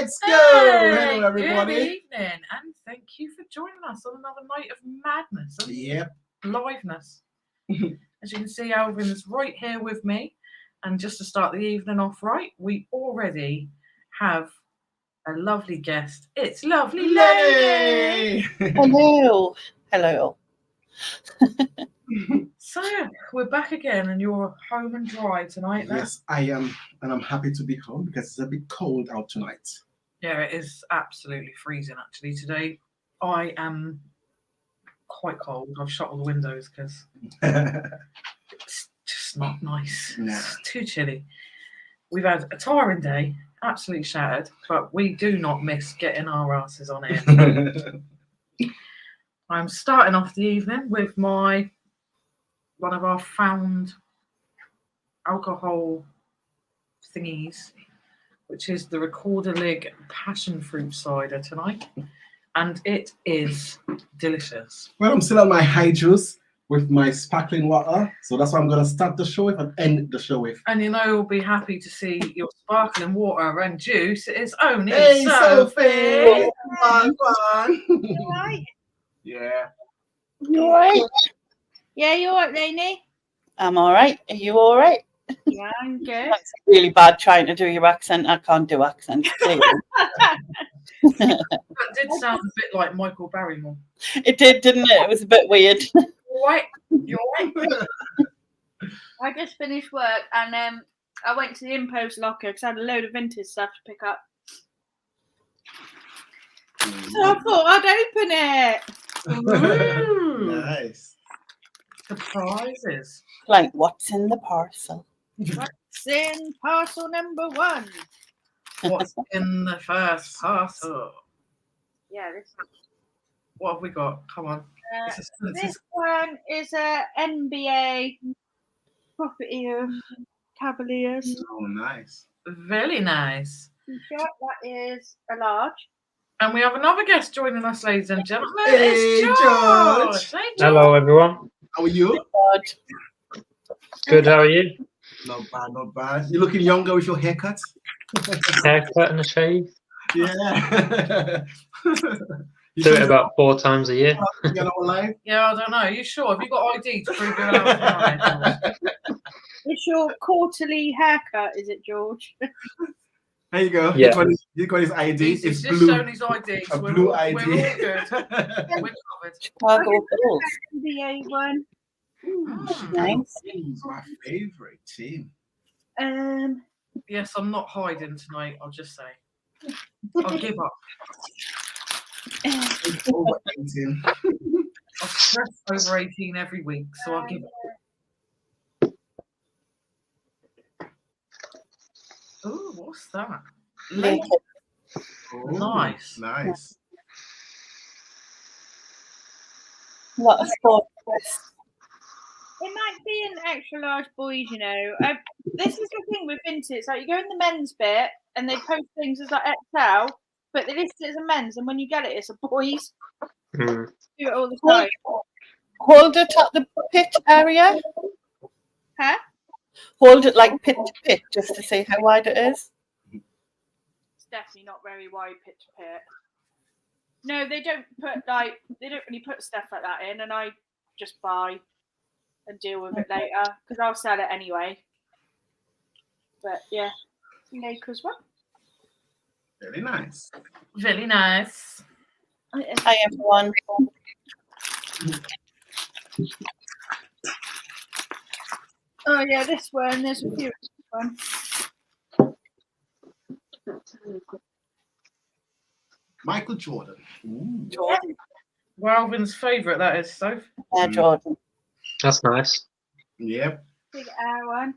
Let's go! Hello, Good everybody. evening, and thank you for joining us on another night of madness and Yep. liveness. As you can see, Alvin is right here with me, and just to start the evening off right, we already have a lovely guest. It's lovely lady. Hello. Hello. So we're back again, and you're home and dry tonight. Now? Yes, I am, and I'm happy to be home because it's a bit cold out tonight. Yeah, it is absolutely freezing actually today. I am quite cold. I've shut all the windows because it's just not nice. Nah. It's too chilly. We've had a tiring day, absolutely shattered, but we do not miss getting our asses on it. I'm starting off the evening with one of our found alcohol thingies, which is the Recorder Lig Passion Fruit Cider tonight, and it is delicious. Well, I'm still on my high juice with my sparkling water, so that's what I'm going to start the show with and end the show with. And you know you'll be happy to see your sparkling water and juice. It is only Hey, Sophie. Sophie! Come on. You alright? Yeah. You all right? Yeah, you alright, Lainey? I'm all right. Are you all right? Yeah, I'm good. That's really bad trying to do your accent. I can't do accents. That did sound a bit like Michael Barrymore. It did, didn't it? It was a bit weird. Right, you're right. I just finished work and I went to the impulse locker because I had a load of vintage stuff to pick up. So I thought I'd open it. Ooh, Nice. surprises. Like, what's in the parcel? What's in parcel number 1? What's in the first parcel? Yeah, What have we got? Come on. this one is a NBA property of Cavaliers. Oh, nice. Very nice. T-shirt. That is a large. And we have another guest joining us, ladies and gentlemen. Hey, It's George. George. Hey, George. Hello, everyone. How are you? God. Good. How are you? Not bad, not bad. You're looking younger with your haircut? Haircut and a shave. Yeah. You Do sure it about 4 times a year. you're not alive? Yeah, I don't know. Are you sure? Have you got ID to prove you're allowed? It's your quarterly haircut, is it, George? There you go. Yeah. You got his ID. He's It's just blue. shown his ID. A So we're blue all ID. good. We're covered. Chicago Bulls. NBA one. Nice. My favorite team. Yes, I'm not hiding tonight, I'll just say. I'll give up. It's over 18. I've stressed over 18 every week, so I'll give up. Oh, what's that? Naked. Oh, Nice. Nice. What a sport. It might be an extra large boys, you know. This is the thing with vintage. Like you go in the men's bit and they post things as like XL, but they list it as a men's, and when you get it, it's a boys. Mm. Do it all the time. Hold it at the pit area. Huh? Hold it like pit to pit just to see how wide it is. It's definitely not very wide pit to pit. No, they don't really put stuff like that in, and I just buy and deal with it later because I'll sell it anyway. But yeah, Lakers one. Very nice. Really nice. I am one. Oh yeah, this one. There's a few. One. Michael Jordan. Ooh. Jordan. Alvin's favourite, that is, Soph. Yeah, Jordan. That's nice. Yep. Big air one.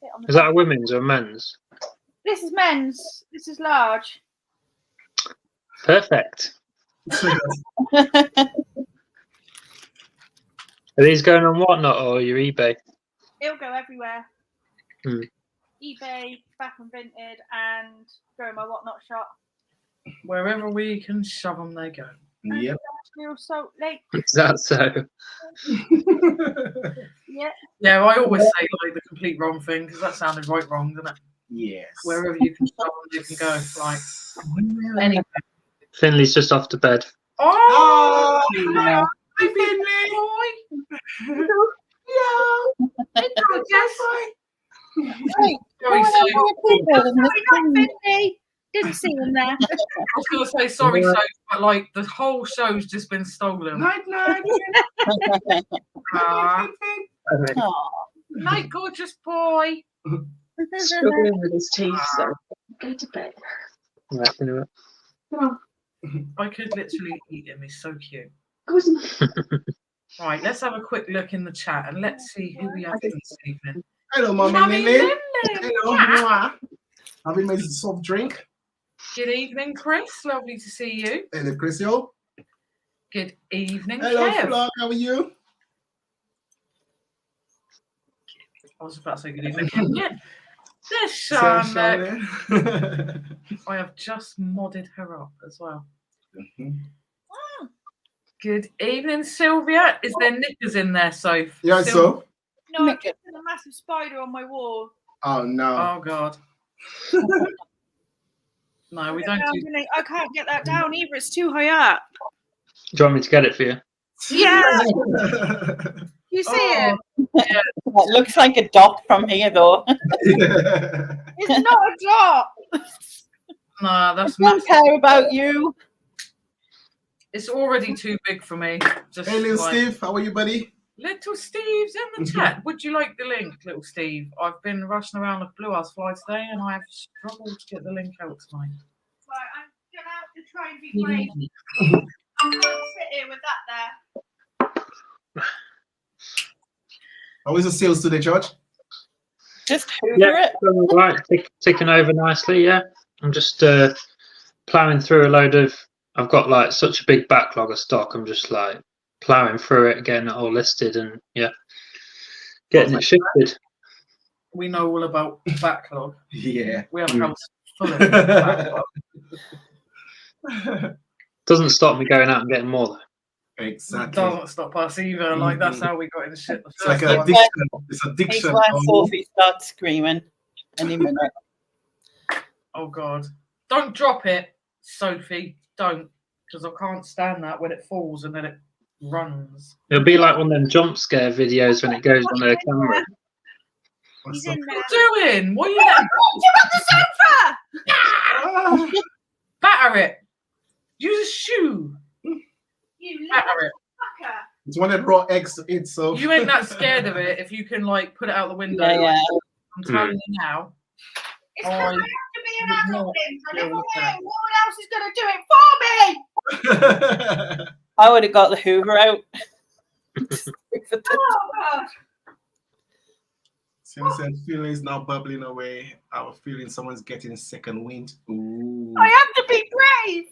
Bit on the Is that a back. women's or a men's? This is men's. This is large. Perfect. Are these going on Whatnot or your eBay? It'll go everywhere. Hmm. eBay, Back and Vinted, and go in my Whatnot shop. Wherever we can shove them, they go. Yep. Real Salt Lake. Is that so? Yeah. Yeah, I always say like the complete wrong thing because that sounded right wrong, doesn't it? Yes. Wherever you can go, you can go. Like anywhere. Finley's just off to bed. Oh, Oh, hi, Finley. Hello, Jess. Right. Sorry, so Finley. Didn't see him there. I was going to say sorry, so but like the whole show's just been stolen. night, night. Ah, Aw. night, gorgeous boy. Struggling with his teeth, so go to bed. Right, anyway. I could literally eat him. He's so cute. Right, let's have a quick look in the chat and let's see who we have in this evening. Hello, Mommy Mummy Lily. Lily. Hello. Mwah. Having made some soft drink. Good evening, Chris. Lovely to see you. Hello, Chrisio. Good evening, Hello, Kev. Flock. How are you? I was about to say good evening, Kev. Yeah. There's Charlotte. I have just modded her up as well. Mhm. Good evening, Sylvia. Is there knickers in there, Soph? Yeah, so. No, I've just got a massive spider on my wall. Oh no. Oh, God. No, we don't do... I can't get that down either. It's too high up. Do you want me to get it for you? Yeah. You see Oh, it? It looks like a dot from here, though. It's not a dot. no, that's I don't massive. care about you. It's already too big for me. Just Hey, little like- Steve. How are you, buddy? Little Steve's in the chat. Would you like the link, little Steve? I've been rushing around with Blue House Fly today and I have struggled to get the link out tonight. Right, I'm gonna have to try and be brave. I'm gonna sit here with that there. How is the sales today, George? Just hoover Yeah, it. all right, ticking over nicely. Yeah, I'm just plowing through a load of. I've got like such a big backlog of stock. I'm just like plowing through it, getting it all listed, and yeah, getting it shifted. We know all about backlog. Yeah. We have a house full of backlog. Doesn't stop me going out and getting more though. Exactly. Doesn't stop us either. Like that's how we got in shit. The It's like first an one. addiction. It's He's addiction. when Sophie starts screaming any minute. Oh God! Don't drop it, Sophie. Don't, because I can't stand that when it falls and then it runs. It'll be like one of them jump scare videos when it goes on the camera. He's What's up? in there. What are you doing? What are you letting You on the sofa! Ah, batter it? Use a shoe. You little Batter it. fucker. it's one that raw eggs to eat, so. You ain't that scared of it if you can like put it out the window. Yeah, yeah. I'm telling you now. It's because I have to be an would adult not then. And deal if with I that. am, no one else is going to do it for me. I would have got the hoover out. Oh, God. Since that feeling is now bubbling away, I have a feeling someone's getting second wind. Ooh. I have to be brave.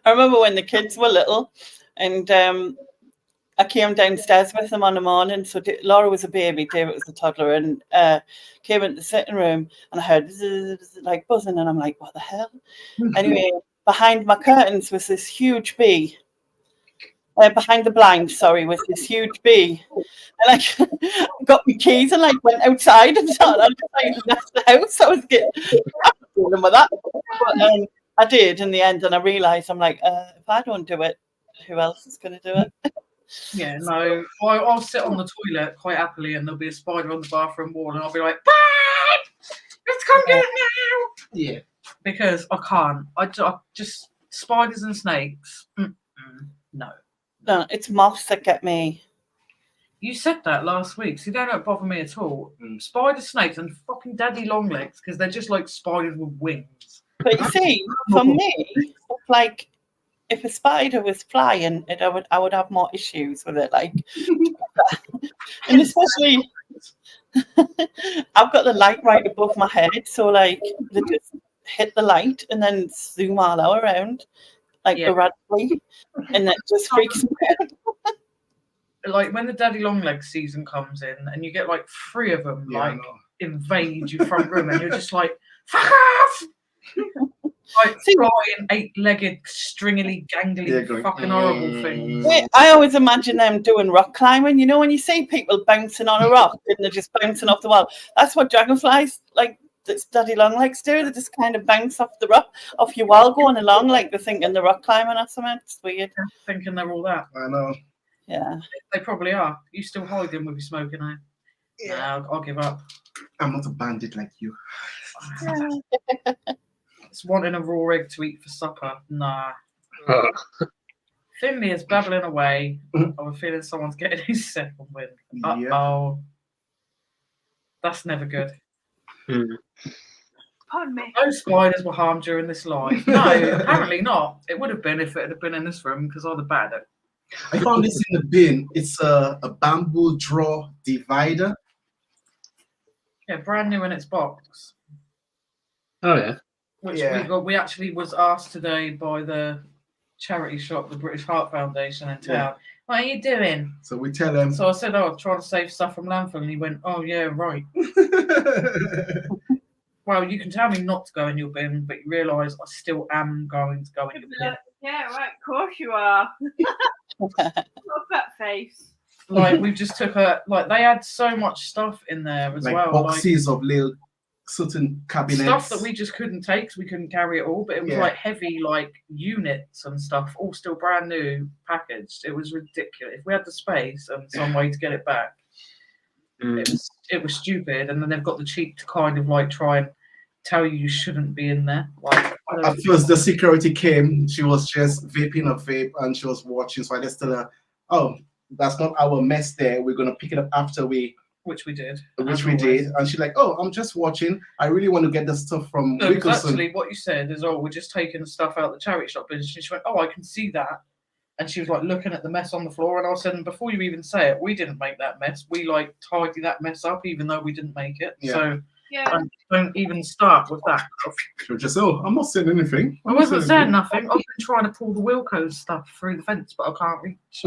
I remember when the kids were little, and I came downstairs with them on the morning. So Laura was a baby, David was a toddler, and came into the sitting room, and I heard zzz, like buzzing, and I'm like, what the hell? Anyway, behind my curtains was this huge bee. Behind the blind, sorry, was this huge bee. And I got my keys and like went outside and started like left the house. I was getting dealing with that. But I did in the end, and I realised I'm like, if I don't do it, who else is going to do it? Yeah, no. I'll sit on the toilet quite happily, and there'll be a spider on the bathroom wall, and I'll be like, "Babe, let's come get it now!" Yeah. Because I can't. I just spiders and snakes. No. No, it's moths that get me. You said that last week, so they don't bother me at all. Mm. Spider, snakes, and fucking daddy long legs, because they're just like spiders with wings. But you see, for me, it's like if a spider was flying, I would have more issues with it. Like, and especially, I've got the light right above my head, so like they just hit the light and then zoom all out around, like erratically, and it just freaks me out. Like when the daddy long legs season comes in, and you get like 3 of them, Yeah, I like know. invade your front room, and you're just like, "Fuck off!" Like flying, 8-legged, stringily, gangly, Yeah, going, fucking horrible things. I always imagine them doing rock climbing. You know, when you see people bouncing on a rock and they're just bouncing off the wall, that's what dragonflies, like daddy long legs do. They just kind of bounce off the rock, off your wall going along, like they're thinking they're rock climbing or something. It's weird. Thinking they're all that. I know. Yeah. They probably are. You still hiding with your smoking eye? Yeah. No, I'll give up. I'm not a bandit like you. It's wanting a raw egg to eat for supper. Nah. Oh, Finley is babbling away. Mhm. I'm feeling someone's getting his second win. Yeah. Uh-oh. That's never good. hmm. Pardon me. No spiders were harmed during this live. No, apparently not. It would have been if it had been in this room because I'd have battered it. I found this in the bin. It's a bamboo draw divider. Yeah, brand new in its box. Oh yeah. Which Yeah. we actually was asked today by the charity shop, the British Heart Foundation in town. Yeah. What are you doing? So we tell them. So I said, oh, I'm trying to save stuff from landfill. And he went, oh, yeah, right. Well, you can tell me not to go in your bin, but you realise I still am going to go in your bin. Yeah, right. Of course you are. Got a fat face. Like, we just took they had so much stuff in there as like well. boxes of little certain cabinets. Stuff that we just couldn't take because we couldn't carry it all, but it was Yeah. like heavy, like units and stuff, all still brand new, packaged. It was ridiculous. If we had the space and some way to get it back, Mm. it was stupid. And then they've got the cheek to kind of like try and tell you shouldn't be in there. Like, At first, the security came. She was just vaping a vape and she was watching. So I just tell her, "Oh, that's not our mess there. We're gonna pick it up after which we did. which as we always. did." And she's like, "Oh, I'm just watching. I really want to get the stuff from No, because Wickelson." actually, what you said is, oh, we're just taking the stuff out of the charity shop. And she went, oh, I can see that. And she was like looking at the mess on the floor. And I said, and before you even say it, we didn't make that mess. We like tidy that mess up, even though we didn't make it. Yeah. So Yeah. don't even start with that. She was just, "Oh, I'm not saying anything. I wasn't saying nothing. I've been trying to pull the Wilco's stuff through the fence, but I can't reach.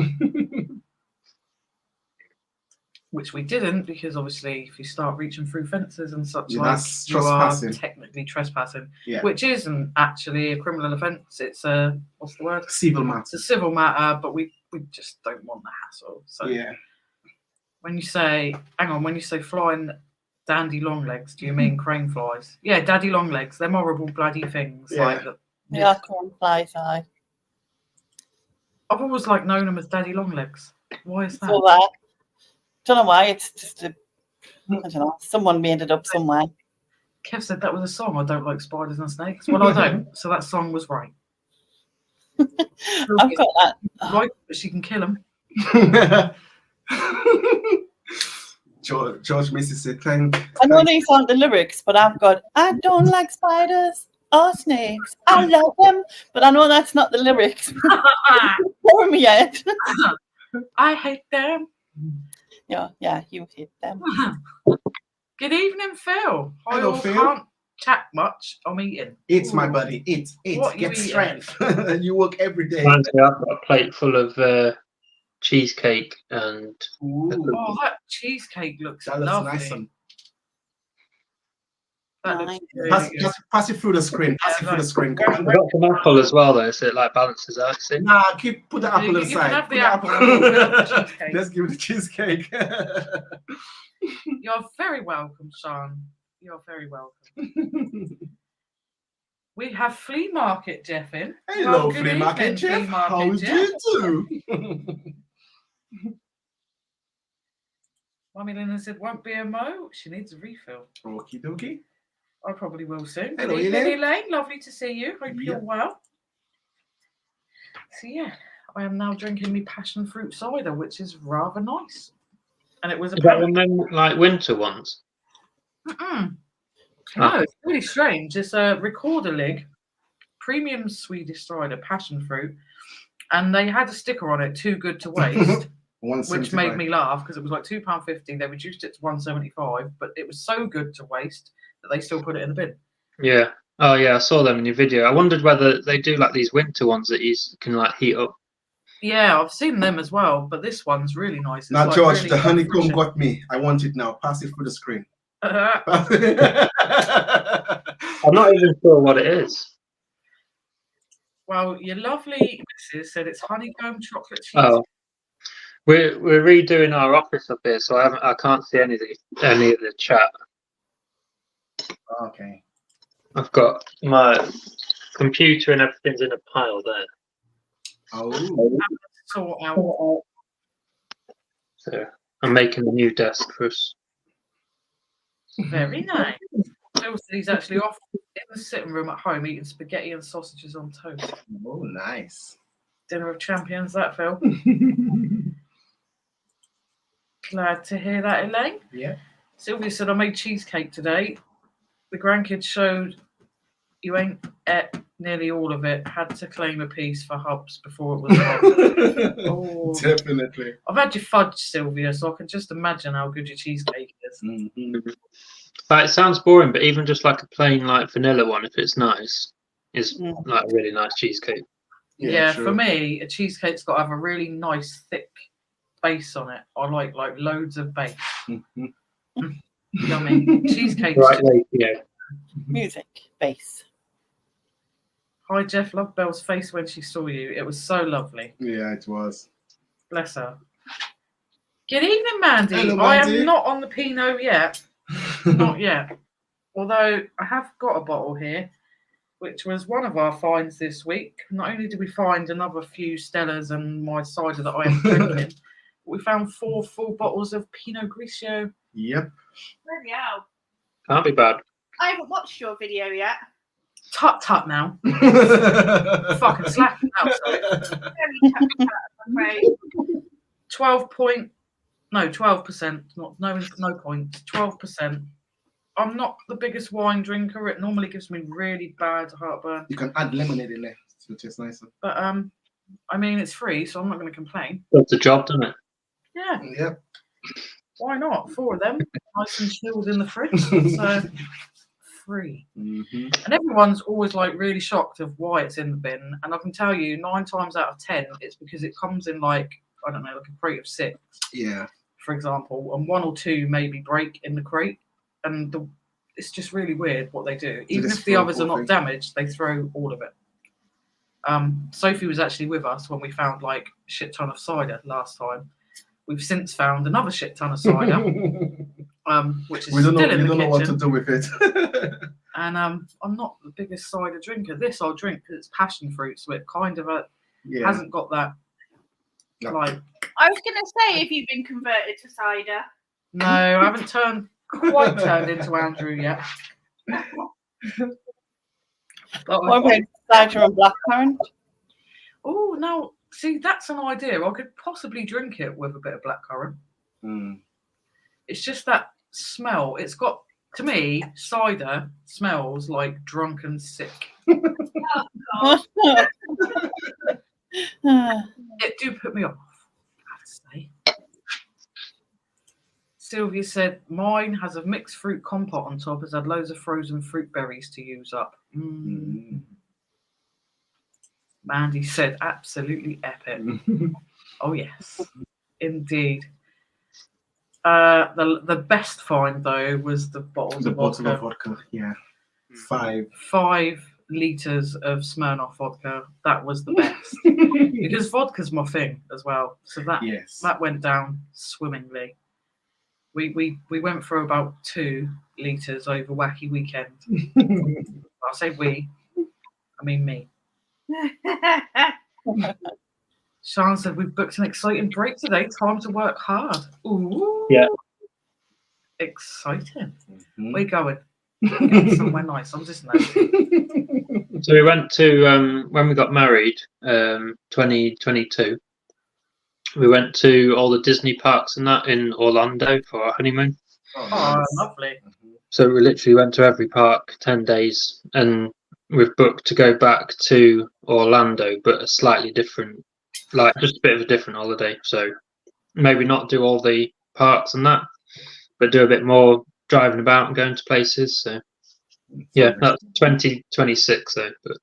Which we didn't, because obviously, if you start reaching through fences and such, Yeah, like, that's you are trespassing. technically trespassing, Yeah. which isn't actually a criminal offence. It's a what's the word? Civil It's matter. a civil matter, but we just don't want the hassle. So Yeah. when you say, hang on, when you say flying dandy long legs, do you mean crane flies? Yeah, daddy long legs. They're horrible bloody things. Yeah. Like that. Yeah, corn flies, aye. I've always like known them as daddy long legs. Why is that? So that. Don't know why. It's just I don't know. Someone made it up somewhere. Kev said that was a song. I don't like spiders and snakes. Well, I don't. So that song was right. I've got that. Right, but she can kill them. George Mason said, "Thank." I know these aren't the lyrics, but I've got I don't like spiders or snakes. I love them, but I know that's not the lyrics. Pour me yet. I hate them. Yeah, you hit them. Good evening, Phil. I Hello, all Phil. can't chat much. I'm eating. Eat, my Ooh. buddy. Eat. What you Get eating? strength. You work every day. Reminds me, I've got a plate full of cheesecake and Ooh, Oh, that cheesecake looks that looks lovely. nice. One. That looks Nice. really Pass, good. pass it through the screen. Pass it through the screen. I've got some apple as well though, so it like balances out. See? Nah, put the apple You aside. can have Put the apple and we'll fill up the cheesecake. Let's give it the cheesecake. You're very welcome, Sean. You're very welcome. We have flea market Jeff in. Hello, Well, good flea market evening, Jeff. flea market How do Jeff. you do? Mummy Lynn said, won't be a mo. She needs a refill. Okie dokie. I probably will soon. Hello, Good evening, Elaine. Elaine. Lovely to see you. Hope you're Yeah. well. So yeah, I am now drinking me passion fruit cider, which is rather nice. And it was a Is that one of them like winter ones? Mm-mm. Ah. No, it's really strange. It's a Recorder Lig premium Swedish cider, passion fruit, and they had a sticker on it, too good to waste, which made me laugh because it was like £2.50. They reduced it to £1.75, but it was so good to waste that they still put it in the bin. Yeah. Oh yeah, I saw them in your video. I wondered whether they do like these winter ones that you can like heat up. Yeah, I've seen them as well, but this one's really nice. It's Now, like George, really the honeycomb refreshing. got me. I want it now. Pass it through the screen. I'm not even sure what it is. Well, your lovely missus said it's honeycomb chocolate cheese. Oh, we're redoing our office up here, so I can't see any of the chat. Okay. I've got my computer and everything's in a pile there. Oh. Sort out. So I'm making a new desk for us. Very nice. Phil said he's actually off in the sitting room at home eating spaghetti and sausages on toast. Oh, nice. Dinner of champions, that Phil. Glad to hear that, Elaine. Yeah. Sylvia said, I made cheesecake today. The grandkids showed you ain't ate nearly all of it. Had to claim a piece for Hubs before it was gone. Oh. Definitely. I've had your fudge, Sylvia, so I can just imagine how good your cheesecake is. Mhm. It sounds boring, but even just like a plain like vanilla one, if it's nice, is Mm. like a really nice cheesecake. Yeah, true. for me, a cheesecake's got to have a really nice, thick base on it. I like loads of base. Mhm. Yummy. Cheesecake's Right just... way to go. Music, bass. Hi, Jeff. Loved Belle's face when she saw you. It was so lovely. Yeah, it was. Bless her. Good evening, Mandy. Hello, I Mandy. am not on the Pinot yet. Not yet. Although I have got a bottle here, which was one of our finds this week. Not only did we find another few Stellas and my cider that I am drinking, but we found 4 full bottles of Pinot Grigio. Yep. Bloody hell. Can't be bad. I haven't watched your video yet. Tut tut now. Fucking slacking out. Sorry. Very touched, I'm afraid. 12%. No points. 12%. I'm not the biggest wine drinker. It normally gives me really bad heartburn. You can add lemonade in there to taste nicer. But I mean, it's free, so I'm not going to complain. Does the job, doesn't it? Yeah, Yep. why not? 4 of them, nice and chilled in the fridge. So free. Mm-hmm. And everyone's always like really shocked of why it's in the bin. And I can tell you, 9 times out of 10, it's because it comes in like, I don't know, like a crate of 6, Yeah. for example, and 1 or 2 maybe break in the crate. And it's just really weird what they do. Even just if the throw others are not everything. damaged, they throw all of it. Sophie was actually with us when we found like a shit ton of cider last time. We've since found another shit ton of cider, which is we don't still know. in We the don't know what to kitchen. do with it. And I'm not the biggest cider drinker. This I'll drink because it's passion fruit, so it kind of Yeah. hasn't got that No. like. I was going to say, if you've been converted to cider. No, I haven't quite turned into Andrew yet. What about cider and blackcurrant? Oh, now see, that's an idea. I could possibly drink it with a bit of blackcurrant. Mm. It's just that smell. It's got, to me, cider smells like drunken sick. It do put me off, I have to say. Sylvia said, mine has a mixed fruit compote on top, has had loads of frozen fruit berries to use up. Mm. Mandy said, absolutely epic. Oh, yes, indeed. The best find, though, was the bottles The of bottle vodka. of vodka. Yeah. 5. 5 litres of Smirnoff vodka. That was the best. Because vodka's my thing as well. So Yes. that went down swimmingly. We went for about 2 litres over Wacky Weekend. I say we, I mean me. Sean said we've booked an exciting break today. Time to work hard. Ooh. Yeah. Exciting. Mhm. Where you going? Getting somewhere nice. I'm just noting. So we went to when we got married, 2022. We went to all the Disney parks and that in Orlando for our honeymoon. Oh, Oh, nice. lovely. So we literally went to every park 10 days, and we've booked to go back to Orlando, but a slightly different, like just a bit of a different holiday. So maybe not do all the parks and that, but do a bit more driving about and going to places. So yeah, that's 2026 though. But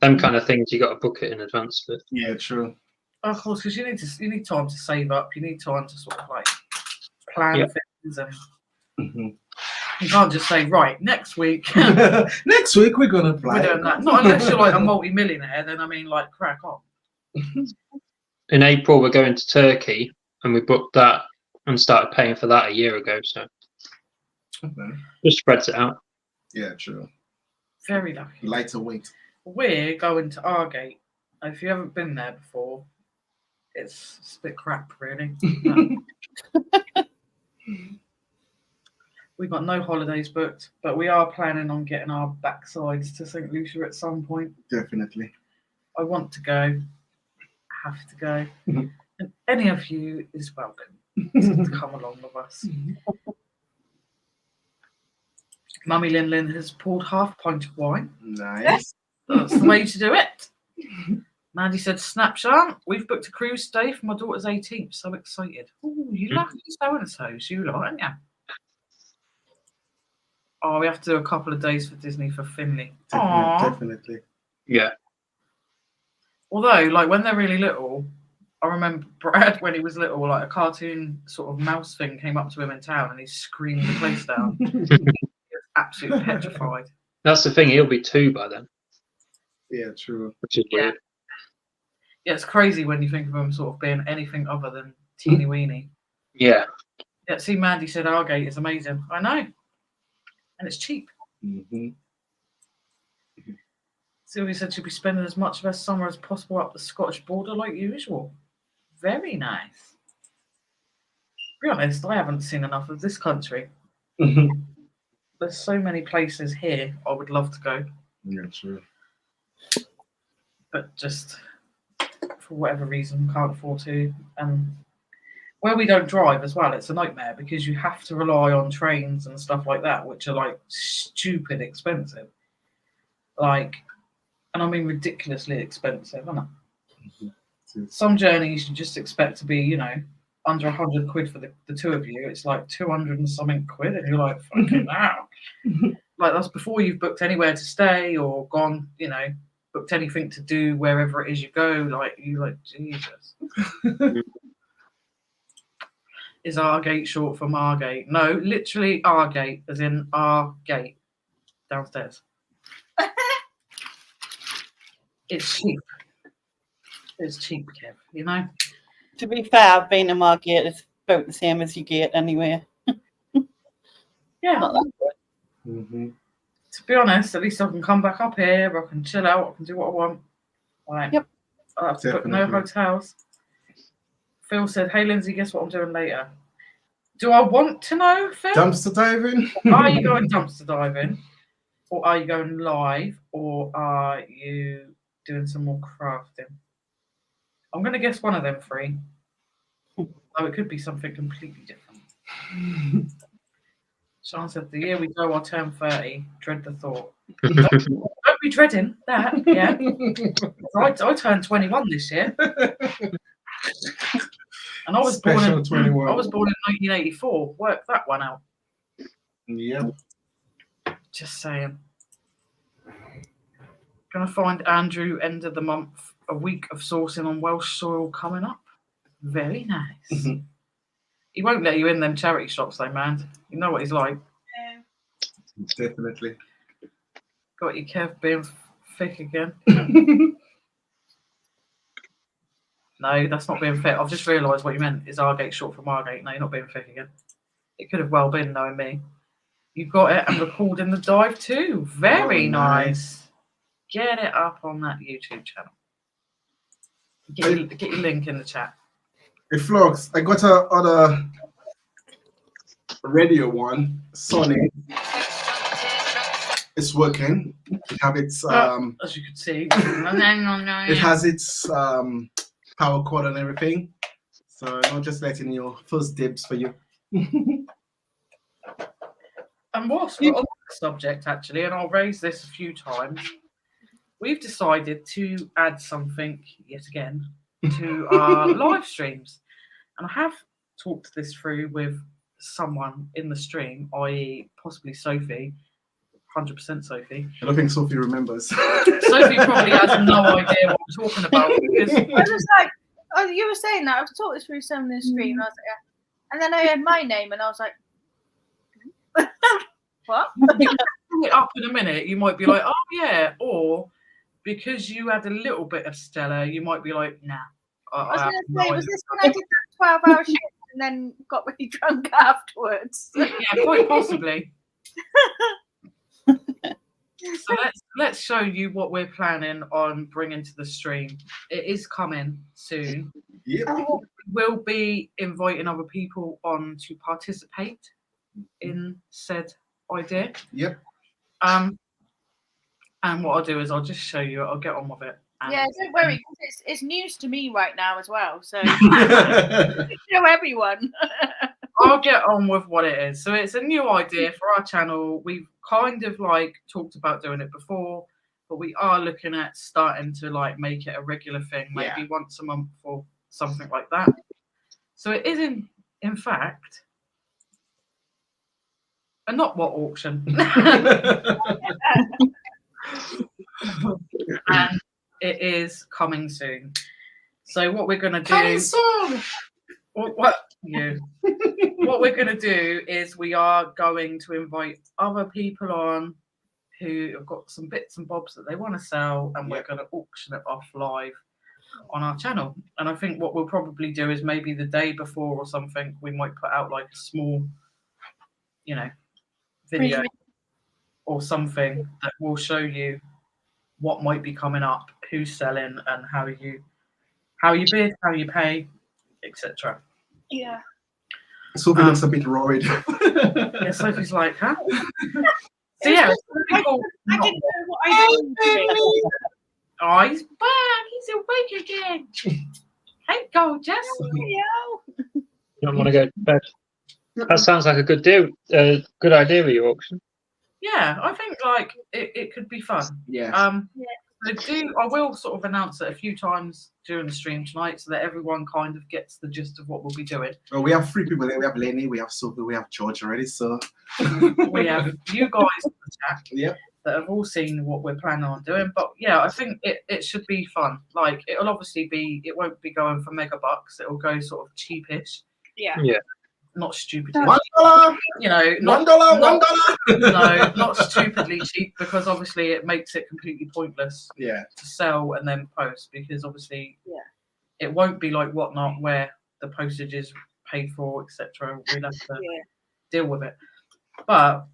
them kind of things you got to book it in advance for. Yeah, true. Of course, because you need time to save up. You need time to sort of like plan Yeah. things and Mhm. You can't just say, right, next week Next week we're gonna we're fly. doing that. Not unless you're like a multi-millionaire, then I mean, like, crack on. In April, we're going to Turkey, and we booked that and started paying for that a year ago. So Okay. just spreads it out. Yeah, true. Very lucky. Lighter weight. We're going to Argate. If you haven't been there before, it's a bit crap, really. We've got no holidays booked, but we are planning on getting our backsides to St. Lucia at some point. Definitely. I want to go. Have to go. Mhm. And any of you is welcome to come along with us. Mummy Lin Lin has poured half a pint of wine. Nice. That's the way to do it. Mandy said, Snapshot, we've booked a cruise stay for my daughter's 18th. So excited. Oh, you lucky so-and-sos, you lot, aren't you? Oh, we have to do a couple of days for Disney for Finley. Aww. Definitely. Yeah. Although, like, when they're really little, I remember Brad, when he was little, like a cartoon sort of mouse thing came up to him in town and he screamed the place down. He was absolutely petrified. That's the thing. He'll be 2 by then, Yeah, true. which is Yeah. weird. Yeah, it's crazy when you think of him sort of being anything other than teeny weeny. Yeah. Yeah, see, Mandy said Argate is amazing. I know. And it's cheap. Mm-hmm. Sylvia said she'll be spending as much of her summer as possible up the Scottish border like usual. Very nice. To be honest, I haven't seen enough of this country. There's so many places here I would love to go, Yeah, true. but just for whatever reason can't afford to. And where we don't drive as well, it's a nightmare because you have to rely on trains and stuff like that, which are like stupid expensive. Like, and I mean ridiculously expensive, isn't it? Some journeys you just expect to be, you know, under 100 quid for the two of you. It's like 200 and something quid, and you're like, fucking hell. Like, that's before you've booked anywhere to stay or gone, you know, booked anything to do wherever it is you go. Like, you like, Jesus. Is Argate short for Margate? No, literally Argate, as in our gate downstairs. It's cheap. It's cheap, Kev, you know? To be fair, I've been to Margate. It's about the same as your gate anyway. Yeah. Not that good. Mm-hmm. To be honest, at least I can come back up here. I can chill out. I can do what I want. Right. Yep. I have to book no Definitely. hotels. Phil said, hey, Lindsay, guess what I'm doing later? Do I want to know, Phil? Dumpster diving? Are you going dumpster diving? Or are you going live? Or are you doing some more crafting? I'm going to guess one of them three. Oh, it could be something completely different. Sean said, the year we go, I'll turn 30. Dread the thought. Don't be dreading that, yeah. I turned 21 this year. And I was born Special in 21. I was born in 1984. Work that one out. Yep. Just saying. Gonna find Andrew end of the month, a week of sourcing on Welsh soil coming up. Very nice. He won't let you in them charity shops though, man. You know what he's like. Definitely. Got you, Kev, being thick again. No, that's not being thick. I've just realised what you meant. Is Argate short for Margate? No, you're not being thick again. It could have well been, knowing me. You got it and recording the dive too. Very Oh, nice. nice. Get it up on that YouTube channel. Get your link in the chat. Hey, Flux, I got a other radio one, Sony. It's working. It have its As you can see. it has its power cord and everything. So not just letting you first dibs for you. And whilst we're on the subject, actually, and I'll raise this a few times, we've decided to add something yet again to our live streams. And I have talked this through with someone in the stream, i.e. possibly Sophie, 100% Sophie. I don't think Sophie remembers. Sophie probably has no idea what I'm talking about because I was just like, oh, you were saying that. I've talked this through some in the stream. And I was like, yeah. And then I heard my name and I was like, What? Pull it up in a minute, you might be like, oh yeah, or because you had a little bit of Stella, you might be like, nah. I was have going to no say, was idea. this when I did that 12-hour shift and then got really drunk afterwards? Yeah, quite possibly. So let's show you what we're planning on bringing to the stream. It is coming soon. Yep. We'll be inviting other people on to participate in said idea. Yep. And what I'll do is I'll just show you. I'll get on with it. And Yeah, don't worry, 'cause it's news to me right now as well. So show everyone. I'll get on with what it is. So it's a new idea for our channel. We've kind of like talked about doing it before, but we are looking at starting to like make it a regular thing, maybe once a month or something like that. So it is in fact a not what auction. And it is coming soon. So what we're gonna do what we're going to do is we are going to invite other people on who have got some bits and bobs that they want to sell, and we're going to auction it off live on our channel. And I think what we'll probably do is maybe the day before or something, we might put out like a small, video or something that will show you what might be coming up, who's selling, and how you bid, how you pay, etc. Yeah. Sophie looks a bit worried. Yeah, Sophie's like, huh? So yeah, it's really cool. I didn't know what I was doing. Oh, he's back. He's awake again. Hey, gorgeous. Yeah. Don't want to go to bed. That sounds like a good deal. Good idea with your auction. Yeah, I think like it could be fun. Yeah. I will sort of announce it a few times during the stream tonight so that everyone kind of gets the gist of what we'll be doing. Well, we have 3 people there. We have Lenny, we have Sophie, we have George already. So We have you guys in the chat Yep. that have all seen what we're planning on doing. But yeah, I think it should be fun. Like it'll obviously be, it won't be going for mega bucks. It'll go sort of cheapish, Yeah. not stupid. $1, Not $1. no, not stupidly cheap, because obviously it makes it completely pointless Yeah. to sell and then post, because obviously it won't be like Whatnot where the postage is paid for, etc. We'll have to deal with it. But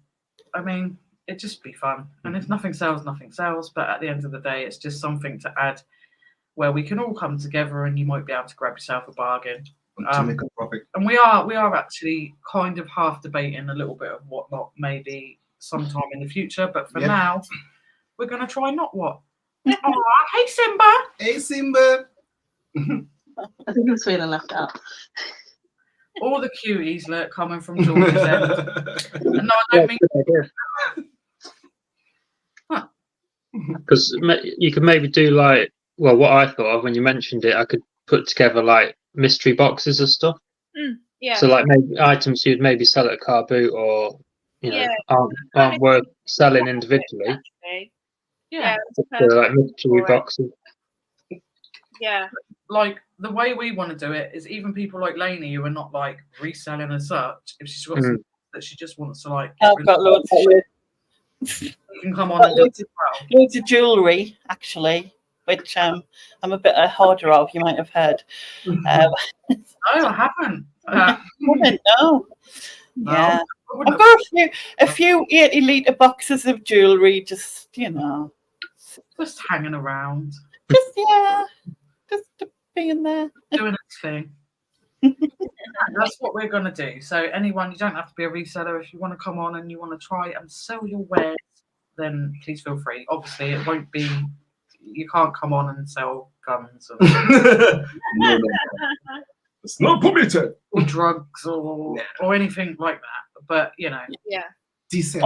I mean, it'd just be fun. And if nothing sells, nothing sells. But at the end of the day, it's just something to add where we can all come together and you might be able to grab yourself a bargain. To make a profit. And we are actually kind of half debating a little bit of Whatnot maybe sometime in the future, but for now we're going to try not what. Oh, hey Simba. Hey Simba. I think I'm feeling left out. All the cuties look coming from George's end. And no, I don't mean Because you could maybe do like, well, what I thought of when you mentioned it, I could put together like mystery boxes of stuff. Yeah. So like maybe items you'd maybe sell at a car boot, or aren't worth selling individually. Actually. yeah. So like mystery boxes. Yeah. Like the way we want to do it is even people like Lainey who are not like reselling as such, if she's got something that she just wants to like get I've rid got of, loads of shit. you can come on and do it as well. Loads of jewellery, actually, which I'm a bit a hoarder of, you might have heard. No, I haven't. No. No, Yeah. I wouldn't I've got a few 80-litre boxes of jewellery, just, just hanging around, just being there. doing its thing. That's what we're gonna do. So anyone, you don't have to be a reseller. If you want to come on and you want to try and sell your wares, then please feel free. Obviously, it won't be. You can't come on and sell guns No. It's not permitted. or drugs or anything like that. But Yeah. Decent.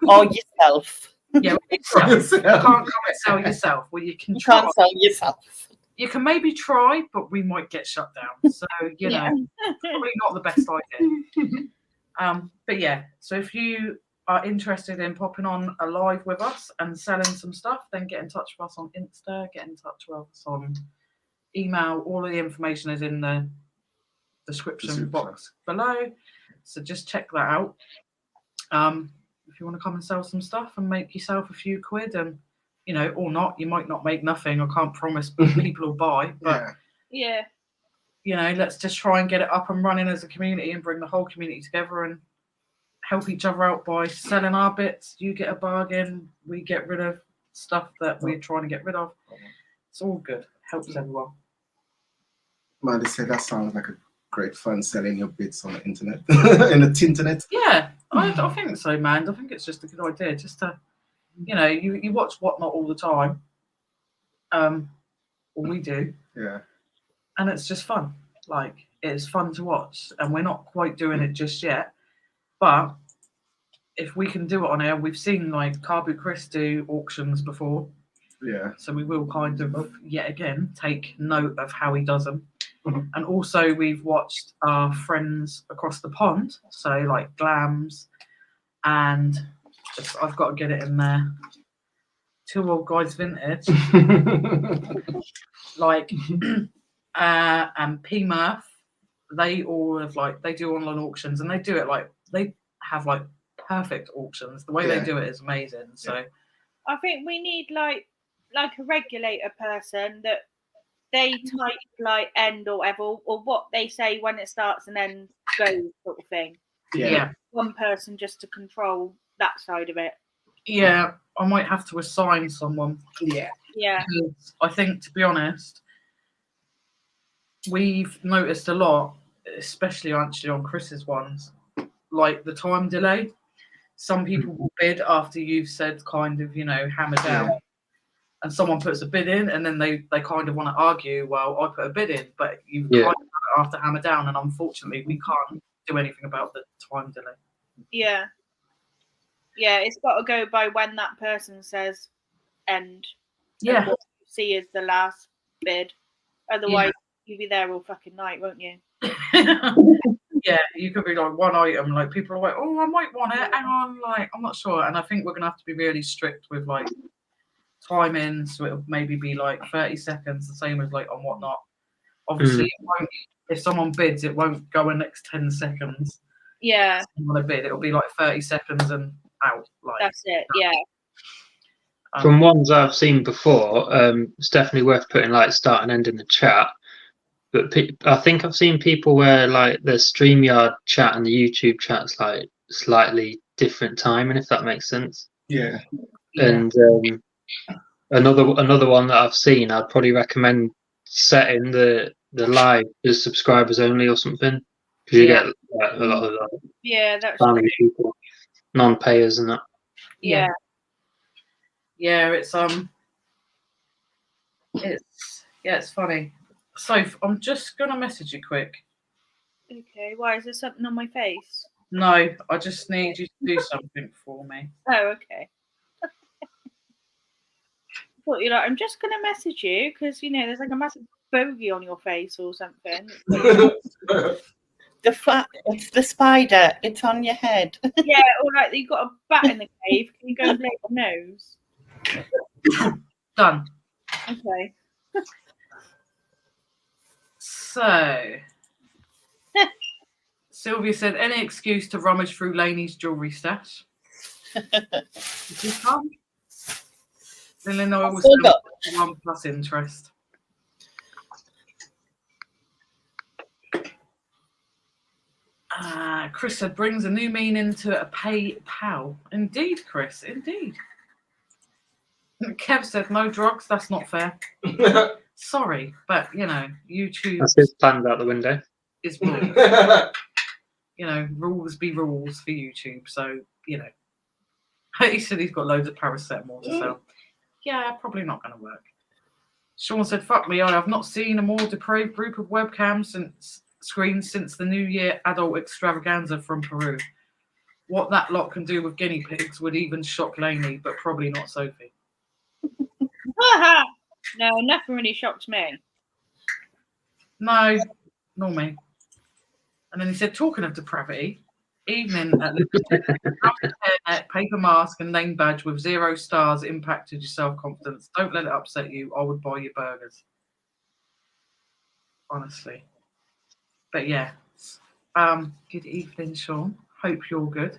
Or yourself. yeah, yourself. You can't come and sell yourself. Well, you can You try. can't sell yourself. You can maybe try, but we might get shut down. So probably not the best idea. But yeah, so if you are interested in popping on a live with us and selling some stuff, then get in touch with us on Insta, get in touch with us on email. All of the information is in the description box below. So just check that out. if you want to come and sell some stuff and make yourself a few quid, and or not, you might not make nothing. I can't promise people will buy, but Yeah. Yeah. let's just try and get it up and running as a community and bring the whole community together and help each other out by selling our bits. You get a bargain, we get rid of stuff that we're trying to get rid of. It's all good. Helps everyone. Man, they say that sounds like a great fun selling your bits on the internet, in the tinternet. Yeah, I think so, man. I think it's just a good idea, just to, you watch Whatnot all the time. Or we do, Yeah. and it's just fun. Like, it's fun to watch, and we're not quite doing it just yet. But if we can do it on air, we've seen like Carbu Chris do auctions before, Yeah. so we will kind of yet again take note of how he does them. Mhm. And also, we've watched our friends across the pond, so like Glams, and I've got to get it in there. Two Old Guys Vintage, like, and P Murph. They all have they do online auctions, and they do it they have perfect auctions. The way Yeah. they do it is amazing. So I think we need like a regulator person that they type end or whatever, or what they say when it starts and then goes, sort of thing. yeah. One person just to control that side of it. Yeah, I might have to assign someone. Yeah. Yeah. Because I think, to be honest, we've noticed a lot, especially actually on Chris's ones, like the time delay. Some people will bid after you've said kind of, hammer down. Yeah. And someone puts a bid in, and then they kind of want to argue, well, I put a bid in, but you Yeah. kind of done it after hammer down, and unfortunately we can't do anything about the time delay. Yeah. Yeah, it's got to go by when that person says end. Yeah. And what you see is the last bid. Otherwise, you'll be there all fucking night, won't you? Yeah, you could be like one item, like people are like, oh, I might want it, and I'm like, I'm not sure. And I think we're gonna have to be really strict with like timing, so it'll maybe be like 30 seconds, the same as like on Whatnot. Obviously, it won't, if someone bids, it won't go in next 10 seconds. Yeah, On a bid, it'll be like 30 seconds and out. Like, that's it. Yeah. From ones I've seen before, it's definitely worth putting like start and end in the chat. But I think I've seen people where like the StreamYard chat and the YouTube chat's like slightly different timing, if that makes sense. Yeah. And another one that I've seen, I'd probably recommend setting the live as subscribers only or something, because you get like, a lot of Yeah, that's family people, non-payers and that. yeah. Yeah, it's funny. So I'm just gonna message you quick. Okay, why is there something on my face? No, I just need you to do something for me. Oh, okay. I thought you're like, I'm just gonna message you because there's like a massive bogey on your face or something. It's the spider. It's on your head. Yeah, or like you've got a bat in the cave. Can you go and blade your nose? Done. Okay. So Sylvia said, any excuse to rummage through Laney's jewellery stash. Did you come? Illinois was still got- still 1 plus interest. Chris said, brings a new meaning to a pay pal. Indeed, Chris, indeed. Kev said, no drugs, that's not fair. Sorry, but YouTube That's his plans out the window. is rules. Rules be rules for YouTube. So, he said he's got loads of paracetamol to sell. Yeah, probably not going to work. Sean said, fuck me, I have not seen a more depraved group of webcams screens since the New Year adult extravaganza from Peru. What that lot can do with guinea pigs would even shock Lainey, but probably not Sophie. No, nothing really shocked me. No, nor me. And then he said, talking of depravity, evening at the hairnet, paper mask and name badge with 0 stars impacted your self-confidence. Don't let it upset you. I would buy you burgers. Honestly. But yeah. Good evening, Sean. Hope you're good.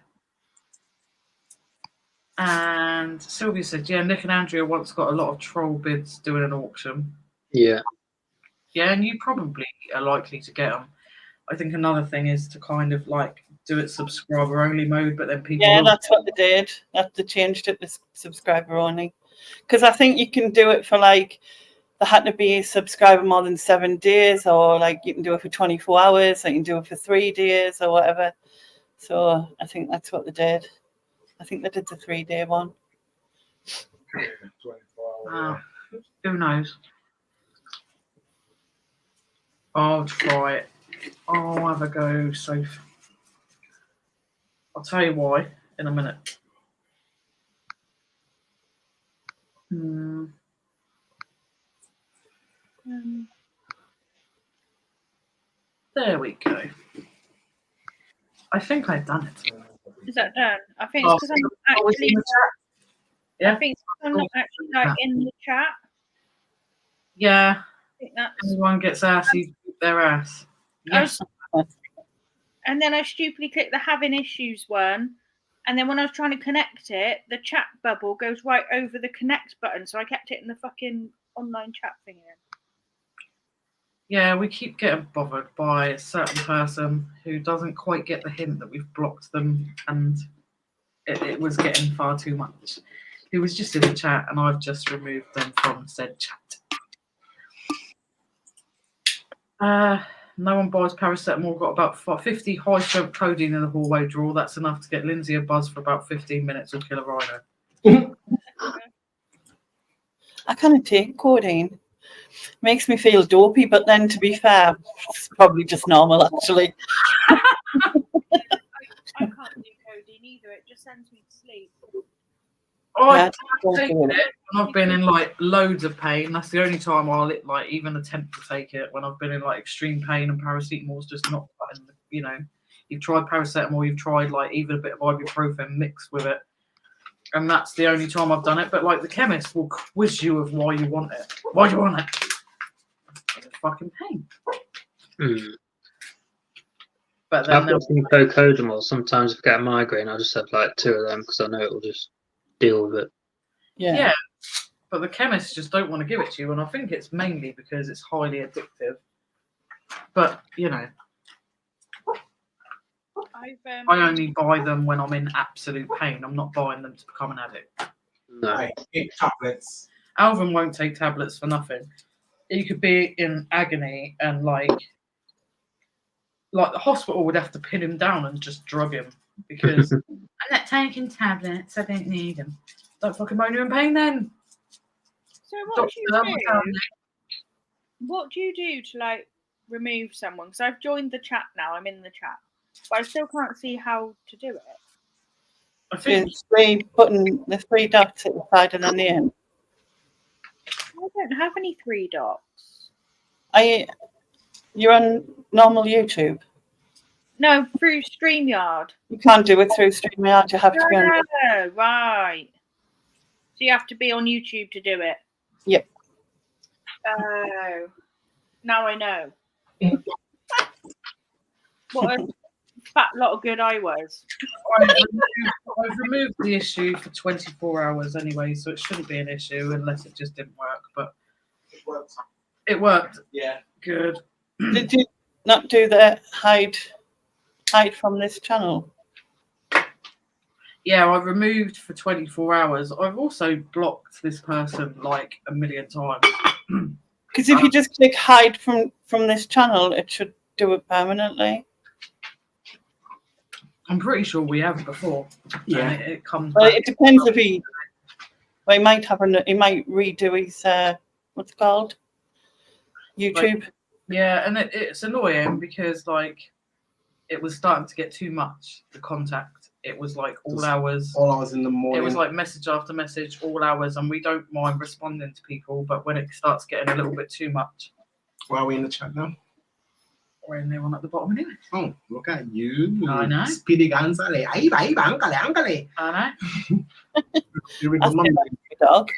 And Sylvia said, yeah, Nick and Andrea once got a lot of troll bids doing an auction. Yeah. Yeah, and you probably are likely to get them. I think another thing is to kind of like do it subscriber only mode, but then people. Yeah, that's what they did. That they changed it to subscriber only. Because I think you can do it for like, there had to be a subscriber more than 7 days, or like you can do it for 24 hours, or you can do it for 3 days or whatever. So I think that's what they did. I think they did the 3-day one. Who knows? I'll try it. I'll have a go, Soph. I'll tell you why in a minute. There we go. I think I've done it. Is that done? I think it's because I'm Oh, it's in actually. the chat. Yeah. I think it's 'cause I'm not actually like in the chat. Yeah. I think that's. Everyone gets arsey their ass. Yes. And then I stupidly clicked the having issues one. And then when I was trying to connect it, the chat bubble goes right over the connect button. So I kept it in the fucking online chat thing again. Yeah, we keep getting bothered by a certain person who doesn't quite get the hint that we've blocked them, and it was getting far too much. Who was just in the chat, and I've just removed them from said chat. No one buys paracetamol. Got about 50 high strength codeine in the hallway drawer. That's enough to get Lindsay a buzz for about 15 minutes or kill a rhino. I kind of take codeine. Makes me feel dopey, but then to be fair, it's probably just normal actually. I can't do codeine either. It just sends me to sleep. I don't take do it. it when I've been in like loads of pain. That's the only time I'll like even attempt to take it, when I've been in like extreme pain, and paracetamol's just not, you know, you've tried paracetamol, you've tried like even a bit of ibuprofen mixed with it, and that's the only time I've done it. But like the chemist will quiz you of why you want it. Why do you want it? It's fucking pain. But then I've got some cocodamol. Sometimes if I get a migraine, I'll just have like 2 of them because I know it will just deal with it. yeah, but the chemists just don't want to give it to you, and I think it's mainly because it's highly addictive. But you know, I only buy them when I'm in absolute pain. I'm not buying them to become an addict. No. I take tablets. Alvin won't take tablets for nothing. He could be in agony, and like the hospital would have to pin him down and just drug him because I'm not taking tablets. I don't need them. Don't fucking moan, you're in pain then. So what do you do to like remove someone? Because I've joined the chat now. I'm in the chat, but I still can't see how to do it. I think It's the 3 dots at the side of the name. I don't have any 3 dots. You're on normal YouTube. No, through StreamYard. You can't do it through StreamYard. You have to be on. Oh, right. So you have to be on YouTube to do it. Yep. Oh, now I know. What a fat lot of good I was. I've removed the issue for 24 hours anyway, so it shouldn't be an issue unless it just didn't work. But It works. it worked. Yeah. Good. Did you not do the hide from this channel? Yeah, I've removed for 24 hours. I've also blocked this person like a million times. Because if you just click hide from this channel, it should do it permanently. I'm pretty sure we have before. Yeah. And it comes Well, back. it depends if he might redo his what's it called? YouTube. Yeah, and it's annoying because like it was starting to get too much, the contact. It was like all hours. All hours in the morning. It was like message after message, all hours, and we don't mind responding to people, but when it starts getting a little bit too much. Why are we in the chat now? We're in there one at the bottom anyway. Oh, look at you. I know. Speedy Gonzalez. Ahí va, ángale, ángale. I You read I the say number. that's my dog.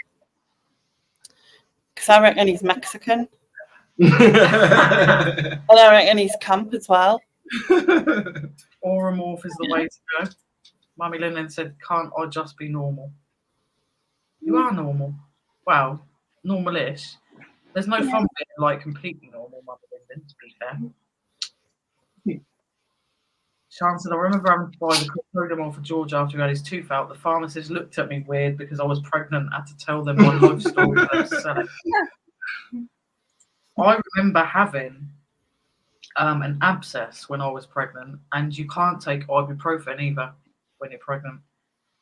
Because I reckon he's Mexican. And I reckon he's camp as well. know. Oromorph is the way to go. Mummy Linden said, "Can't I just be normal?" You are normal. Well, normal-ish. There's no fun being like completely normal, Mummy Linden, to be fair. Sean said, I remember having to buy the Cocodamol for George after he had his tooth out. The pharmacist looked at me weird because I was pregnant. I had to tell them my life story. To sell it. I remember having an abscess when I was pregnant, and you can't take ibuprofen either when you're pregnant.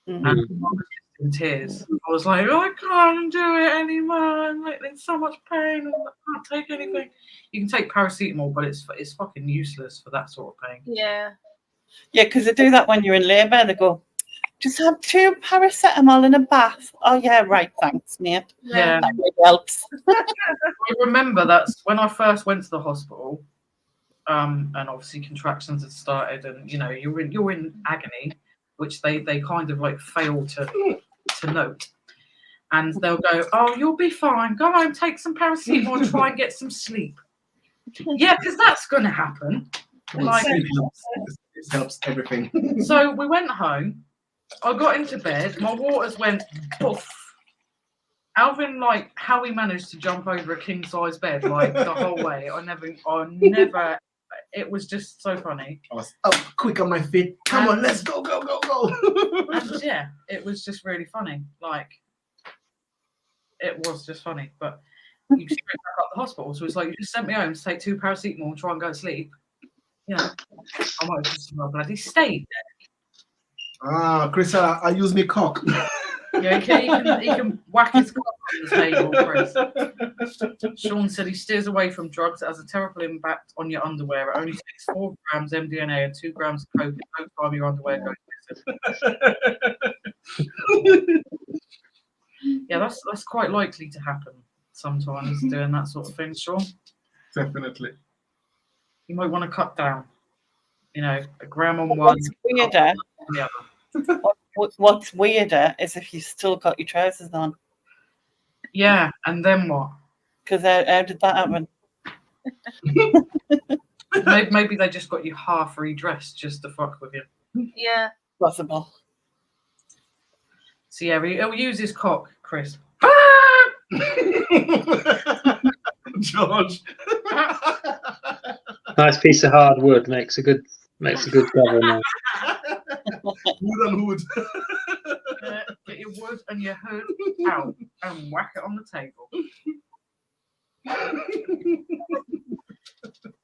Mhm. And I was just in tears. I was like, I can't do it anymore. I'm like in so much pain. And I can't take anything. You can take paracetamol, but it's fucking useless for that sort of pain. Yeah. Yeah, because they do that when you're in labour. They go, just have 2 paracetamol in a bath. Oh, yeah, right, thanks, mate. Yeah. That really helps. I remember that's when I first went to the hospital, and obviously contractions had started, and you know you're in agony, which they kind of like fail to note, and they'll go, "Oh, you'll be fine. Go home, take some paracetamol, and try and get some sleep." Yeah, because that's going to happen. Like, It helps everything. so we went home. I got into bed. My waters went poof. Alvin, like how he managed to jump over a king size bed like the whole way. I never. It was just so funny. I was up quick on my feet. Come on, let's go. And yeah, it was just really funny. Like, it was just funny. But you straight back up the hospital. So it's like, you just sent me home to take 2 paracetamol and try and go to sleep. You know, I might have just bloody stayed Chris, I use me cock. there. Yeah, he can whack his cock on the table, Chris. Sean said he steers away from drugs. It has a terrible impact on your underwear. It only takes 4 grams MDMA and 2 grams of coke. No time your underwear goes missing. Yeah, that's quite likely to happen sometimes, doing that sort of thing, Sean. Definitely. You might want to cut down. You know, a gram on one. What's weirder, on the other. what's weirder is if you've still got your trousers on. Yeah, and then what? Because how did that happen? Maybe they just got you half redressed just to fuck with you. Yeah. Possible. So yeah, he'll use his cock, Chris. George. Nice piece of hard wood makes a good cover. Now. Wood and hood. Get your wood and your hood out and whack it on the table.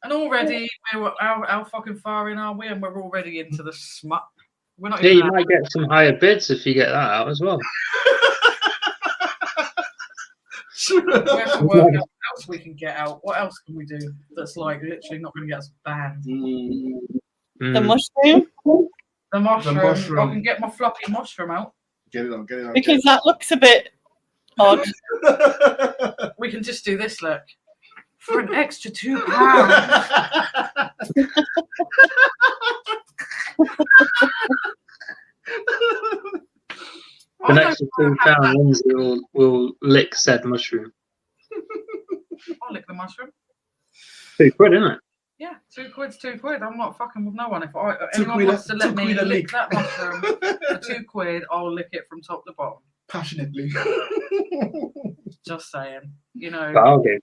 And already, how fucking far in are we? And we're already into the smut. We're not Yeah, even you might get some higher bids if you get that out as well. Sure. We have to work out what else we can get out. What else can we do that's like literally not going to get us banned? The mushroom? The mushroom. mushroom. I can get my floppy mushroom out. Get it on. Because that looks a bit odd. We can just do this, look. For an extra £2. The next £2, Lindsay will lick said mushroom. I'll lick the mushroom. £2, isn't it? Yeah, £2's £2. I'm not fucking with no one. If Two anyone quid wants to let two me quid a lick lick. that mushroom for £2, I'll lick it from top to bottom. Passionately. Just saying. You know, Bargain.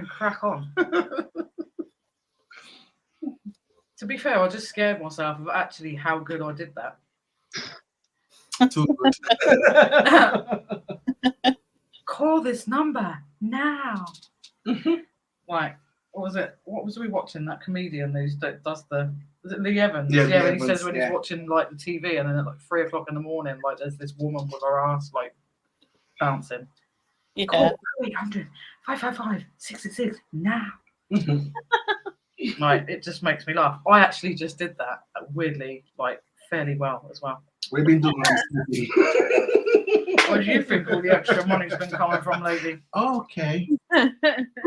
crack on. To be fair, I just scared myself of actually how good I did that. Too good. Call this number now. Like, what was it? What was we watching? That comedian that does was it Lee Evans? Yeah, When Lee he Evans, says when yeah. he's watching like the TV and then at like 3 o'clock in the morning, like there's this woman with her ass like bouncing. Yeah. Call 800 555 666 now. Like, it just makes me laugh. I actually just did that weirdly, like fairly well as well. We've been doing Where do you think all the extra money's been coming from lately? Okay. No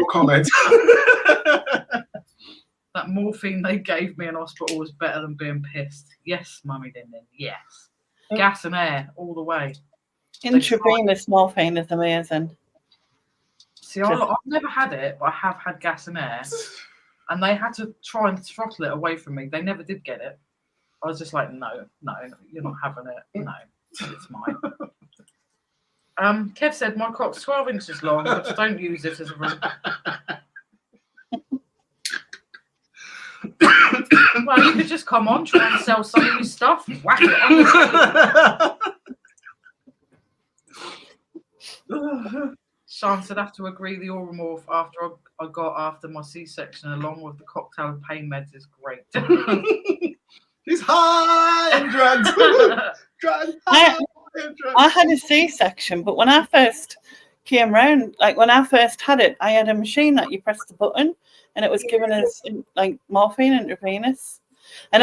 comment. That morphine they gave me in hospital was better than being pissed. Yes, Mummy Linden, yes. Gas and air all the way. Intravenous morphine is amazing. See, I've never had it, but I have had gas and air. and they had to try and throttle it away from me. They never did get it. I was just like, no, you're not having it. No, it's mine. Kev said my cock's 12 inches long, but don't use it as a ring. Well, you could just come on, try and sell some of your stuff, whack it on the Sean said, I have to agree the Oromorph after I got after my C-section along with the cocktail of pain meds is great. He's high and drugs. Drugs. I had a C-section, but when I first came round, like when I first had it, I had a machine that you press the button and it was giving us like morphine intravenous. And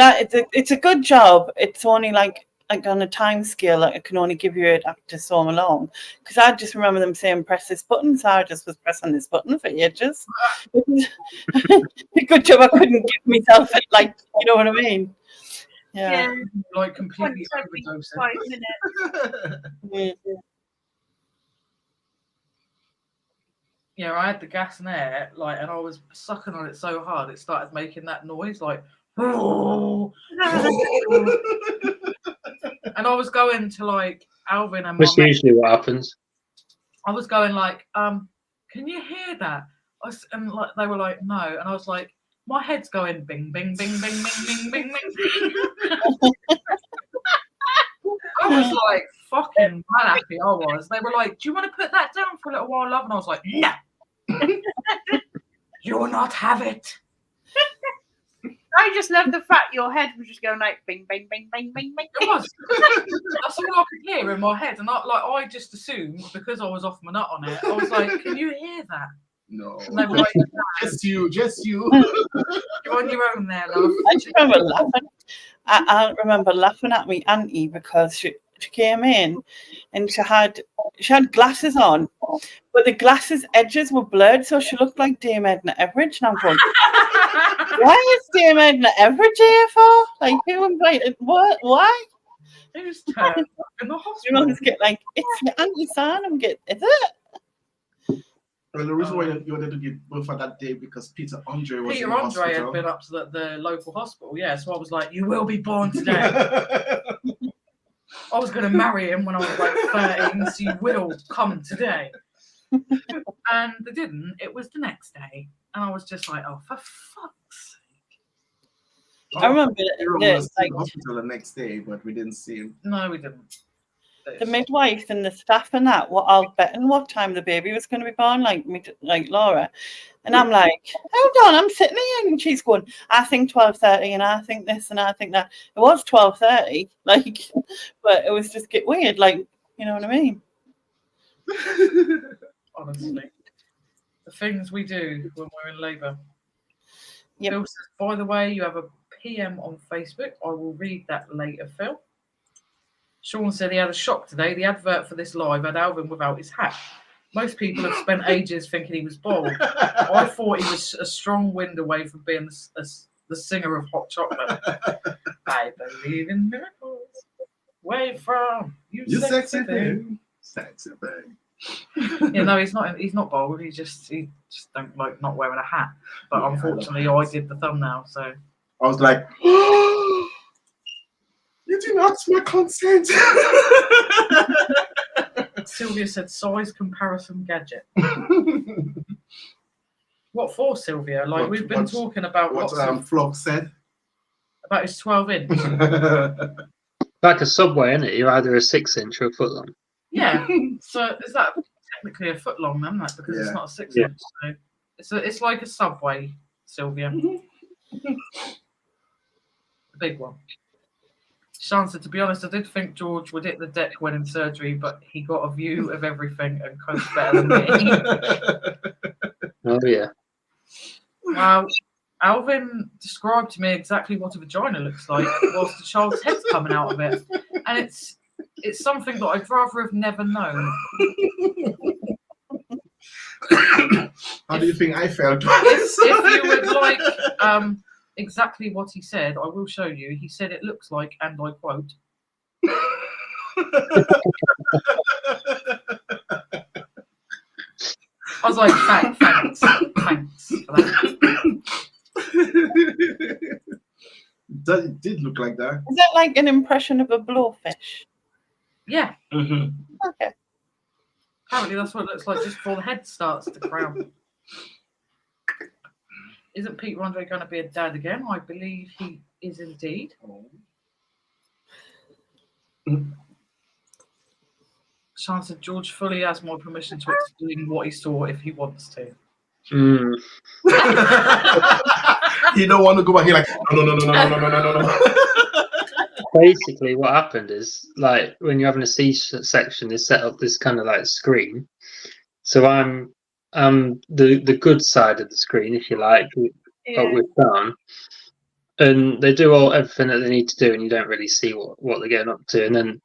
it's a good job. It's only like on a time scale, like I can only give you it after so long. Because I just remember them saying press this button, so I just was pressing this button for ages. A good job I couldn't give myself it, like, you know what I mean? Yeah. Like completely 5 minutes. Yeah, I had the gas and air, like, and I was sucking on it so hard it started making that noise, like, and I was going to like Alvin and That's usually what happens. I was going like, can you hear that? And like they were like, no, and I was like, my head's going bing, bing, bing, bing, bing, bing, bing, bing. I was like, fucking happy I was. They were like, do you want to put that down for a little while, love? And I was like, no. You will not have it. I just love the fact your head was just going like bing, bing, bing, bing, bing, bing. It was. That's all I could hear in my head, and I just assumed because I was off my nut on it. I was like, "Can you hear that?" No. And they were like, Just you. "You're on your own there, love." I just remember laughing. I remember laughing at me auntie because she came in and she had glasses on, but the glasses edges were blurred, so she looked like Dame Edna Everage. And I'm going, why is Dame Edna Everage here for? Like, who invited? What? Why? Who's turned up in the You hospital? know, get like, it's my Auntie San. I'm getting, is it? Well, the reason why you wanted to give birth for that day because Peter Andre was Peter in the Andre had hospital. been up to the local hospital, yeah. So I was like, "You will be born today." I was going to marry him when I was like 13, so you will come today. And they didn't. It was the next day, and I was just like, "Oh, for fuck's sake!" I remember Hero the, was in like the hospital the next day, but we didn't see him. No, we didn't. the midwife and the staff and that were all betting what time the baby was going to be born, like Laura. And I'm like, hold on, I'm sitting here, and she's going, I think 12:30, and I think this, and I think that. It was 12:30, like, but it was just get weird, like, you know what I mean? Honestly, the things we do when we're in labour. Yep. Phil says, by the way, you have a PM on Facebook. I will read that later, Phil. Sean said he had a shock today. The advert for this live had Alvin without his hat. Most people have spent ages thinking he was bald. I thought he was a strong wind away from being the singer of Hot Chocolate. I believe in miracles. Where from? You sexy thing. Sexy thing. Yeah, no, he's not bald. He just don't like not wearing a hat. But Yeah, unfortunately, I did the thumbnail, so I was like, you didn't ask my consent. Sylvia said size comparison gadget. What for, Sylvia? Like we've been talking about what Flock said. about his 12-inch. Like a Subway, isn't it? You're either a 6-inch or a foot long. Yeah. So is that technically a foot long then? That because it's Yeah. not a 6 Yeah. inch. So it's like a Subway, Sylvia. The big one. Sean said, to be honest, I did think George would hit the deck when in surgery, but he got a view of everything and coped better than me. Oh yeah. Wow. Alvin described to me exactly what a vagina looks like whilst the child's head's coming out of it. And it's something that I'd rather have never known. How do you think I felt? If you would like exactly what he said, I will show you. He said it looks like, and I quote, I was like, thanks for that. It did look like that. Is that like an impression of a blowfish? Yeah, Mhm. Okay. apparently that's what it looks like just before the head starts to crown. Isn't Pete Rondre going to be a dad again? I believe he is indeed. Sean said George fully has my permission to explain what he saw if he wants to. Mm. You don't want to go back here like no. Basically, what happened is, like, when you're having a C-section, they set up this kind of like screen. So I'm the good side of the screen, if you like, with Sean. And they do everything that they need to do, and you don't really see what they're getting up to. And then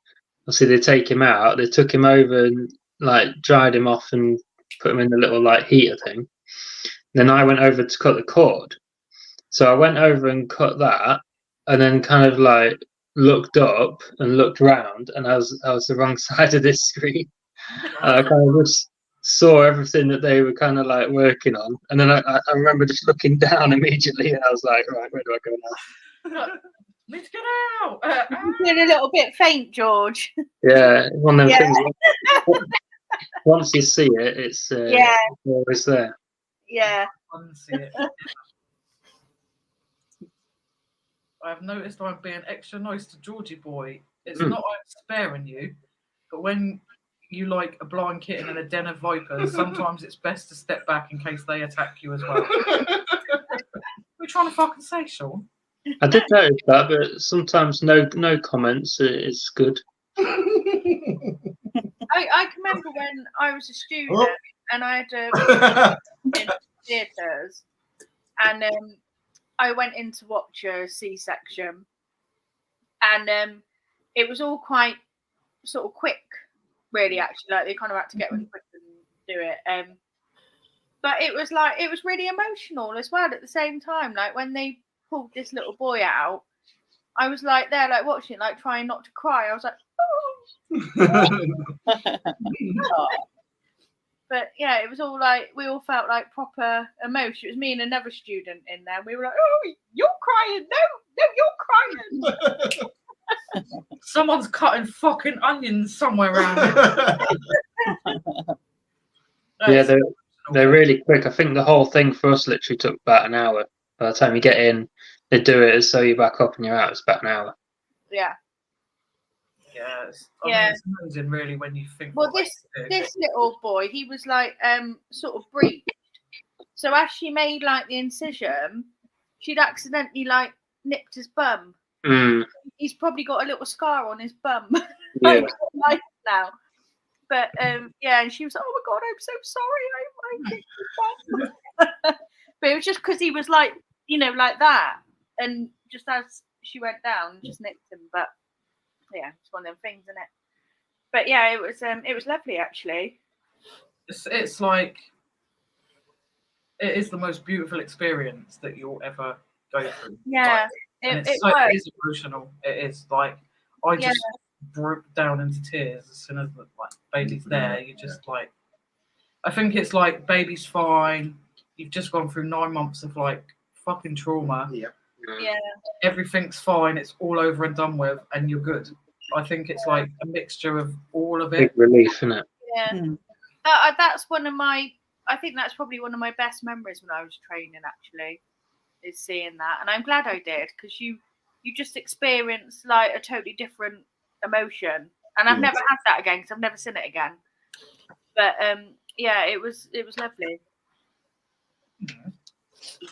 obviously they take him out. They took him over and like dried him off and put him in the little like heater thing. Then I went over to cut the cord. So I went over and cut that, and then kind of like looked up and looked round, and I was the wrong side of this screen. I kind of just saw everything that they were kind of like working on, and then I remember just looking down immediately, and I was like, right, where do I go now? Need to get out! You're feeling a little bit faint, George. Yeah, one of them Yeah. things. Once you see it, it's Yeah. always there. Yeah. Unsee it. I've noticed I'm being extra nice to Georgie boy. It's not I'm sparing you, but when you like a blind kitten in a den of vipers, sometimes it's best to step back in case they attack you as well. What are you trying to fucking say, Sean? I did notice that, but sometimes no comments is good. I can remember when I was a student and I had in theatres, and I went in to watch a C-section, and it was all quite sort of quick, really. Actually, like they kind of had to get really quick and do it. But it was really emotional as well at the same time. Like when they pulled this little boy out, I was like there, like watching, like trying not to cry. I was like, oh. But yeah, it was all like we all felt like proper emotion. It was me and another student in there. We were like, "Oh, you're crying! No, you're crying!" Someone's cutting fucking onions somewhere around Yeah, they're really quick. I think the whole thing for us literally took about an hour. By the time you get in, they do it so you're back up and you're out. It's about an hour. Yeah. Yes. Yeah. It's amazing, really, when you think. Well, what they do. this little boy, he was like sort of breached. So as she made like the incision, she'd accidentally like nipped his bum. Mm, He's probably got a little scar on his bum. yeah. Like now. But yeah, and she was like, "Oh my god, I'm so sorry. I kicked his bum." But it was just because he was like, you know, like that, and just as she went down, just nipped him. But yeah, it's one of them things, isn't it? But yeah, it was lovely actually. It's like it is the most beautiful experience that you'll ever go through. Yeah, Like, it it was. is emotional. It is like I just broke down into tears as soon as the baby's there. You just like, I think it's like baby's fine. You've just gone through 9 months of like fucking trauma. Yeah. Yeah, Everything's fine. It's all over and done with, and you're good. I think it's like a mixture of all of Big it. relief, isn't it? yeah. Mm. That's one of my. I think that's probably one of my best memories when I was training. Actually, is seeing that, and I'm glad I did because you just experience like a totally different emotion, and I've never had that again because I've never seen it again. But yeah, it was lovely.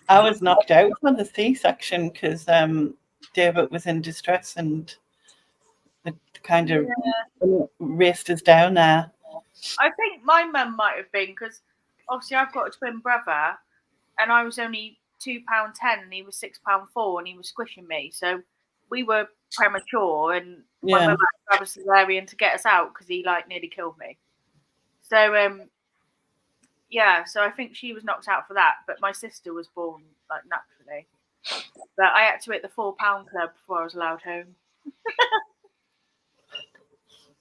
I was knocked out from the C-section because David was in distress and it kind of raced us down there. I think my mum might have been because obviously I've got a twin brother, and I was only £2.10 and he was £6.4 and he was squishing me, so we were premature, and my Yeah. mum had to grab a cesarean to get us out because he like nearly killed me. So yeah, so I think she was knocked out for that, but my sister was born like naturally. But I had to hit the £4 club before I was allowed home.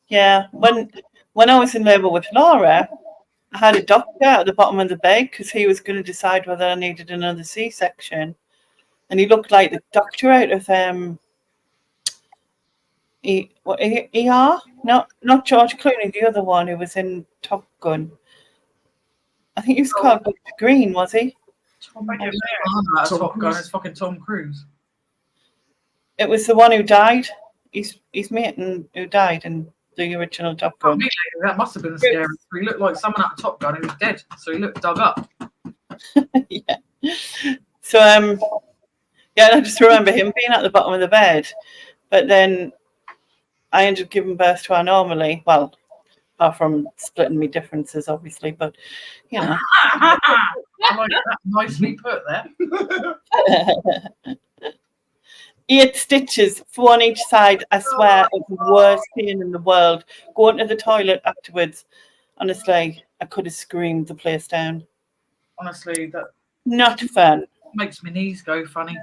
Yeah, when I was in labour with Laura, I had a doctor at the bottom of the bed because he was going to decide whether I needed another C-section. and he looked like the doctor out of ER? Not George Clooney, the other one who was in Top Gun. I think he was called Dr. Green, was he? Top Gun is fucking Tom Cruise. It was the one who died. He's mate who died in the original Top Gun. That must have been scary. He looked like someone out of Top Gun who was dead, so he looked dug up. Yeah. So yeah, I just remember him being at the bottom of the bed, but then I ended up giving birth to her normally. Well, apart from splitting me differences, obviously, but you know. I like that. Nicely put there. He had stitches, 4 on each side. I swear, it was the worst pain in the world. Going to the toilet afterwards, honestly, I could have screamed the place down. Honestly, that Not fun. makes my knees go funny.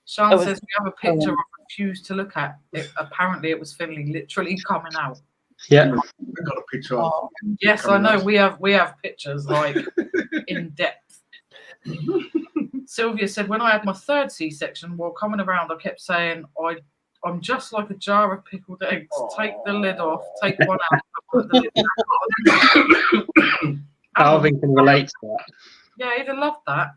Sean says we have a picture I refuse to look at. Apparently, it was Finley literally coming out. Yeah. I got a picture of Yes, I know. We have pictures like in depth. Sylvia said, when I had my 3rd C-section, while coming around, I kept saying, I'm just like a jar of pickled eggs. Take the lid off, take one out, put the lid back on. Alvin can relate to that. Yeah, he'd have loved that.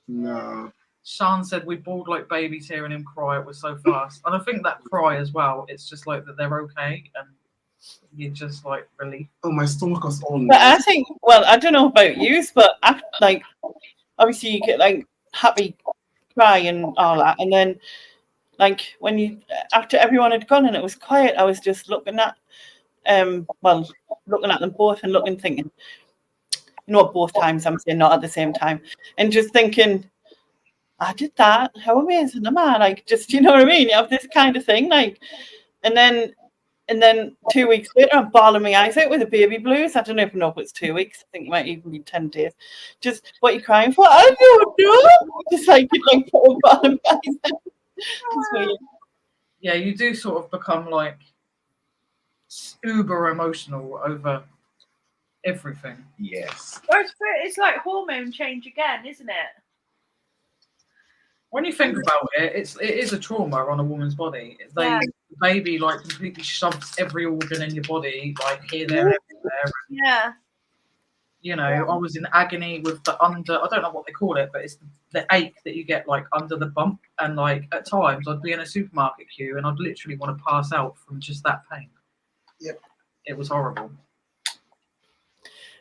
No. Sean said we bawled like babies hearing him cry. It was so fast. And I think that cry as well, it's just like that they're okay and you're just like relief. Oh, my stomach was all But I think, well, I don't know about you, but like, obviously you get like happy cry and all that. And then like when you, after everyone had gone and it was quiet, I was just looking at, looking at them both and thinking, you know, both times I'm saying, not at the same time. And just thinking, I did that. How amazing am I? Like, just, you know what I mean? You have this kind of thing. Like, and then 2 weeks later, I'm bawling my eyes out with the baby blues. I don't even know if it's 2 weeks. I think it might even be 10 days. Just, what are you crying for? I don't know. Just like bawling my eyes out. It's weird. Yeah, you do sort of become like uber emotional over everything. Yes. It's like hormone change again, isn't it? When you think about it, it is a trauma on a woman's body. The baby like completely shoves every organ in your body, like here, there, everywhere. Yeah. You know, I was in agony with the I don't know what they call it, but it's the ache that you get like under the bump. And like at times I'd be in a supermarket queue and I'd literally want to pass out from just that pain. Yep. It was horrible.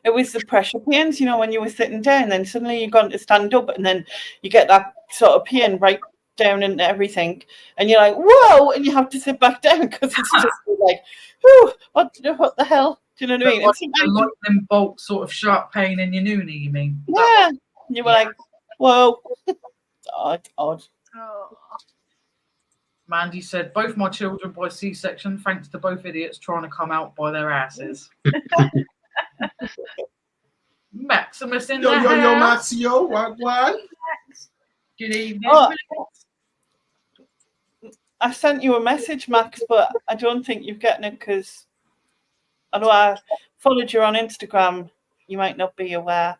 It was the pressure pains, you know, when you were sitting down, then suddenly you're going to stand up and then you get that sort of pain right down into everything. And you're like, whoa, and you have to sit back down because it's just like, whew, what the hell? Do you know what I mean? Like them bolt sort of sharp pain in your noonie, you mean? Yeah. You were like, whoa. Odd. Oh. Mandy said, both my children by C-section, thanks to both idiots trying to come out by their asses. Maximus in the house. Yo, Maxio, what? Good evening. Oh, I sent you a message, Max, but I don't think you're getting it because I know I followed you on Instagram. You might not be aware.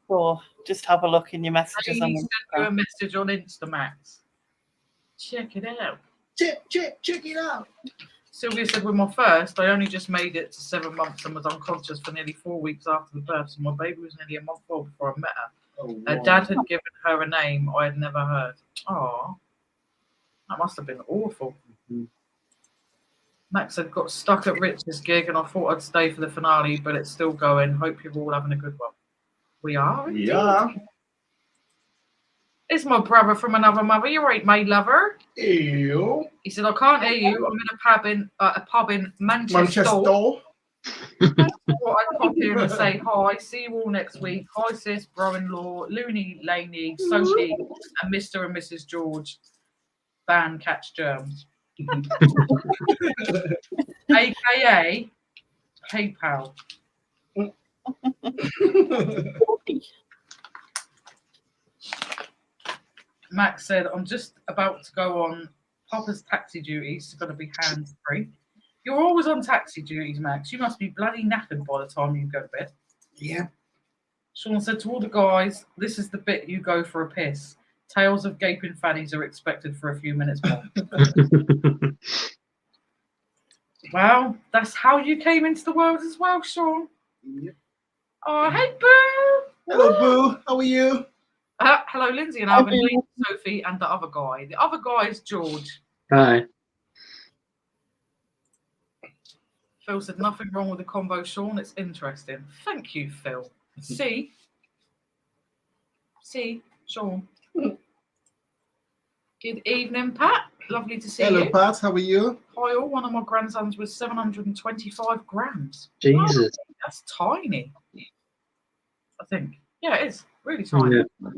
So just have a look in your messages on Send you a Instagram. message on Instamax. Check it out. Check it out. Sylvia said, with my first, I only just made it to 7 months and was unconscious for nearly 4 weeks after the birth. So my baby was nearly a month old before I met her. Oh, Her wow. dad had given her a name I had never heard. Oh, that must have been awful. Max said, got stuck at Rich's gig and I thought I'd stay for the finale, but it's still going. Hope you're all having a good one. We are? Indeed. Yeah. It's my brother from another mother. You're right, my lover. Ew. He said, I can't hear you. I'm in a pub in Manchester. Manchester. Thought I'd pop in and say hi. See you all next week. Hi, sis, bro-in-law, Looney, Laney, Sophie, and Mr. and Mrs. George. Ban catch germs. AKA PayPal. Max said, I'm just about to go on Papa's taxi duties. It's going to be hands-free. You're always on taxi duties, Max. You must be bloody knackered by the time you go to bed. Yeah. Sean said to all the guys, this is the bit you go for a piss. Tales of gaping fannies are expected for a few minutes more. Well, that's how you came into the world as well, Sean. Yep. Oh, hey, Boo. Hello, Boo. How are you? Hello, Lindsay and Alvin, Sophie, and the other guy. The other guy is George. Hi. Phil said nothing wrong with the combo, Sean. It's interesting. Thank you, Phil. See, Sean. Good evening, Pat. Lovely to see Hello, you. Pat. How are you? Hi, all. One of my grandsons was 725 grams. Jesus. Oh, that's tiny. I think. Yeah, it is. Really tiny. Yeah.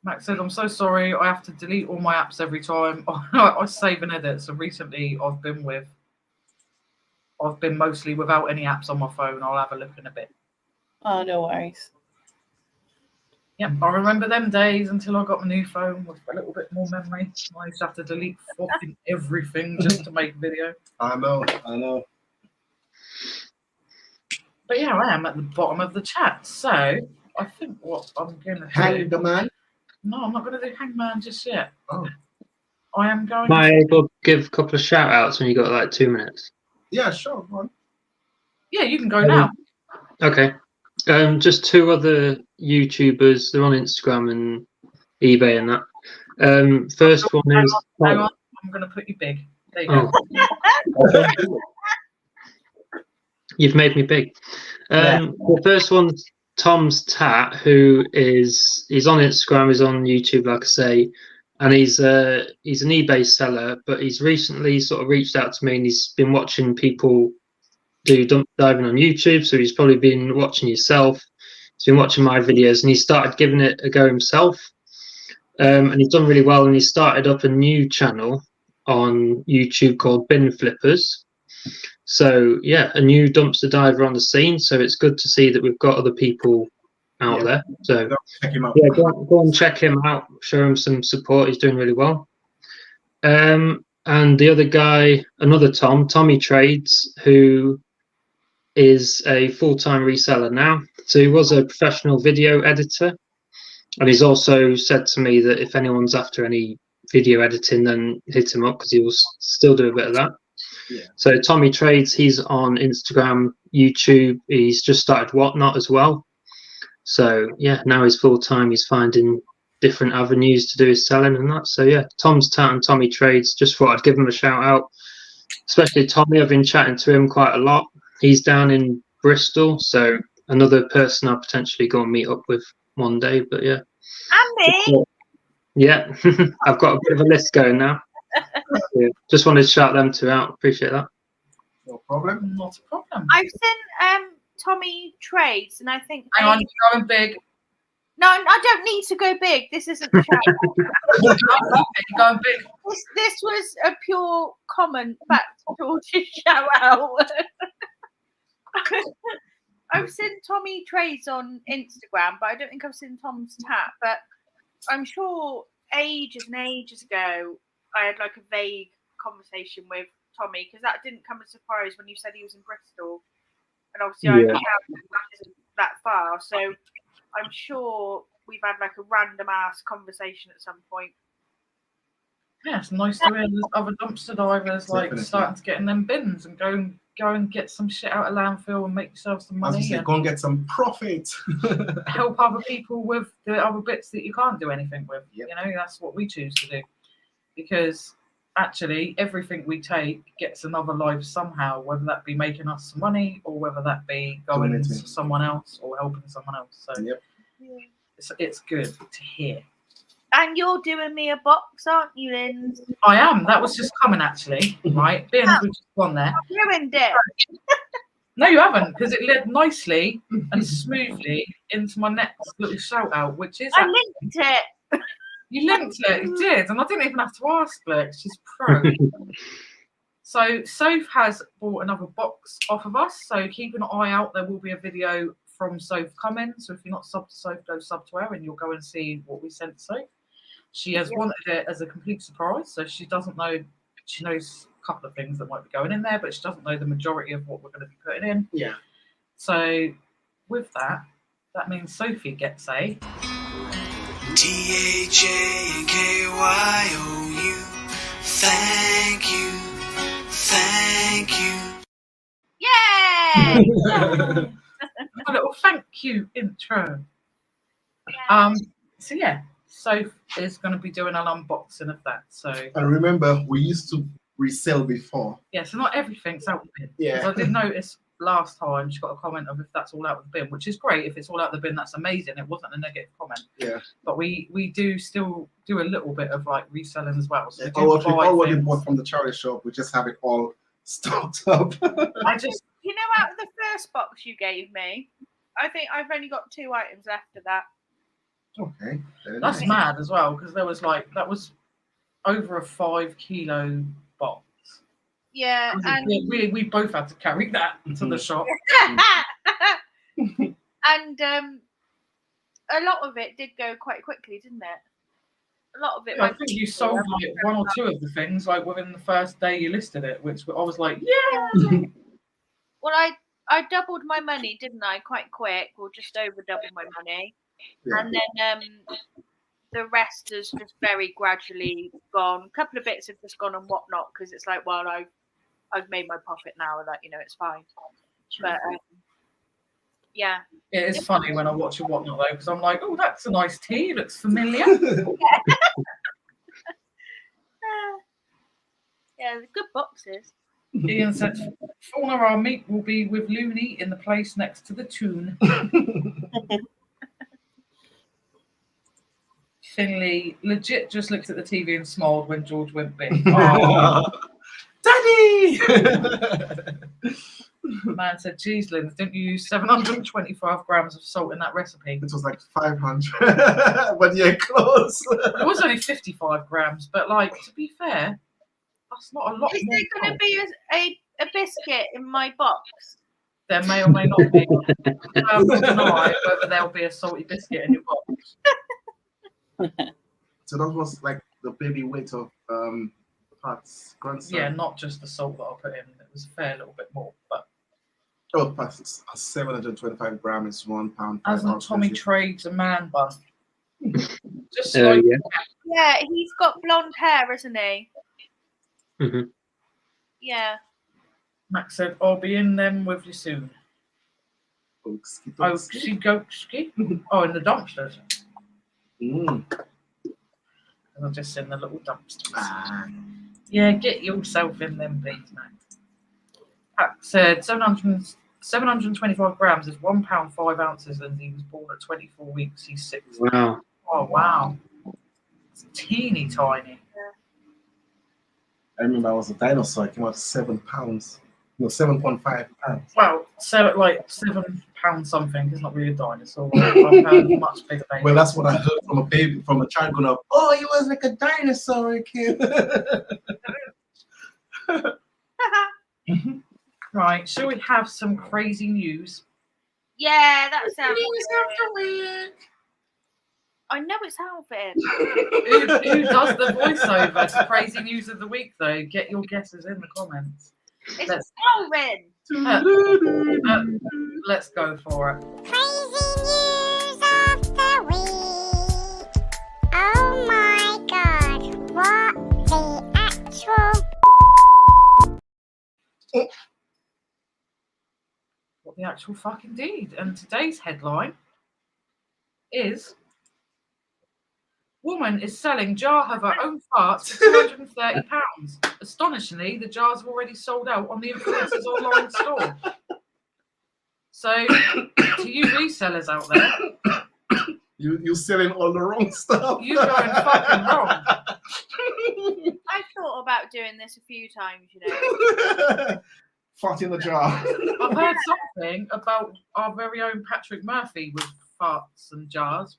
Max said, I'm so sorry. I have to delete all my apps every time I save and edit. So recently I've been mostly without any apps on my phone. I'll have a look in a bit. Oh, no worries. Yeah, I remember them days until I got my new phone with a little bit more memory. I used to have to delete fucking everything just to make video. I know. But yeah, I am at the bottom of the chat. So I think what I'm going to Hang do... the man. No, I'm not going to do Hangman just yet. Oh. I am going Am I to... able to give a couple of shout outs when you got like 2 minutes? Yeah, sure. Go on. Yeah, you can go now. Okay. Just 2 other YouTubers. They're on Instagram and eBay and that. First one is. Hang on. I'm going to put you big. There you go. Oh. You've made me big. The first one's Tom's Tat, who he's on Instagram, he's on YouTube, like I say, and he's an eBay seller, but he's recently sort of reached out to me and he's been watching people do dump diving on YouTube, so he's probably been watching yourself, he's been watching my videos, and he started giving it a go himself, and he's done really well, and he started up a new channel on YouTube called Bin Flippers. So yeah, a new dumpster diver on the scene, so it's good to see that we've got other people out there. So Check him out. yeah, go and check him out, show him some support, he's doing really well. And the other guy, another Tommy Trades, who is a full-time reseller now. So he was a professional video editor, and he's also said to me that if anyone's after any video editing, then hit him up because he will still do a bit of that. Yeah. So Tommy Trades, he's on Instagram, YouTube, he's just started Whatnot as well. So yeah, now he's full-time, he's finding different avenues to do his selling and that. So yeah, Tom's Tat and Tommy Trades, just thought I'd give him a shout out, especially Tommy. I've been chatting to him quite a lot. He's down in Bristol, so another person I'll potentially go and meet up with one day. But yeah, And me. Yeah, I've got a bit of a list going now. Yeah, just wanted to shout them 2 out. Appreciate that. No problem. Not a problem. I've seen Tommy Trades, and I think. Hang on, you're going big. No, I don't need to go big. This isn't the chat. You're going big. This was a pure comment back to George's shout out. I've seen Tommy Trades on Instagram, but I don't think I've seen Tom's Tat. But I'm sure ages and ages ago, I had like a vague conversation with Tommy, because that didn't come as a surprise when you said he was in Bristol. And obviously, Yeah. that isn't that far. So I'm sure we've had like a random ass conversation at some point. Yeah, it's nice to hear there's other dumpster divers like Definitely. starting to get in them bins and go and get some shit out of landfill and make yourself some As you money say, and go and get some profit. help other people with the other bits that you can't do anything with. Yep. You know, that's what we choose to do, because actually everything we take gets another life somehow, whether that be making us some money or whether that be going Doing it. to someone else or helping someone else. So Yep. it's good to hear. And you're doing me a box, aren't you, Lynn? I am. That was just coming actually, right? Being as we've just gone there. Ruined it. No, you haven't, because it led nicely and smoothly into my next little shout out, which is I linked it. you linked it, you did, and I didn't even have to ask Blair. She's pro. So Soph has bought another box off of us, so keep an eye out. There will be a video from Soph coming. So if you're not sub to Soph, go sub to her, and you'll go and see what we sent Soph. She has wanted it as a complete surprise, so she doesn't know. She knows a couple of things that might be going in there, but she doesn't know the majority of what we're going to be putting in. Yeah. So with that, that means Sophie gets a THANKYOU. Thank you. Thank you. Yay! A little thank you intro. So yeah, Soph is going to be doing an unboxing of that. So And remember, we used to resell before. yeah, so not everything's out the bin. 'Cause Yeah. I did notice last time she got a comment of if that's all out of the bin, which is great. If it's all out of the bin, that's amazing. It wasn't a negative comment. Yeah. But we do still do a little bit of like reselling as well. So we do All what we buy bought things. from the charity shop, we just have it all stocked up. I just You know, out of the first box you gave me, I think I've only got 2 items left of that. Okay. Very that's nice. mad as well because there was like that was over a 5 kilo box. Yeah, and We both had to carry that to the shop. and a lot of it did go quite quickly, didn't it? A lot of it I went. think you sold like 1 or 2 of the things like within the first day you listed it, which I was like, yeah. Well, I doubled my money, didn't I? Quite quick, or just over double my money, Yeah. and then the rest has just very gradually gone. A couple of bits have just gone and whatnot because it's like, well, I've made my profit now, like it's fine. But yeah, It is funny when I watch a whatnot though, because I'm like, oh, that's a nice tea, looks familiar. yeah, they're good boxes. Ian said, Fauna, our meat will be with Looney in the place next to the tune. Finley legit just looked at the TV and smiled when George went big. Oh, Daddy! man said, geez, Lynn, didn't you use 725 grams of salt in that recipe? It was like 500, but yeah, close. It was only 55 grams, but like, to be fair, that's not a lot. Is more there going salt. to be a biscuit in my box? There may or may not be. We'll deny whether there'll be a salty biscuit in your box. So that was like the baby weight of Pat's grandson. Yeah, not just the salt that I put in. It was a fair little bit more. But Oh, Pat's 725 grams is 1 pound. hasn't Tommy trades a man bun? Just Yeah. like Yeah, he's got blonde hair, isn't he? Mhm. Yeah. Max said, I'll be in them with you soon. Oaksky, Oh, she goatski? Oh, in the dumpsters. Mm. And I'm just in the little dumpsters. Ah. Yeah, get yourself in them, please, Max. Pat said 725 grams is 1 pound 5 ounces, and he was born at 24 weeks. He's 6. Wow. Oh, wow. It's teeny tiny. I remember I was a dinosaur. I came out 7 pounds. No, 7.5 pounds. Well, so like £7 something is not really a dinosaur. I've heard much bigger baby. Well, that's what I heard from a baby, from a child going up. Oh, he was like a dinosaur, kid. Right, shall we have some crazy news? Yeah, that sounds good. I know it's Alvin. Who does the voiceover to crazy news of the week, though? Get your guesses in the comments. It's Let's- Alvin. Let's go for it. Crazy news of the week. Oh my god, what the actual What the actual fucking deed. And today's headline is Woman is selling jar of her own farts for £230. Astonishingly, the jars have already sold out on the influencer's online store. So, to you resellers out there, You're selling all the wrong stuff. you going fucking wrong. I thought about doing this a few times, Fart in the jar. I've heard something about our very own Patrick Murphy with farts and jars.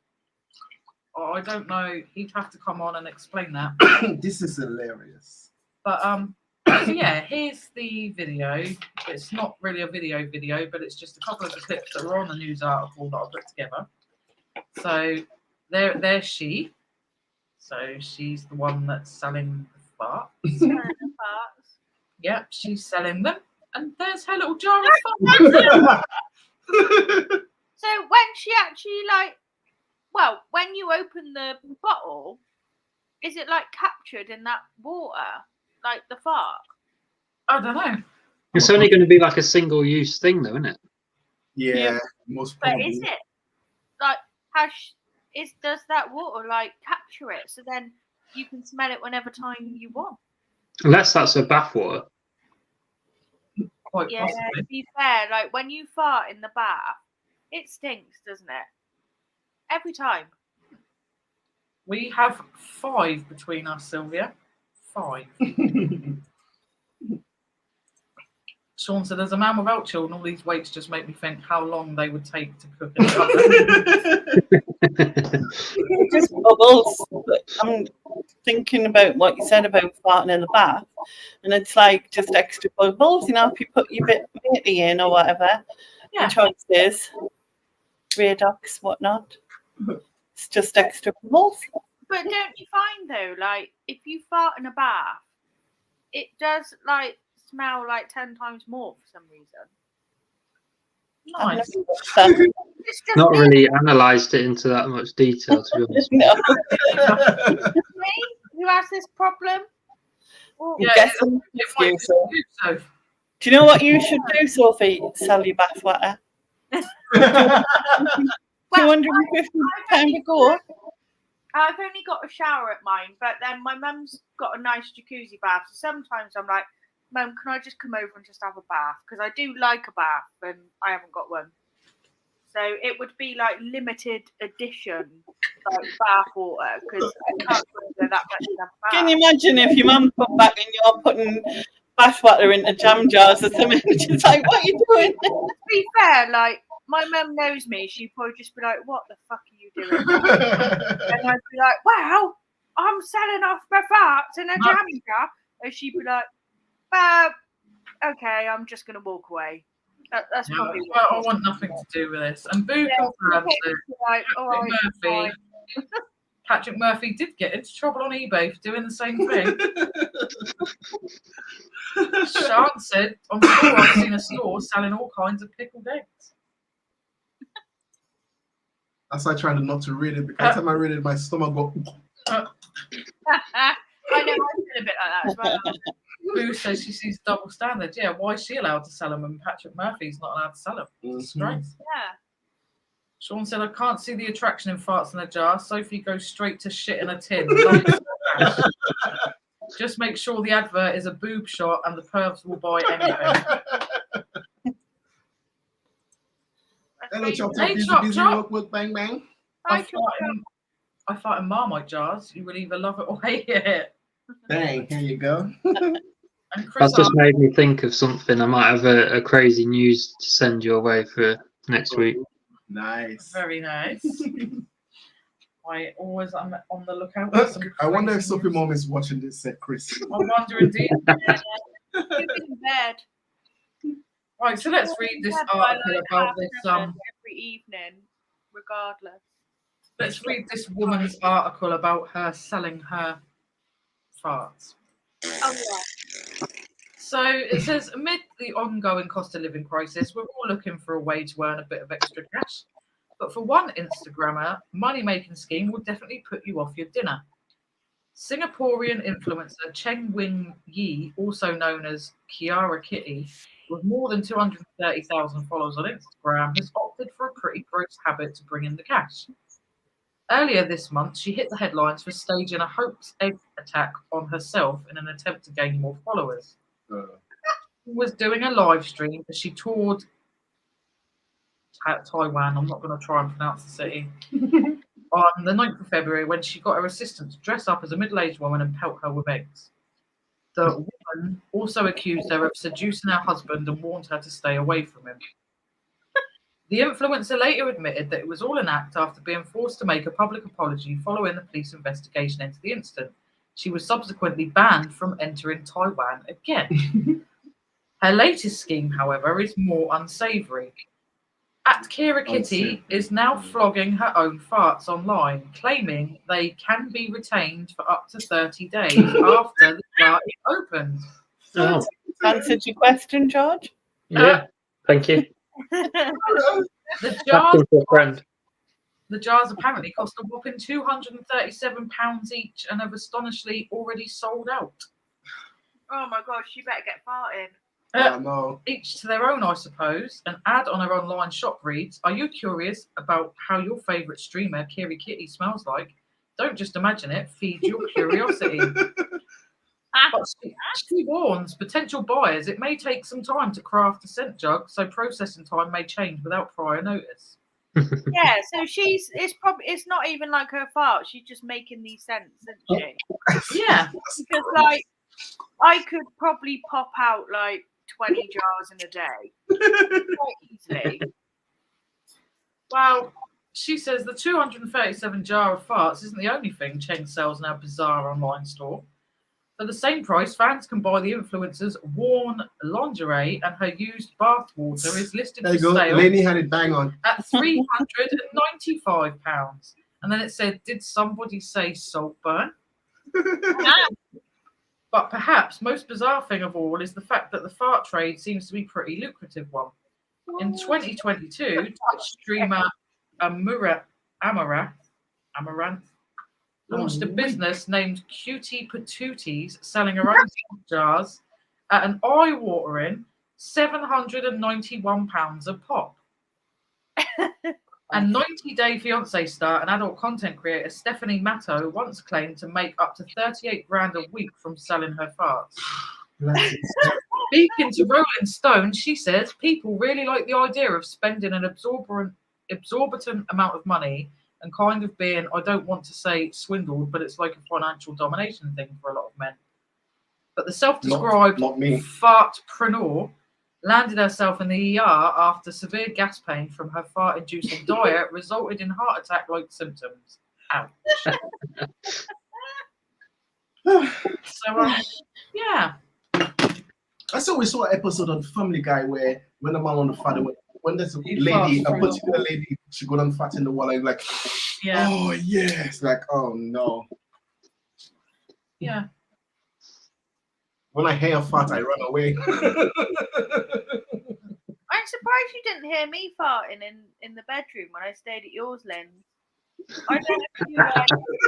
Oh, I don't know. He'd have to come on and explain that. This is hilarious. But so yeah, here's the video. It's not really a video, but it's just a couple of the clips that were on the news article that I put together. So there's she. So she's the one that's selling the farts. Yep, she's selling them. And there's her little jar of farts. So when she actually Well, when you open the bottle, is it like captured in that water, like the fart? I don't know. It's only going to be like a single-use thing, though, isn't it? Yeah, most But probably. is it like does that water like capture it so then you can smell it whenever time you want? Unless that's a bath water. Quite Yeah, possibly. to be fair, like when you fart in the bath, it stinks, doesn't it? Every time. We have 5 between us, Sylvia. 5. Sean said, as a man without children, all these weights just make me think how long they would take to cook in the oven. Just bubbles. But I'm thinking about what you said about farting in the bath, and it's like just extra bubbles. You know, if you put your bit matey in or whatever, Yeah. your choices, Redox, whatnot. It's just extra bubbles. But don't you find though, like if you fart in a bath, it does like smell like 10 times more for some reason. I've Nice. never watched that. It's just Not me, really analysed it into that much detail, to be honest. No. who has this problem. Oh, Yeah, Guessing It it's might you, be so. you, so. Do you know what you should do, Sophie? Sell your bath water. well, £250 a go. I've only got a shower at mine, but then my mum's got a nice jacuzzi bath. So sometimes I'm like, Mum, can I just come over and just have a bath? Because I do like a bath and I haven't got one. So it would be like limited edition, like bath water, because I can't go that much to have a bath. Can you imagine if your mum come back and you're putting bath water into jam jars or something? She's like, what are you doing? To be fair, like my mum knows me, she'd probably just be like, what the fuck are you doing? And I'd be like, wow, I'm selling off my farts in a jam jar. And she'd be like, okay, I'm just going to walk away. That's Yeah, probably well, I what want nothing to do with this. And Boo Yeah, confirms that like, all right, Murphy, Patrick Murphy did get into trouble on eBay for doing the same thing. Sean said, on store, I've seen a store selling all kinds of pickled eggs. That's why I tried not to read it, because every time I read it, my stomach go. I know, I feel a bit like that as well. Boo says she sees double standards. Yeah, why is she allowed to sell them and Patrick Murphy's not allowed to sell them? It's strange. Yeah. Sean said, I can't see the attraction in farts in a jar. Sophie goes straight to shit in a tin. Just make sure the advert is a boob shot and the pervs will buy anything. Hello, Chop Hey, Chop, busy, Chop busy, Chop. work, bang, bang. I fart in Marmite jars. You will either love it or hate it. Bang, here you go. And Chris That's just made me think of something. I might have a crazy news to send your way for next week. Nice. very nice. I always am on the lookout for some I wonder if crazy Sophie news. Mom is watching this, Chris. I wonder indeed. She's in bed. Right, so let's read this article about this. Every evening, regardless. Let's read this woman's article about her selling her farts. Oh yeah. So it says, amid the ongoing cost of living crisis, we're all looking for a way to earn a bit of extra cash. But for one Instagrammer, money-making scheme will definitely put you off your dinner. Singaporean influencer Cheng Wing Yi, also known as Kiara Kitty, with more than 230,000 followers on Instagram, has opted for a pretty gross habit to bring in the cash. Earlier this month, she hit the headlines for staging a hoax egg attack on herself in an attempt to gain more followers. She was doing a live stream as she toured Taiwan. I'm not going to try and pronounce the city. On the 9th of February, when she got her assistant to dress up as a middle-aged woman and pelt her with eggs. The woman also accused her of seducing her husband and warned her to stay away from him. The influencer later admitted that it was all an act after being forced to make a public apology following the police investigation into the incident. She was subsequently banned from entering Taiwan again. Her latest scheme, however, is more unsavoury. Kira Kitty is now flogging her own farts online, claiming they can be retained for up to 30 days after the jar is opened. Oh, Answered your question, George? yeah. Thank you. The That's jars, for a friend. The jars apparently cost a whopping £237 each and have astonishingly already sold out. Oh my gosh, you better get farting. No. Each to their own, I suppose. An ad on her online shop reads, "Are you curious about how your favourite streamer, Kiri Kitty, smells like? Don't just imagine it, feed your curiosity." But she warns potential buyers it may take some time to craft a scent jug, so processing time may change without prior notice. Yeah, so it's not even like her fart. She's just making these scents, isn't she? Yeah. Because like I could probably pop out like 20 jars in a day quite easily. Well, she says the 237 jar of farts isn't the only thing Cheng sells in her bizarre online store. For the same price, fans can buy the influencer's worn lingerie, and her used bath water is listed There for you go. sale Lainey had it bang on. at £395. And then it said, "Did somebody say Saltburn?" But perhaps most bizarre thing of all is the fact that the fart trade seems to be a pretty lucrative one. In 2022, Twitch streamer Amaranth launched a business named Cutie Patooties, selling her own jars at an eye-watering £791 a pop. And 90 Day Fiancé star and adult content creator Stephanie Matto once claimed to make up to 38 grand a week from selling her farts. Speaking to Rolling Stone, she says people really like the idea of spending an exorbitant amount of money and kind of being, I don't want to say swindled, but it's like a financial domination thing for a lot of men. But the self-described Not me. fartpreneur landed herself in the ER after severe gas pain from her fart-inducing diet resulted in heart attack-like symptoms. Ouch. So, yeah. I saw we saw an episode on Family Guy where when the man on the father, when there's a He lady, farts a through the particular lady, she go down fat in the wall and like, Yeah. oh yes, like oh no. Yeah. When I hear a fart, I run away. I'm surprised you didn't hear me farting in the bedroom when I stayed at yours, Lynn. I don't know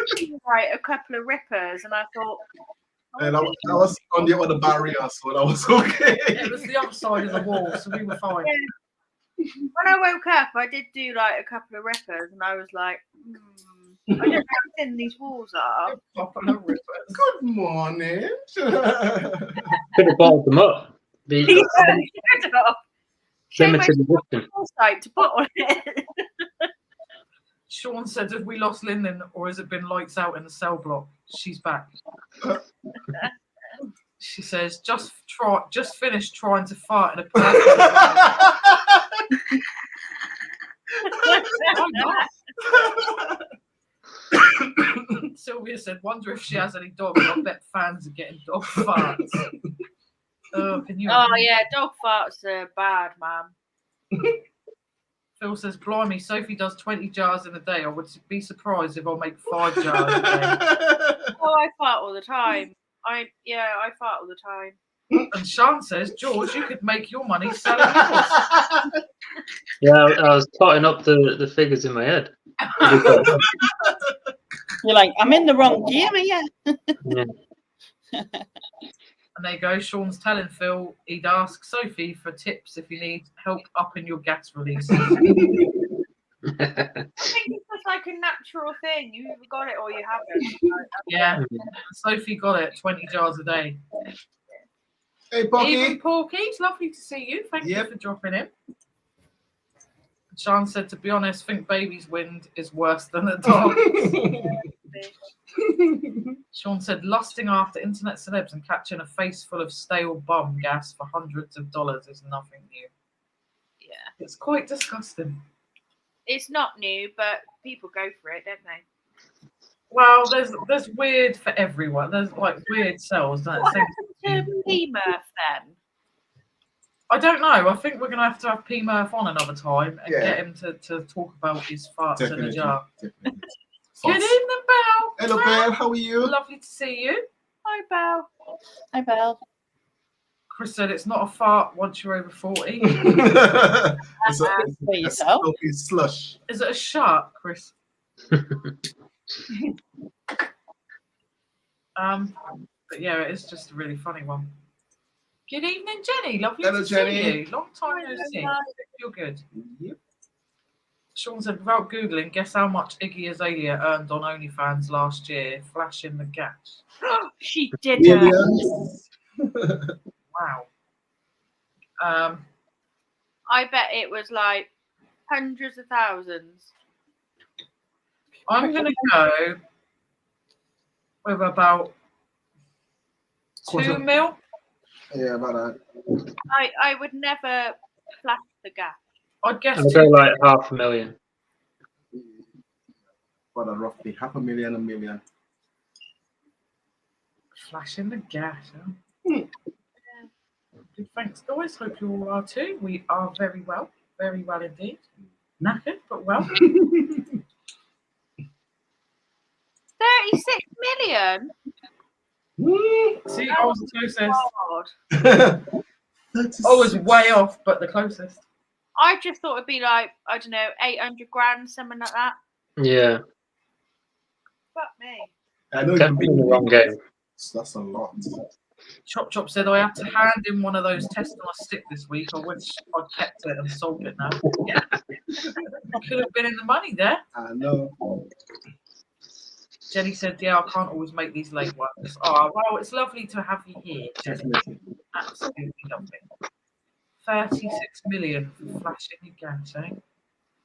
if you like a couple of rippers, and I thought. And I was on the other barrier, so that was okay. It was the other side of the wall, so we were fine. Yeah. When I woke up, I did do like a couple of rippers, and I was like, I don't know how thin these walls are. Good morning. Could have bottled them up. Be limited edition. To put on it. Sean said, "Have we lost Lyndon, or has it been lights out in the cell block?" She's back. She says, just finished trying to fart in a perfect Sylvia said, "Wonder if she has any dogs. I bet fans are getting dog farts." Oh, can you? Oh yeah, dog farts are bad, man. Phil says, "Blimey, Sophie does 20 jars in a day. I would be surprised if I'll make 5 jars a day." Oh, I fart all the time. I fart all the time. And Sean says, "George, you could make your money selling yours." Yeah, I was totting up the figures in my head. You're like, I'm in the wrong game, yeah. Yeah. And there you go. Sean's telling Phil he'd ask Sophie for tips if you need help upping your gas releases. I think it's just like a natural thing. You either got it or you haven't. Yeah, Sophie got it. 20 jars a day. Hey, Pocky. Even Porky, it's lovely to see you. Thank you for dropping in. Sean said, "To be honest, think baby's wind is worse than a dog." Sean said, "Lusting after internet celebs and catching a face full of stale bum gas for hundreds of dollars is nothing new." Yeah. It's quite disgusting. It's not new, but people go for it, don't they? Well, there's weird for everyone. There's like weird cells. What happened to P-Murph then? I don't know. I think we're going to have P-Murph on another time and get him to talk about his farts in a jar. Definitely. Good evening, Belle. Hello, Belle. How are you? Lovely to see you. Hi, Belle. Hi, Belle. Chris said it's not a fart once you're over 40. It's For a yourself. sloppy slush. Is it a shark, Chris? But yeah, it is just a really funny one. Good evening, Jenny. Lovely Hello, to Jenny. see you. Long time no see. You're good. Yep. Sean said, without Googling, guess how much Iggy Azalea earned on OnlyFans last year? Flash in the gaps. She didn't. Millions. Wow. I bet it was like hundreds of thousands. I'm going to go with about 2 mil. Yeah, about that. I would never flash the gap. I'd guess I'll go like 500,000. About a roughly 500,000, 1 million. Flash in the gas. Good, thanks, guys. Hope you all are too. We are very well indeed. Knackered, but well. 36 million? See, I was the closest. God. I was way off, but the closest. I just thought it'd be like, I don't know, 800 grand, something like that. Yeah, Fuck me. I know definitely in the wrong game. That's a lot. Chop Chop said I had to hand in one of those tests on a stick this week. I wish I'd kept it and sold it now. Yeah. Could have been in the money there. I know. Jenny said, yeah, I can't always make these late ones. Oh, well, it's lovely to have you here, Jenny. Definitely. Absolutely lovely. 36 million for flashing your gas, eh?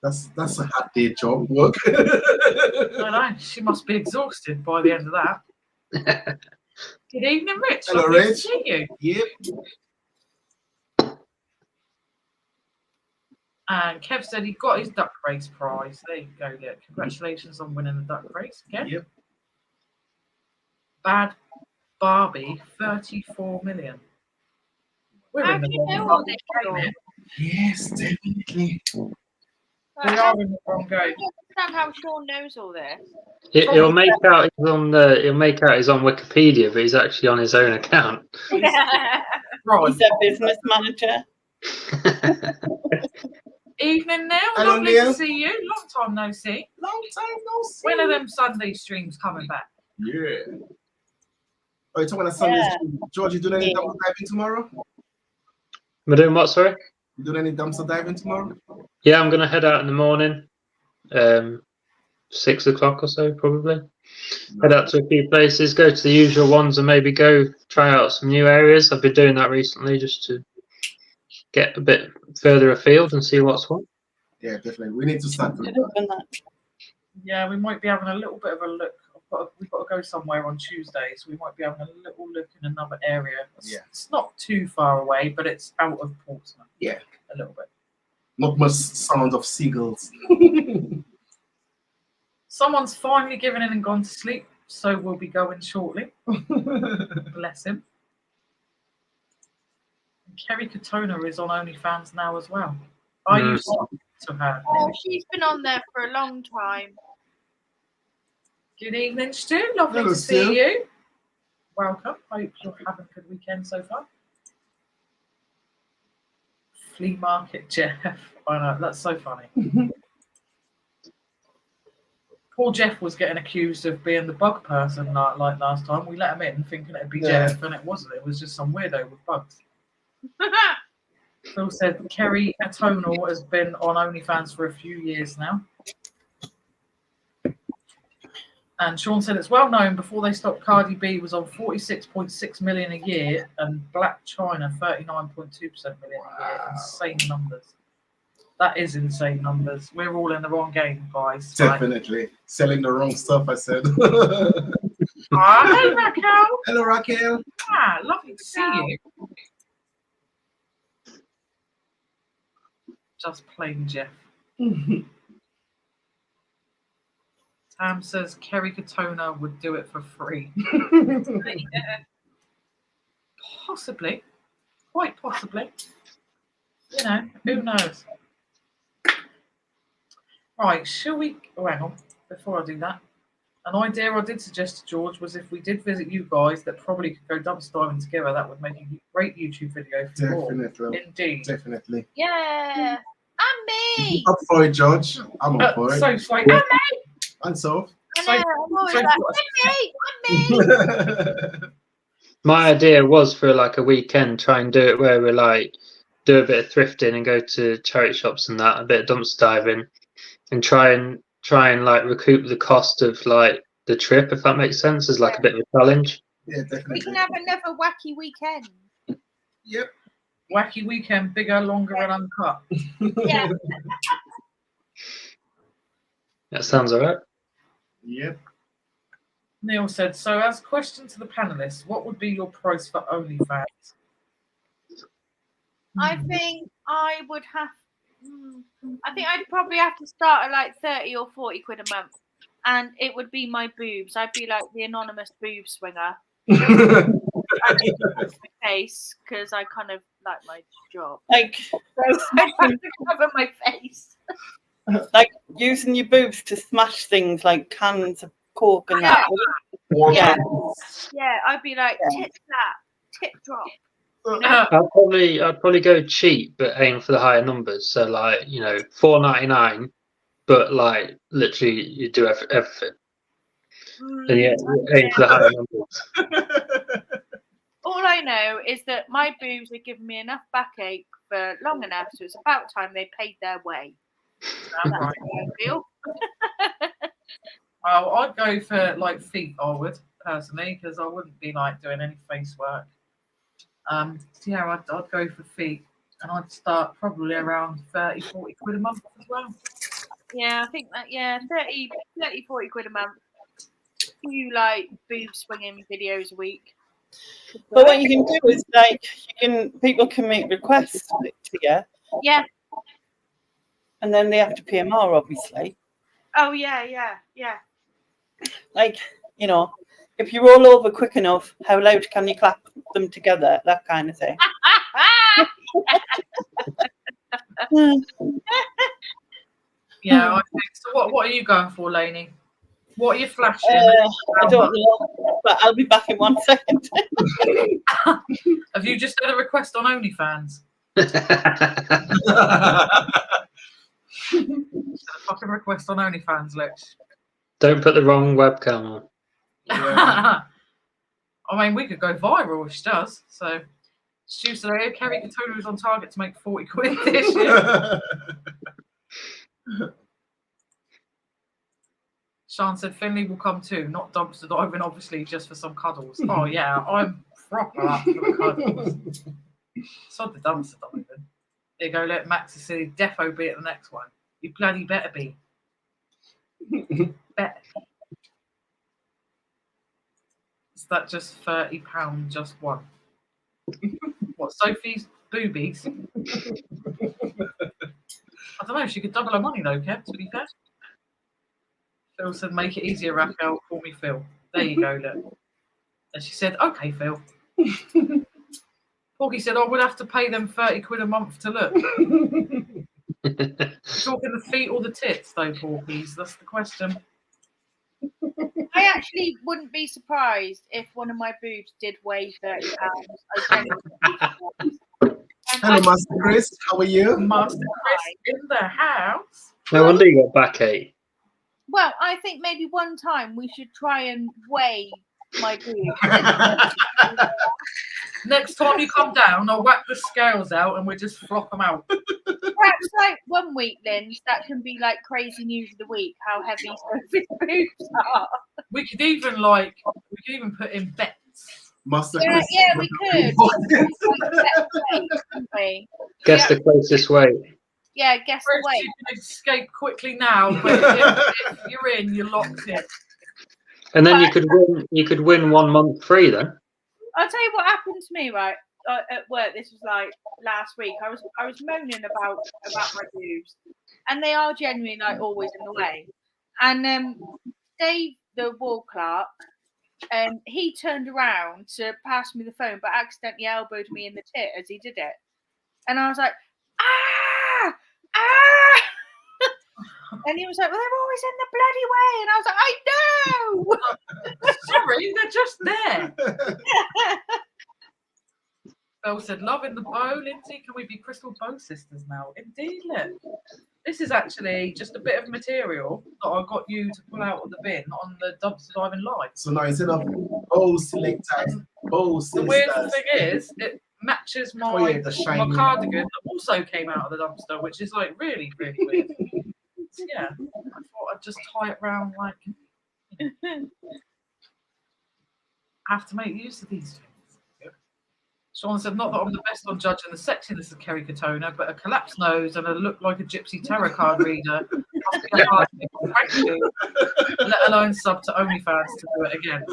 That's a hard day job work. I know, she must be exhausted by the end of that. Good evening, Rich. Hello, Lovely to Rich. see you. Yep. And Kev said he got his duck race prize. There you go, yeah. Congratulations on winning the duck race again. Yep. Bad Barbie, 34 million. We're How in the do you know wrong all this, game Sean? here. Yes, definitely. We are in the wrong game. I don't understand how Sean knows all this. He'll make out he's on Wikipedia, but he's actually on his own account. Right. He's a business manager. Evening, Neil. Hello, Lovely Neil. to see you. Long time no see. Long time no see. When are them Sunday streams coming back? Yeah. Oh, you're talking about Sunday Yeah. stream. George, you doing any dumpster diving tomorrow? Am I doing what, sorry? You doing any dumpster diving tomorrow? Yeah, I'm going to head out in the morning, 6 o'clock or so, probably. Head out to a few places, go to the usual ones, and maybe go try out some new areas. I've been doing that recently just to get a bit further afield and see what's what. Yeah, definitely. We need to start doing Could that. have done that. Yeah, we might be having a little bit of a look. We've got to go somewhere on Tuesday, so we might be having a little look in another area. Yeah. It's not too far away, but it's out of Portsmouth. Yeah. A little bit. Not much sound of seagulls. Someone's finally given in and gone to sleep, so we'll be going shortly. Bless him. And Kerry Katona is on OnlyFans now as well. I Mm. used to her. Oh, she's been on there for a long time. Good evening, Stu. Lovely Hello, to see Stu. you. Welcome. Hope you're having a good weekend so far. Flea market Jeff. I know, that's so funny. Poor Jeff was getting accused of being the bug person like last time. We let him in thinking it'd be Yeah. Jeff, and it wasn't. It was just some weirdo with bugs. Phil said Kerry Atonal has been on OnlyFans for a few years now. And Sean said it's well known before they stopped, Cardi B was on 46.6 million a year and Black China 39.2% million a year. Wow. Insane numbers. That is insane numbers. We're all in the wrong game, guys. Right. Definitely. Selling the wrong stuff, I said. Ah, hey, Raquel. Hello, Raquel. Ah, lovely to see you. Just plain Jeff. Tam says Kerry Katona would do it for free. Possibly. Quite possibly. You know, who knows? Right, shall we... Oh, hang on. Before I do that. An idea I did suggest to George was if we did visit you guys, that probably could go dumpster diving together. That would make a great YouTube video for you all. Definitely. Indeed. Definitely. Yeah. And me. Up for it, George. I'm up for it. So sweet. Yeah. And so. I So- know, I'm always so- like, and me. My idea was for like a weekend, try and do it where we like do a bit of thrifting and go to charity shops and that, a bit of dumpster diving, and try and like recoup the cost of like the trip, if that makes sense, as like a bit of a challenge. Yeah, We definitely. can have another wacky weekend. Yep. Wacky weekend, bigger, longer, and uncut. Yeah. That sounds alright. Yep. Neil said, so as question to the panelists, what would be your price for OnlyFans? I think I would have. I think I'd probably have to start at like 30 or 40 quid a month, and it would be my boobs. I'd be like the anonymous boob swinger. I'd just cover my face because I kind of like my job. Like, So I'd have to cover my face. like using your boobs to smash things like cans of Coke and that. Yeah, yeah. I'd be like tip slap, tip drop. I'd probably go cheap but aim for the higher numbers. So like, you know, $4.99, but like literally you do everything. And yeah, aim for the higher numbers. All I know is that my boobs are giving me enough backache for long enough, so it's about time they paid their way. That's how I feel. Oh, I'd go for like feet, I would, personally, because I wouldn't be like doing any face work. So yeah, I'd go for feet, and I'd start probably around 30, 40 quid a month as well. Yeah, I think that, 30, 40 quid a month. Few like boob swinging videos a week. But what you can do is like people can make requests to you, Yeah. and then they have to pay more, obviously. Oh yeah. Like, you know, if you roll over quick enough, how loud can you clap them together? That kind of thing. Yeah, I think so. What are you going for, Lainey? What are you flashing? I don't know, but I'll be back in 1 second. Have you just had a request on OnlyFans? A fucking request on OnlyFans, Lex. Don't put the wrong webcam on. Yeah. I mean, we could go viral if she does. So, Stu said, "Oh, Kerry Katona was on target to make 40 quid this year." Sean said, "Finley will come too, not dumpster diving, obviously, just for some cuddles." Oh yeah, I'm proper up for the cuddles. Sod the dumpster diving. There you go, let Max say, "Defo be at the next one. You bloody better be." Better. Is that just £30 just one? What, Sophie's boobies? I don't know, she could double her money though, Kev, to be fair. Phil said, "Make it easier, Raquel, call me Phil." There you go, look. And she said, "Okay, Phil." Porky said, "I would have to pay them 30 quid a month to look." Talking the feet or the tits though, Porkies? That's the question. I actually wouldn't be surprised if one of my boobs did weigh £30. Hello, Master Chris. How are you? Master Chris in the house. No wonder you got backache. Well, I think maybe one time we should try and weigh my boobs. Next time you come down, I'll whack the scales out and we'll just flop them out. Perhaps like 1 week, Linz, that can be like crazy news of the week, how heavy Sophie's boobs are. We could even put in bets. Master Yeah, Chris. yeah, we could. Couldn't we? Guess the closest way. Yeah, guess the Chris, weight. you can escape quickly now, but if you're in, you're locked in. And then you could win 1 month free then. I'll tell you what happened to me, right, at work. This was like last week. I was moaning about my boobs, and they are genuinely like always in the way. And Dave, the wall clerk, he turned around to pass me the phone, but accidentally elbowed me in the tit as he did it. And I was like, ah! And he was like, well, they're always in the bloody way. And I was like, I know. Sorry, they're just there. Belle said, loving the bow. Lindsay, can we be Crystal Bow sisters now? Indeed, look. This is actually just a bit of material that I got you to pull out of the bin on the dumpster diving live. So now instead of bow selectors, bow The weird sisters. thing is, it matches my, Oh, yeah, the shiny. my cardigan that also came out of the dumpster, which is like really, really weird. So, yeah, I thought I'd just tie it round like. I have to make use of these things. Sean said, not that I'm the best on judging the sexiness of Kerry Katona, but a collapsed nose and a look like a gypsy tarot card reader must be a hard thing. Thank you. Let alone sub to OnlyFans to do it again.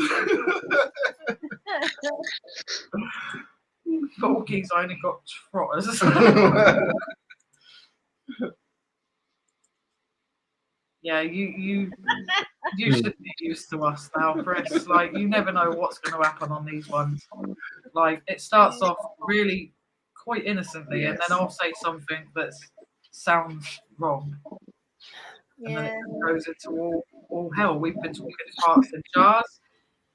Porkies, I only got trotters. Yeah, you should be used to us now, Chris. Like, you never know what's going to happen on these ones. Like, it starts off really quite innocently, and then I'll say something that sounds wrong, and then it goes into all hell. We've been talking farts in jars.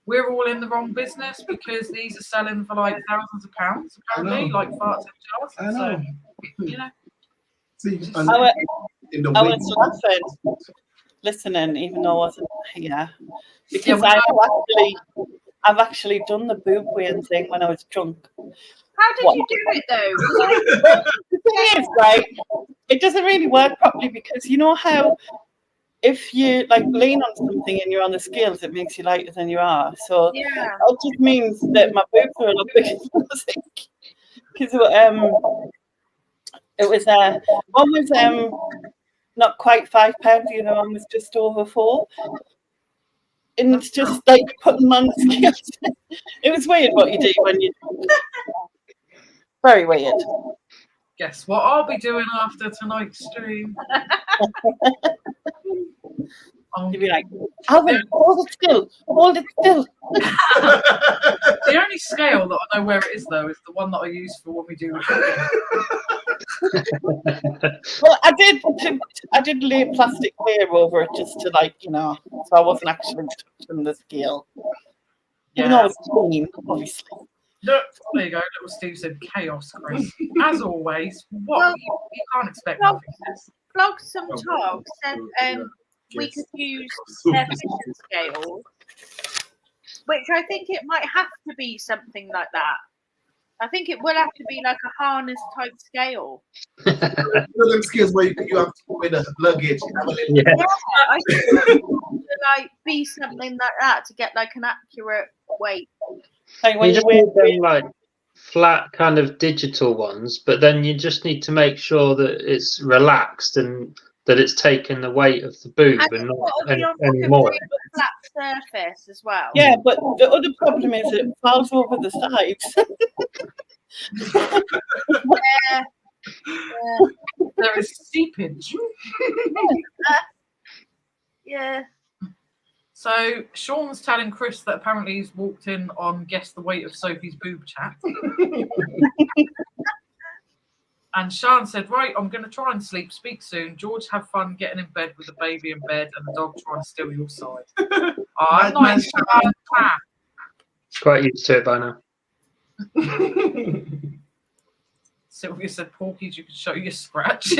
We're all in the wrong business because these are selling for like thousands of pounds, apparently, like farts in jars. I know. So, you know. See, in the I way- was laughing, listening, even though I wasn't here, because Yeah, I've actually done the boob weighing thing when I was drunk. How did you do it though? The thing is, right, it doesn't really work properly because you know how if you like lean on something and you're on the scales, it makes you lighter than you are. So Yeah. it just means that my boobs are a lot bigger than I think. Because it was one was not quite 5 pounds, the other one was just over 4. And it's just like putting them on the scales. It was weird what you do when you very weird. Guess what I'll be doing after tonight's stream? You'd be like, Alvin, hold it still, hold it still. The only scale that I know where it is, though, is the one that I use for when we do recording. Well, I did lay plastic layer over it just to like, you know, so I wasn't actually touching the scale. Even though it was clean, obviously. Look, there you go. Little Steve said chaos, Chris. As always, what? Well, you can't expect well, nothing less. Vlog some talk said we could use their fishing scales, which I think it might have to be something like that. I think it will have to be like a harness type scale. One of them skills where you have to weigh the luggage. Have a little- Yeah. Yeah, I think it would like be something like that to get like an accurate weight. Like when You you just weigh need them like flat kind of digital ones, but then you just need to make sure that it's relaxed and that it's taking the weight of the boob and not any more. Flat surface as well. yeah, but the other problem is it falls over the sides. Yeah. Yeah. There is seepage. Yeah. So Sean's telling Chris that apparently he's walked in on Guess the Weight of Sophie's Boob chat. And Sean said, right, I'm going to try and sleep. Speak soon. George, have fun getting in bed with the baby in bed and the dog trying to steal your side. I'm Madman not Sean. Quite used to it by now. Sylvia said, Porkies, you can show your scratches.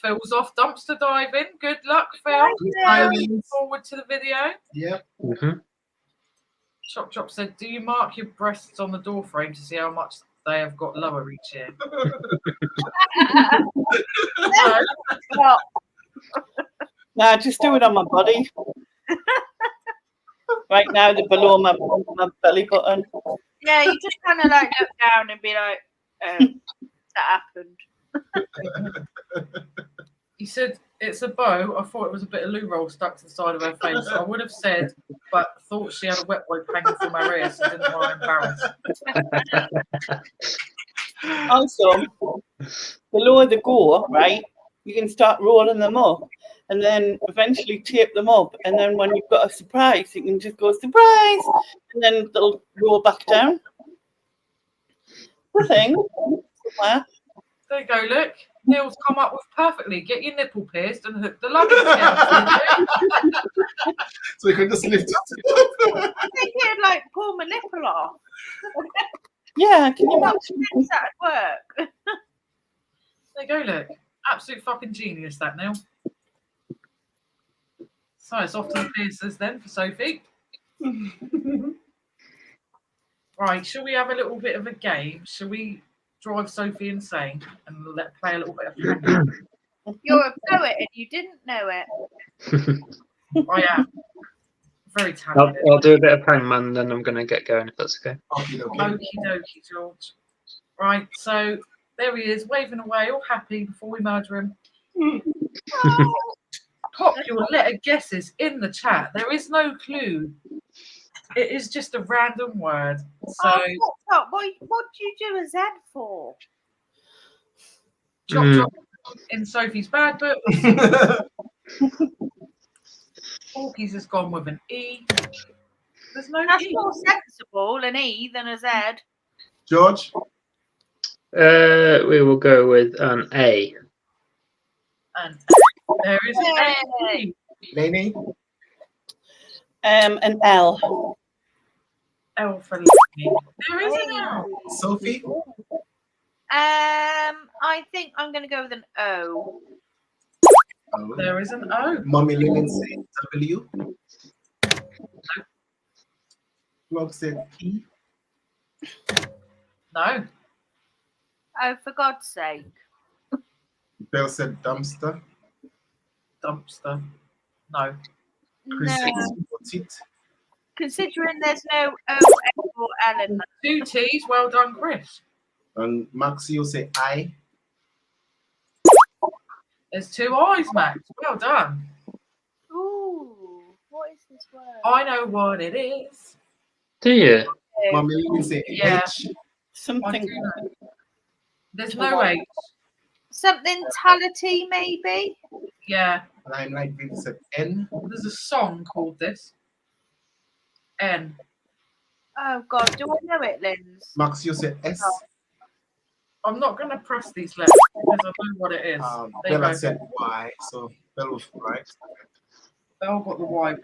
Phil's off dumpster diving. Good luck, Phil. Looking forward to the video. Yep. Mm-hmm. Chop Chop said, do you mark your breasts on the door frame to see how much they have got lower each year? Well, Nah, just do it on my body. Right now, they're below my belly button. yeah, you just kind of like look down and be like, that happened. He said, it's a bow. I thought it was a bit of loo roll stuck to the side of her face. I would have said, but thought she had a wet wipe hanging from her ear, so didn't want to embarrass. Also, the lower they go, right, you can start rolling them up and then eventually tape them up. And then when you've got a surprise, you can just go, surprise, and then they'll roll back down. The thing, somewhere. There you go, look. Neil's come up with perfectly. Get your nipple pierced and hook the luggage together. So you can just lift it. I think it'd like pull my nipple off. Yeah, can you What imagine? thinks that'd work? There you go, look. Absolute fucking genius, that Neil. So it's off to the piercers then for Sophie. Right, shall we have a little bit of a game? Shall we drive Sophie insane and play a little bit of hang? You're a poet and you didn't know it. I am. Very I'll, talented. I'll do a bit of hangman, then I'm going to get going if that's okay. Okay, okay. Okie dokie, George. Right, so there he is, waving away, all happy before we murder him. Pop your letter guesses in the chat. There is no clue. It is just a random word. So What do you do a Z for? chop chop in Sophie's bad book. Porky's has gone with an E. There's no That's E. more sensible an E than a Z. George, We will go with an A. And there is an A. Lainey, An L. L for Lenny. There is an L. Sophie, I think I'm going to go with an O. oh. There is an O. Mommy Lillian said W. Rob said P. No. Oh, for God's sake. Belle said dumpster. Dumpster. No. Chris No. said petite. Considering there's no O, F, or L in that. 2 T's. Well done, Chris. And Maxio said I. There's 2 I's, Max. Well done. Ooh, what is this word? I know what it is. Do you? Mommy Lillian said Yeah. H. I Something. do know. There's no H. Something tality, maybe? Yeah. Limelight Baby said N. There's a song called this. N. Oh, God, do I know it, Linz? Maxio said S. I'm not going to press these letters because I know what it is. There you Bella go. said Y. So Bella was right. Belle got the Y right.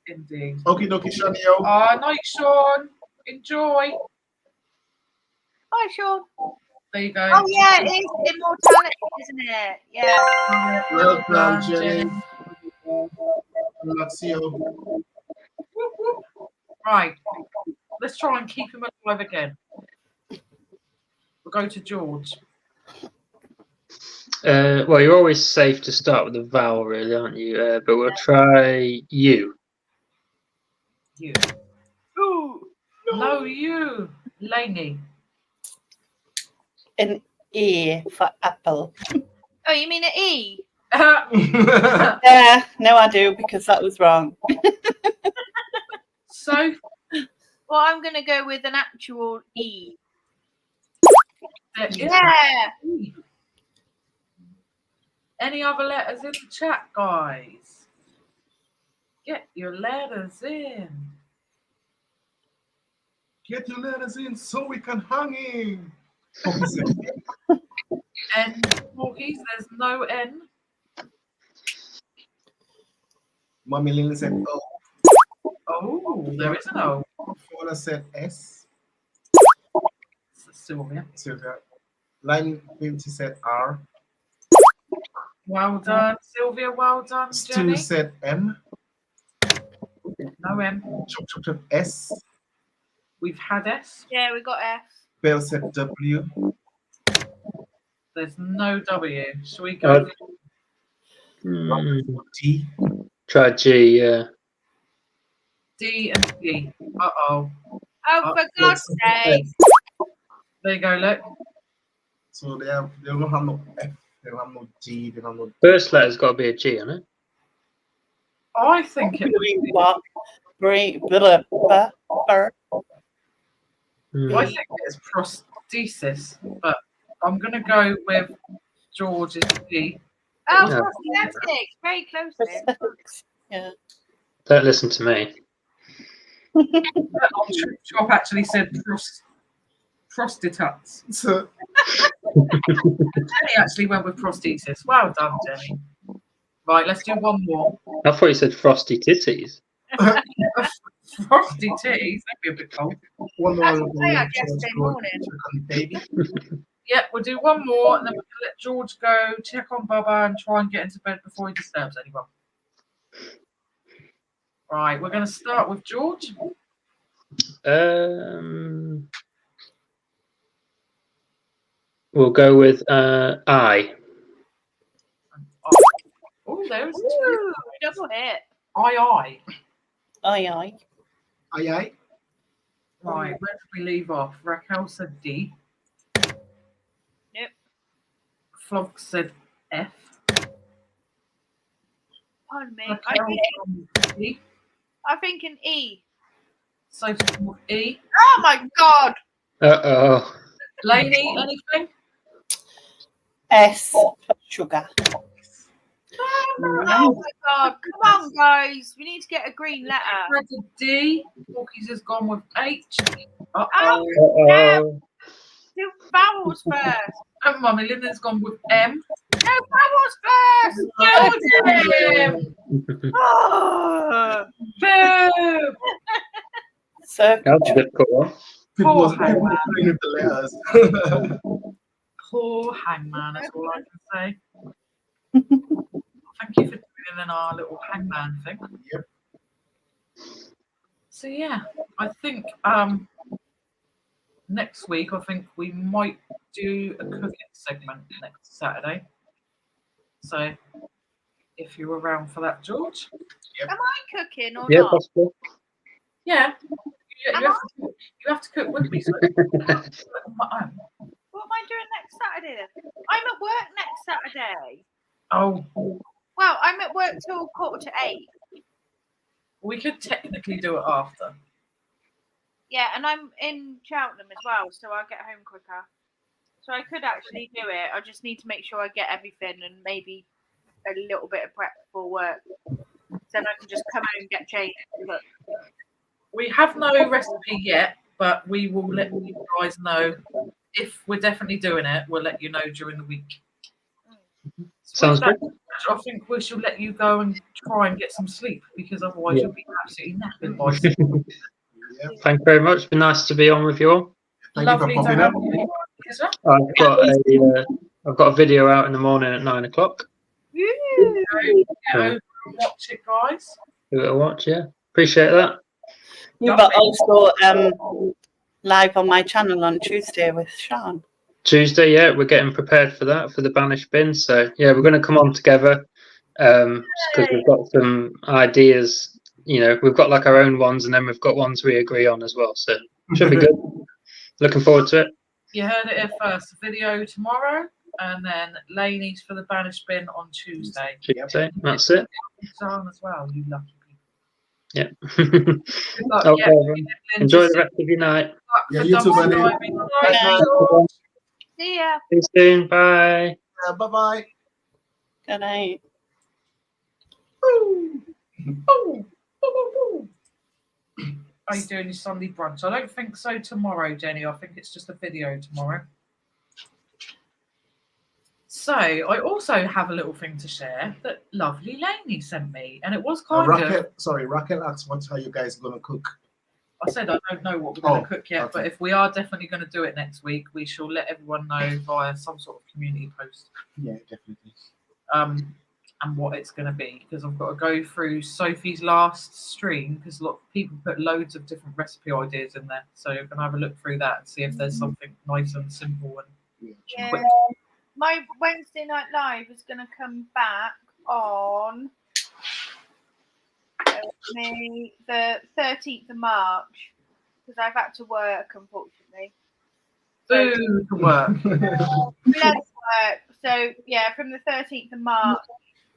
Indeed. Okie dokie, Shanio. Night, Sean. Enjoy. Hi, Sean. There you go. Oh, yeah, it is immortality, isn't it? Yeah. Well done, Jenny. Maxio. Right. Let's try and keep him alive again. We'll go to George. Well, you're always safe to start with a vowel, really, aren't you? But we'll try U. You. Ooh. No, you. Laney. An A for apple. Oh, you mean an E? Yeah, no, I do because that was wrong. So, Well, I'm going to go with an actual E. there is Yeah. E. Any other letters in the chat, guys? Get your letters in. Get your letters in so we can hang him. N, Porkies, there's no N. Mommy Lillian said O. Oh, there is an O. Paula said S. Sylvia. Sylvia. Line 50 said R. Well done, Sylvia. Well done, Stu Jenny. said M. No M. Chop Chop Chop S. We've had S. Yeah, we got F. Belle said W. There's no W. Shall we go? D. Try G, yeah. D and D. Uh-oh. Oh, for God's sake. There you go, look. So they don't have no F. They don't have no G. They don't have no. First letter's got to be a G on it. I think it would be. I think it's prosthesis, but I'm going to go with George's D. Oh, Yeah. prosthetics. Very close then. Yeah. Don't listen to me. Chop actually said prostitutes. So Jenny actually went with prosthesis. Well done, Jenny. Right, let's do one more. I thought you said frosty titties. Frosty titties, that'd be a bit cold. One more. That's I'll what go I in had to yesterday go morning. check on the baby. Yeah, we'll do one more, and then we're gonna let George go, check on Bubba, and try and get into bed before he disturbs anyone. Right, we're gonna start with George. We'll go with I. Oh, there's Ooh, double hit. I. Aye, aye. Aye, aye. Right, where did we leave off? Raquel said D. Yep. Flog said F. Pardon me. Raquel D. I'm thinking E. Sophie with E. Oh my god. Uh-oh. Lainey, anything? S for sugar. Oh my god. Come on, guys. We need to get a green letter. Fred did D. Porky's has gone with H. Oh, Uh-oh. do vowels first. And Mummy Linda's gone with M. No vowels first. Jordan! Oh. Boo! Circle. That's a difficult one. People Poor was Hangman. playing with the letters. Poor Hangman, that's all I can say. Thank you for doing in our little Hangman thing. Yep. So yeah, I think next week I think we might do a cooking segment next Saturday. So if you're around for that, George. Am I cooking or Yeah, not? possible. Yeah. You have to cook with me. So What am I doing next Saturday then? I'm at work next Saturday. oh, Well, I'm at work till 7:45. we could technically do it after. Yeah, and I'm in Cheltenham as well, so I'll get home quicker. So I could actually do it. I just need to make sure I get everything and maybe a little bit of prep for work. Then I can just come home, get changed. Look. We have no recipe yet, but we will let you guys know if we're definitely doing it. We'll let you know during the week. Sounds With that, I think we should let you go and try and get some sleep because otherwise Yeah. you'll be absolutely knackered by sleep. Yeah. Thank you very much. It's been nice to be on with you all. Thank Lovely you for to popping have up. you. Yes, sir. I've got a video out in the morning at 9 o'clock. Woo! Go over and watch it, guys. Give it a watch, yeah. Appreciate that. Yeah, but also live on my channel on Tuesday with Sean. Tuesday, yeah, we're getting prepared for that, for the banished bin. So, yeah, we're going to come on together because we've got some ideas. You know, we've got like our own ones and then we've got ones we agree on as well. So, should be good. Looking forward to it. You heard it here first. Video tomorrow, and then Laney's for the banished bin on Tuesday. Tuesday, that's it. Sean as well, you lucky people. Yeah. Good luck. Okay, Yeah, everyone. Enjoy the rest of your night. Yeah, you too, buddy. See ya. See you soon. Bye. Bye-bye. Good night. Are you doing your Sunday brunch? I don't think so tomorrow, Jenny. I think it's just a video tomorrow. So I also have a little thing to share that lovely Lainey sent me, and it was kind of. Raquel asked what are you guys gonna cook? I said I don't know what we're going to cook yet, okay. but if we are definitely going to do it next week, we shall let everyone know via some sort of community post. Yeah, definitely. And what it's going to be, because I've got to go through Sophie's last stream because a lot of people put loads of different recipe ideas in there. So I'm going to have a look through that and see if there's something nice and simple and Yeah. quick. My Wednesday Night Live is going to come back on the 13th of March because I've had to work, unfortunately. So, Boo to work. let's work. So, yeah, from the 13th of March,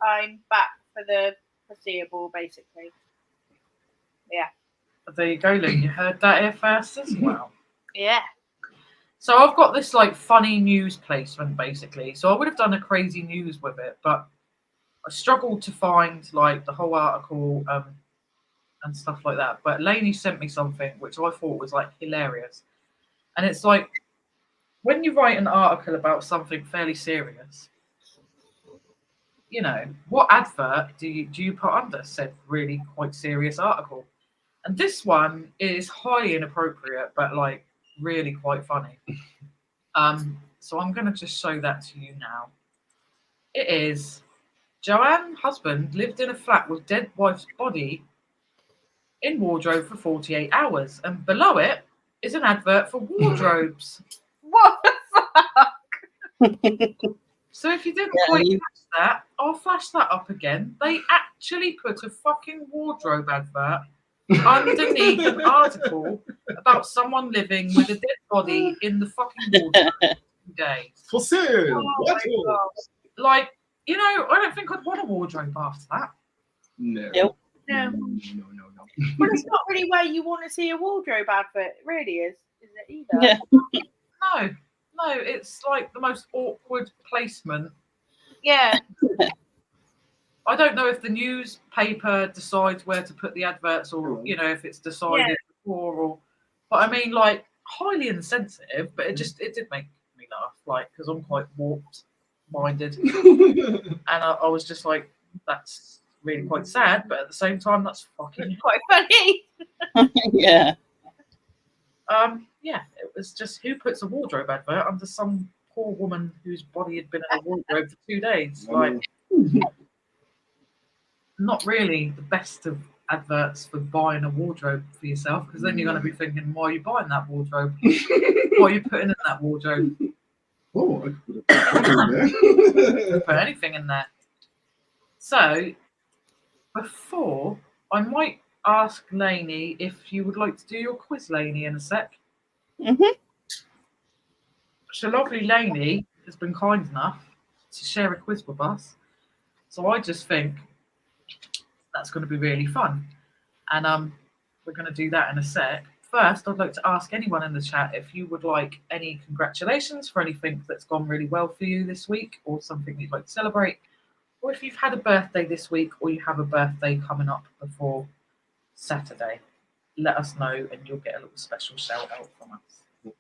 I'm back for the foreseeable, basically. Yeah. There you go, Luke. You heard that here first as well. Yeah. So I've got this like funny news placement basically. So I would have done a crazy news with it, but I struggled to find like the whole article and stuff like that. But Lainey sent me something which I thought was like hilarious. And it's like when you write an article about something fairly serious, you know, what advert do you put under said really quite serious article? And this one is highly inappropriate, but like really quite funny. So I'm going to just show that to you now. It is Joanne husband lived in a flat with dead wife's body in wardrobe for 48 hours, and below it is an advert for wardrobes. What the fuck? So if you didn't Yeah, quite you- catch that, I'll flash that up again. They actually put a fucking wardrobe advert underneath an article about someone living with a dead body in the fucking wardrobe for 2 days. For sale. Oh What? my God. Like, you know, I don't think I'd want a wardrobe after that. No. Nope. No. No. Well, it's not really where you want to see a wardrobe advert. It really is it either? Yeah. No, it's like the most awkward placement. Yeah. I don't know if the newspaper decides where to put the adverts, or you know, if it's decided before, or. But I mean, like, highly insensitive. But it did make me laugh, like, because I'm quite warped minded, and I was just like, that's really quite sad, but at the same time, that's fucking. Quite funny. Yeah. Yeah, it was just, who puts a wardrobe advert under some poor woman whose body had been in a wardrobe for 2 days? Like, not really the best of adverts for buying a wardrobe for yourself, because then you're going to be thinking, why are you buying that wardrobe? What are you putting in that wardrobe? Oh, I could have put it there. Put anything in there. So, before, I might ask Lainey if you would like to do your quiz, Lainey, in a sec. Mhm. So lovely Lainey has been kind enough to share a quiz with us. So I just think that's going to be really fun. And we're going to do that in a sec. First, I'd like to ask anyone in the chat if you would like any congratulations for anything that's gone really well for you this week, or something you'd like to celebrate, or if you've had a birthday this week, or you have a birthday coming up before Saturday. Let us know and you'll get a little special shout out from us.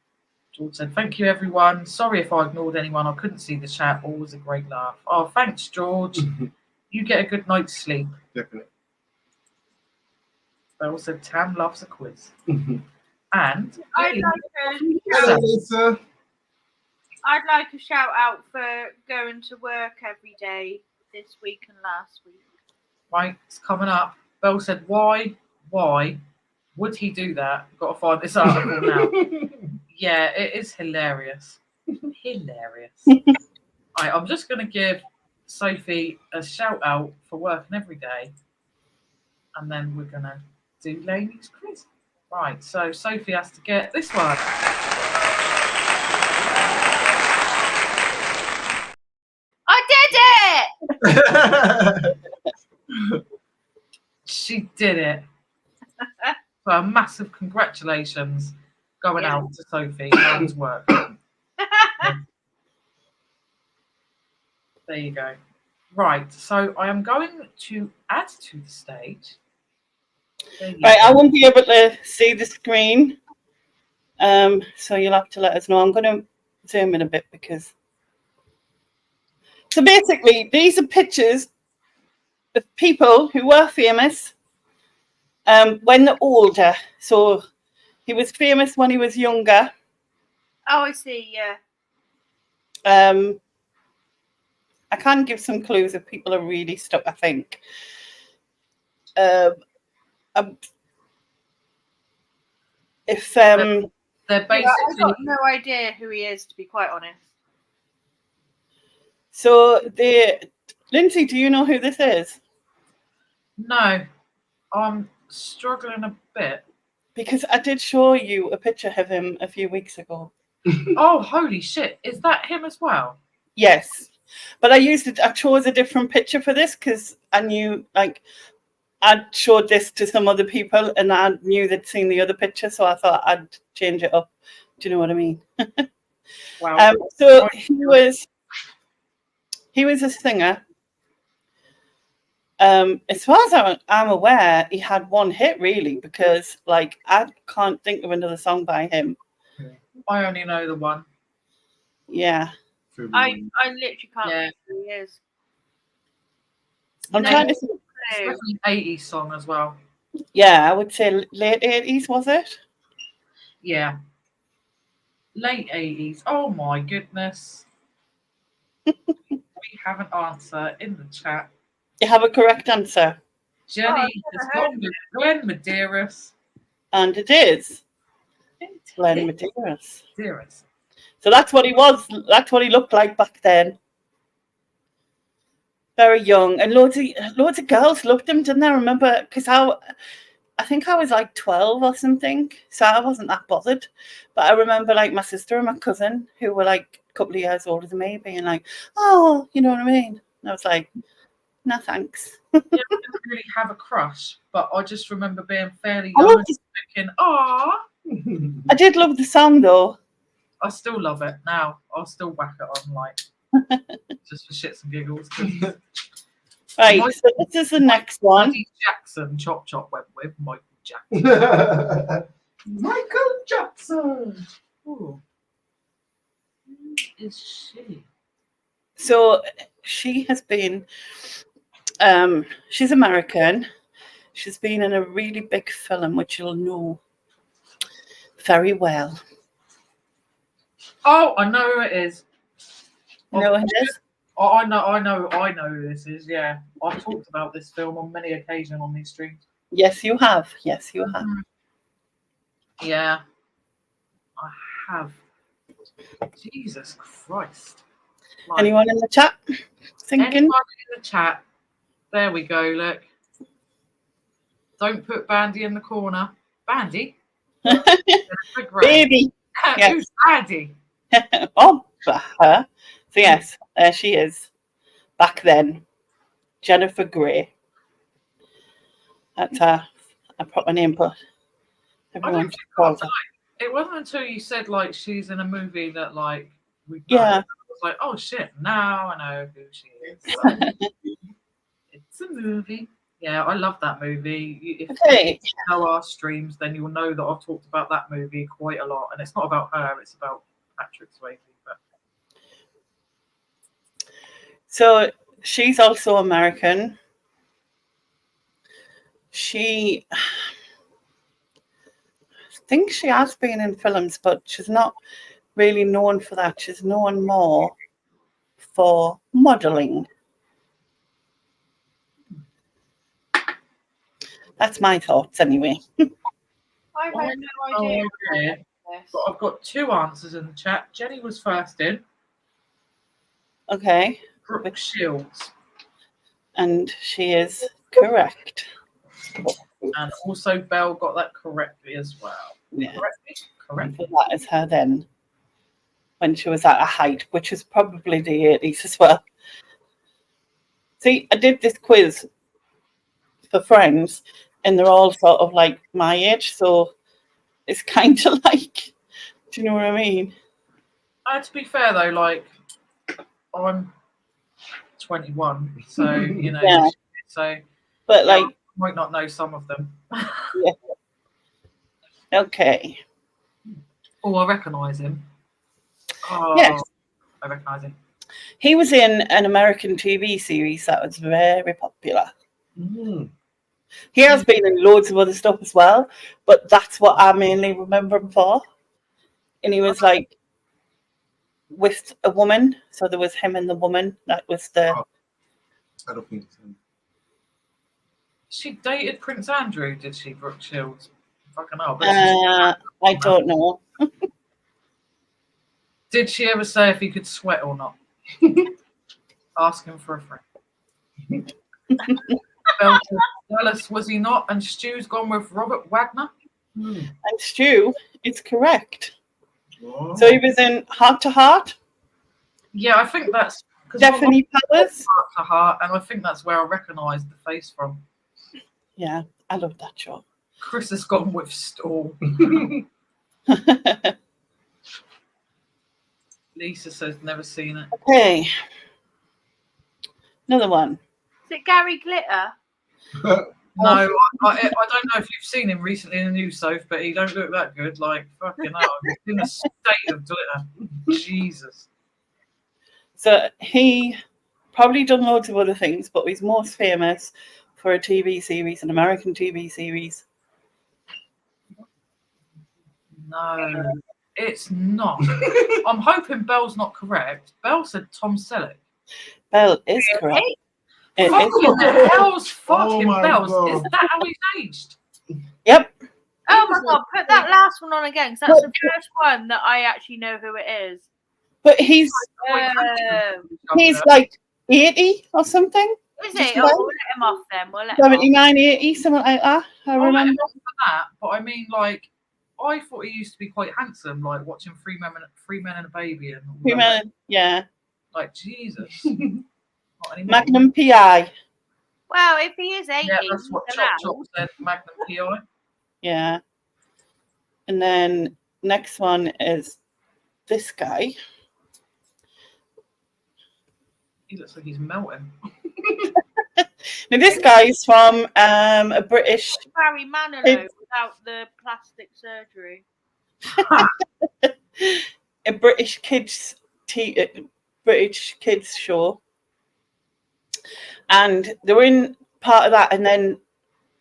George said, thank you everyone. Sorry if I ignored anyone. I couldn't see the chat. Always a great laugh. Oh, thanks, George. You get a good night's sleep. Definitely. Belle said, Tam loves a quiz. And I'd Hello, Lisa. like a shout out for going to work every day this week and last week. right, it's coming up. Belle said, why would he do that? Got to find this article now. Yeah, it is hilarious. Hilarious. Right, I'm just going to give Sophie a shout out for working every day. And then we're going to do Lainey's quiz. Right, so Sophie has to get this one. I did it! She did it. So a massive congratulations going out to Sophie. Nice work. There you go. Right, so I am going to add to the stage. There you Right, go. I won't be able to see the screen, so you'll have to let us know. I'm going to zoom in a bit because. So basically, these are pictures of people who were famous when they're older. So he was famous when he was younger. Oh, I see, yeah. I can give some clues if people are really stuck, I think. If They're I've basically got no idea who he is, to be quite honest. so Lindsay, do you know who this is? no. I'm struggling a bit. Because I did show you a picture of him a few weeks ago. Oh, holy shit! Is that him as well? Yes, but I chose a different picture for this because I knew, like, I'd showed this to some other people and I knew they'd seen the other picture, so I thought I'd change it up. Do you know what I mean? Wow. So he was a singer. As far as I'm aware, he had one hit really, because like I can't think of another song by him. I only know the one. Yeah. I literally can't Yeah. remember who he is. I'm No. trying to think. It's Clue. definitely an 80s song as well. Yeah, I would say late 80s, was it? Yeah. Late 80s. Oh my goodness. We have an answer in the chat. You have a correct answer. Jenny I've has never heard gone with Glenn Medeiros. And it is Glenn Medeiros. Medeiros. So that's what he was. That's what he looked like back then. Very young. And loads of girls loved him, didn't they? Remember? Because I think I was like 12 or something. So I wasn't that bothered. But I remember like my sister and my cousin, who were like a couple of years older than me, being like, oh, you know what I mean? And I was like, no, thanks. Yeah, I didn't really have a crush, but I just remember being fairly I young loved and thinking, "Ah." I did love the song though. I still love it now. I'll still whack it on like just for shits and giggles. 'Cause Right, Mike- so this is the next one. Eddie Jackson, Chop Chop went with Michael Jackson. Michael Jackson. Ooh. Who is she? So she has been, she's American. She's been in a really big film, which you'll know very well. Oh, I know who it is. You know who it is? Oh, I know who this is. Yeah, I've talked about this film on many occasions on these streams. Yes, you have. Yes, you have. Yeah, I have. Jesus Christ. Like, Anyone in the chat thinking? Anyone in the chat? There we go. Look. Don't put Bandy in the corner. Bandy. Baby. Yes. Who's Bandy? Oh, her. So yes, there she is. Back then, Jennifer Grey. That's her proper name, but I don't everyone think calls her. it wasn't until you said like she's in a movie that like we Yeah. I was like, oh shit, now I know who she is. It's a movie. Yeah, I love that movie. If Okay. you know our streams, then you'll know that I've talked about that movie quite a lot. And it's not about her, it's about Patrick Swayze. But So she's also American. She, I think she has been in films, but she's not really known for that. She's known more for modeling. That's my thoughts anyway. I have no idea. idea. This. But I've got two answers in the chat. Jenny was first in. Okay. Brooke Shields. And she is correct. And also Belle got that correctly as well. Yeah. Correctly. So that is her then, when she was at a height, which was probably the 80s as well. See, I did this quiz for friends, and they're all sort of like my age, so it's kind of like, do you know what I mean? To be fair though, like I'm 21, so you know, Yeah. so But like, I might not know some of them. okay, Oh, I recognise him. Oh, Yes. I recognise him. he was in an American TV series that was very popular. He has been in loads of other stuff as well, but that's what I mainly remember him for. And he was like with a woman, so there was him and the woman. That was the. I don't think so. She dated Prince Andrew, did she, Brooke Shields? Fucking hell. But she's- I don't know. did she ever say if he could sweat or not? Ask him for a friend. Dallas, was he not? And Stu's gone with Robert Wagner. And Stu is correct. Oh. So he was in Heart to Heart, Yeah, I think that's because Stephanie Powers. Heart to Heart, and I think that's where I recognise the face from. Yeah, I love that show. Chris has gone with Stall. Lisa says never seen it. Okay. Another one. Is it Gary Glitter? No, I don't know if you've seen him recently in the news, Soph, but he don't look that good. Like fucking hell, he's in a state of glitter. Jesus. So he probably done loads of other things, but he's most famous for a TV series, an American TV series. No, it's not. I'm hoping Belle's not correct. Belle said Tom Selleck. Belle is correct. It is. Fucking hell's fucking my Belle's. God. Is that how he's aged? Yep. Oh my god, put that last one on again, because that's the first one that I actually know who it is. But he's Is like 80 or something. it? Just Oh, about. we'll let him off then. We'll let him off. 79, 80, something like that. I I'll let him remember. off for that, but I mean, like, I thought he used to be quite handsome, like watching Three Men and a Baby and all that. Women, yeah. Like Jesus. Not anymore. Magnum PI. Well, if he is 80, Yeah, that's what he's Chop allowed. Chop said. Magnum PI. Yeah. And then next one is this guy. He looks like he's melting. Now this guy's from a British Barry Manilow It's- without the plastic surgery. a British kids British kids show, and they were in part of that, and then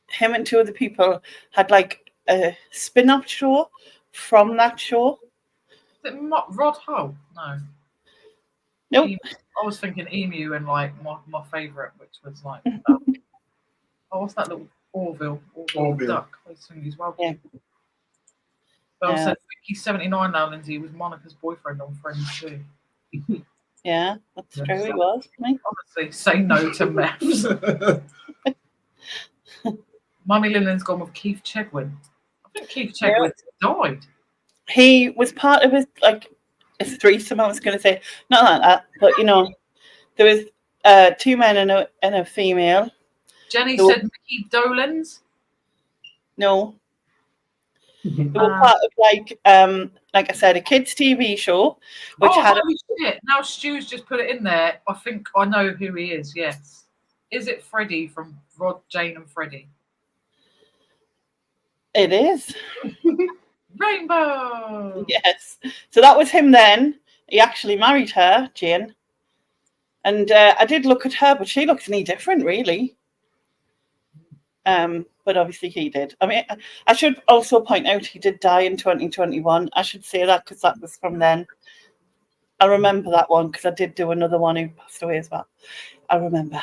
him and two other people had like a spin-off show from that show. Is it Rod Hull? No. Nope. I was thinking Emu and like my favourite, which was like, what's that little Orville duck? I think he's well. Yeah. Belle Yeah. said he's 79 now, Lindsay. He was Monica's boyfriend on Friends too. Yeah, that's Yeah. true. He was. Wasn't Honestly, say no to meths. Mummy Lillian's gone with Keith Chegwin. I think Keith Chegwin died. he was part of a threesome. I was going to say not like that, but you know, there was 2 men and a female. Jenny So- said Mickey Dolenz. No, they were part of like I said, a kids TV show, which Oh, had holy shit. Now Stu's just put it in there. I think I know who he is, yes. Is it Freddie from Rod, Jane and Freddie? it is. Rainbow! Yes. So that was him then. He actually married her, Jane. And I did look at her, but she looks any different, really. But obviously he did. I mean, I should also point out he did die in 2021. I should say that because that was from then. I remember that one because I did do another one who passed away as well. I remember.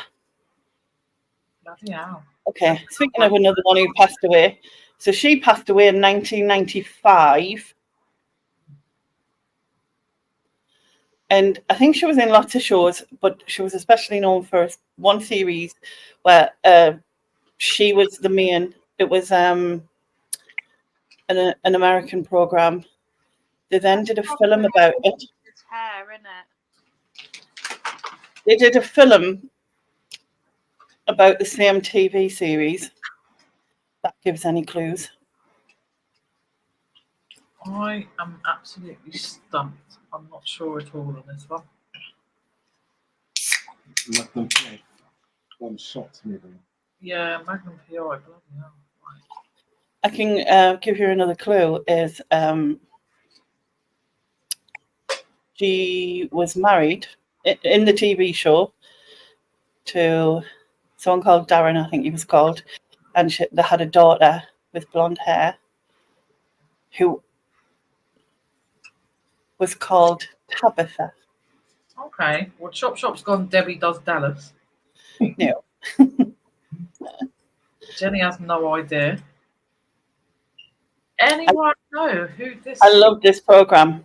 Bloody hell. Okay, speaking of another one who passed away. So she passed away in 1995. And I think she was in lots of shows, but she was especially known for one series where she was the main. It was an American program. They then did a film about it. His hair, innit? They did a film about the same TV series. That gives any clues. I am absolutely stumped. I'm not sure at all on this one. Magnum PI. One shot, maybe. Yeah, Magnum PI. Bloody hell. Right. I can give you another clue. Is she was married in the TV show to someone called Darren, I think he was called, and they had a daughter with blonde hair who was called Tabitha. Okay. Well, Chop Chop's gone. Debbie does Dallas. No. Jenny has no idea. Anyone know who this I love this program.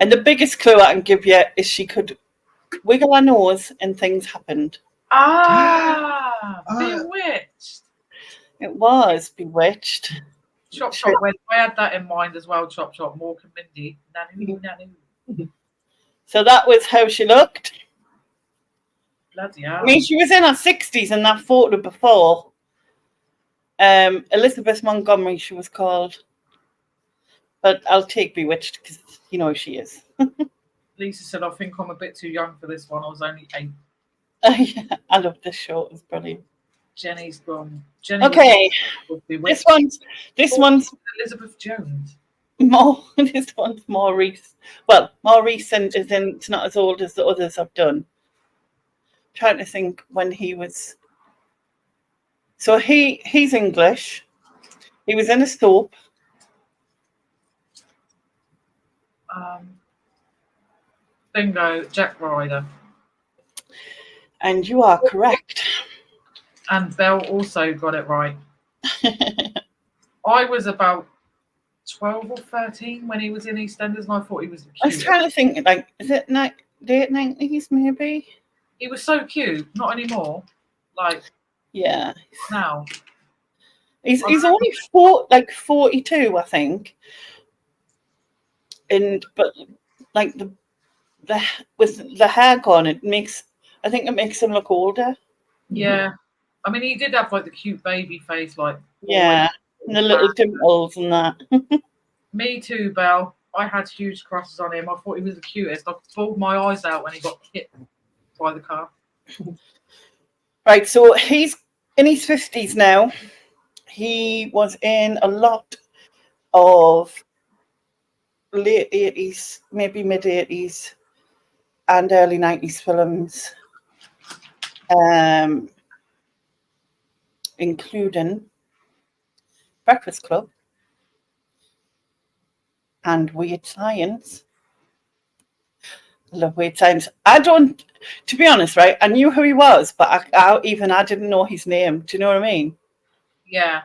And the biggest clue I can give you is she could wiggle her nose and things happened. Bewitched. It was Bewitched. Chop Chop. I had that in mind as well. Chop Chop. Mork and Mindy. Nanu. So that was how she looked. Bloody hell. I mean, she was in her 60s in that photo before. Elizabeth Montgomery, she was called. But I'll take Bewitched because you know who she is. Lisa said, I think I'm a bit too young for this one. I was only 8. Yeah, I love this show. It was brilliant. Jenny's gone. Jenny Okay, was Bewitched. this one's Elizabeth Jones. more. This one's more recent. Well, more recent as in it's not as old as the others I've done. Trying to think when he was. So he's English. He was in a soap. Bingo, Jack Ryder. And you are correct. And Belle also got it right. I was about 12 or 13 when he was in EastEnders, and I thought he was the I was cutest. trying to think, like, is it late 90s maybe? He was so cute. Not anymore. Like Yeah. now. He's only 42, I think. But like the with the hair gone, I think it makes him look older. Yeah. I mean, he did have like the cute baby face, like. Yeah, and the little dimples and that. Me too, Belle. I had huge crushes on him. I thought he was the cutest. I bawled my eyes out when he got hit by the car. Right, so he's in his 50s now. He was in a lot of late 80s, maybe mid 80s, and early 90s films, including Breakfast Club and Weird Science. I love Weird Science. I don't, to be honest, right? I knew who he was, but I didn't know his name. Do you know what I mean? Yeah.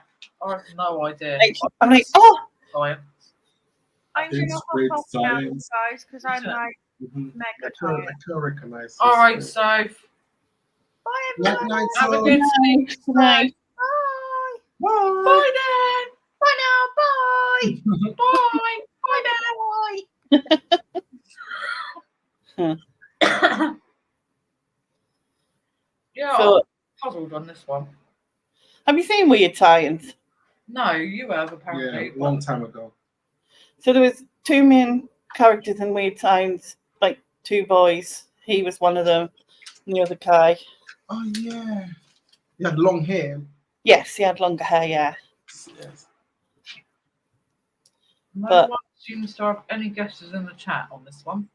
I have no idea. I'm like, oh, Science. I'm going to It's hop great off now, science. guys, because I'm like mega I tired. can't recognize. All right, so Bye, Night, everyone. night, have a so- good sleep. tonight. Bye. Bye. Bye then. Bye now. Bye. Bye. Bye now. Yeah, So, I'm puzzled on this one. have you seen Weird Science? No, you have Yeah, apparently. long time ago. So there was two main characters in Weird Science, like two boys. He was one of them, and the other guy. Oh yeah. He had long hair. Yes, he had longer hair, yeah. Yes. No but- one seems to have any guesses in the chat on this one.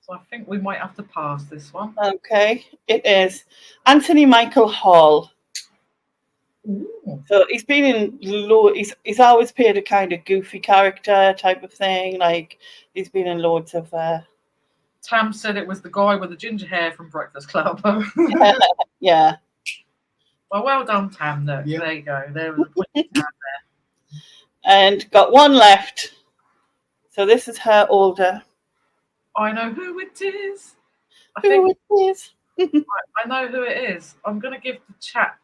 So I think we might have to pass this one. Okay, it is Anthony Michael Hall. Ooh. So he's been in he's always played a kind of goofy character type of thing. Like he's been in loads of Tam said it was the guy with the ginger hair from Breakfast Club. yeah. Well done, Tam. There, Yeah. there you go. There was a point to Tam there. And got one left. So this is her older. I know who it is. I Who think it is? I know who it is. I'm going to give the chat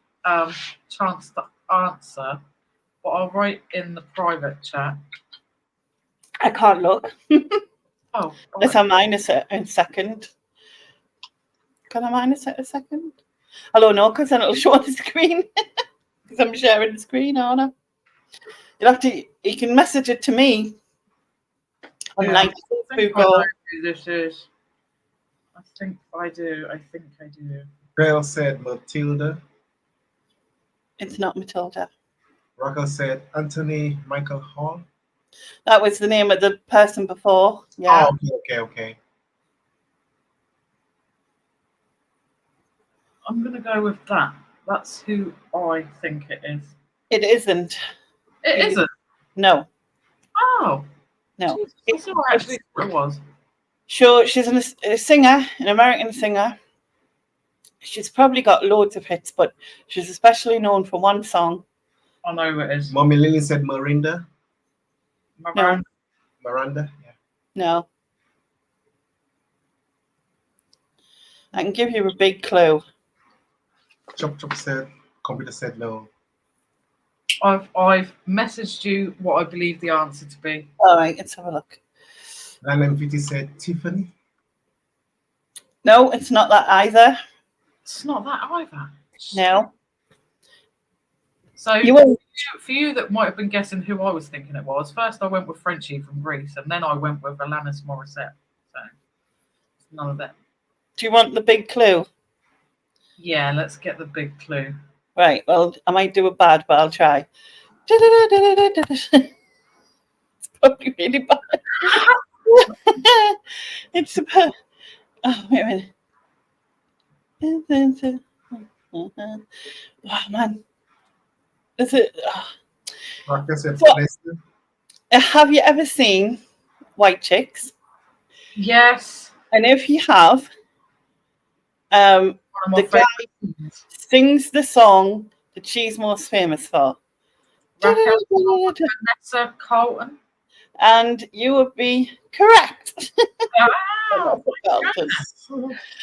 chance to answer, but I'll write in the private chat. I can't look. Oh, Unless I minus it in a second. Can I minus it a second? I don't know, because then it'll show on the screen. Because I'm sharing the screen, aren't I? You can message it to me. On Yeah, like I think I Facebook. know who this is. I think I do. Belle said Matilda. It's not Matilda. Rocco said Anthony Michael Hall. That was the name of the person before. Yeah. Oh, okay. I'm going to go with that. That's who I think it is. It isn't. It isn't. No. Oh, No. it's not actually what it was. Sure, she's a singer, an American singer. She's probably got loads of hits, but she's especially known for one song. I know who it is. Mommy Lily said Miranda. Miranda. Miranda. Yeah. No. I can give you a big clue. Chop Chop said. Computer said no. I've messaged you what I believe the answer to be. All right, let's have a look. And MVT said Tiffany. No, it's not that either. It's not that either. No. So You won't. for you that might have been guessing who I was thinking it was, first I went with Frenchie from Greece, and then I went with Alanis Morissette. So it's none of that. Do you want the big clue? Yeah, let's get the big clue. Right, well, I might do it bad, but I'll try. It's probably really bad. It's about. Oh, wait a minute. Oh, man. Is it? Like I said, So- listen. Have you ever seen White Chicks? Yes. And if you have, One of my the guy favourite scenes. sings the song that she's most famous for. Raquel Vanessa Colton. And you would be correct. Ah,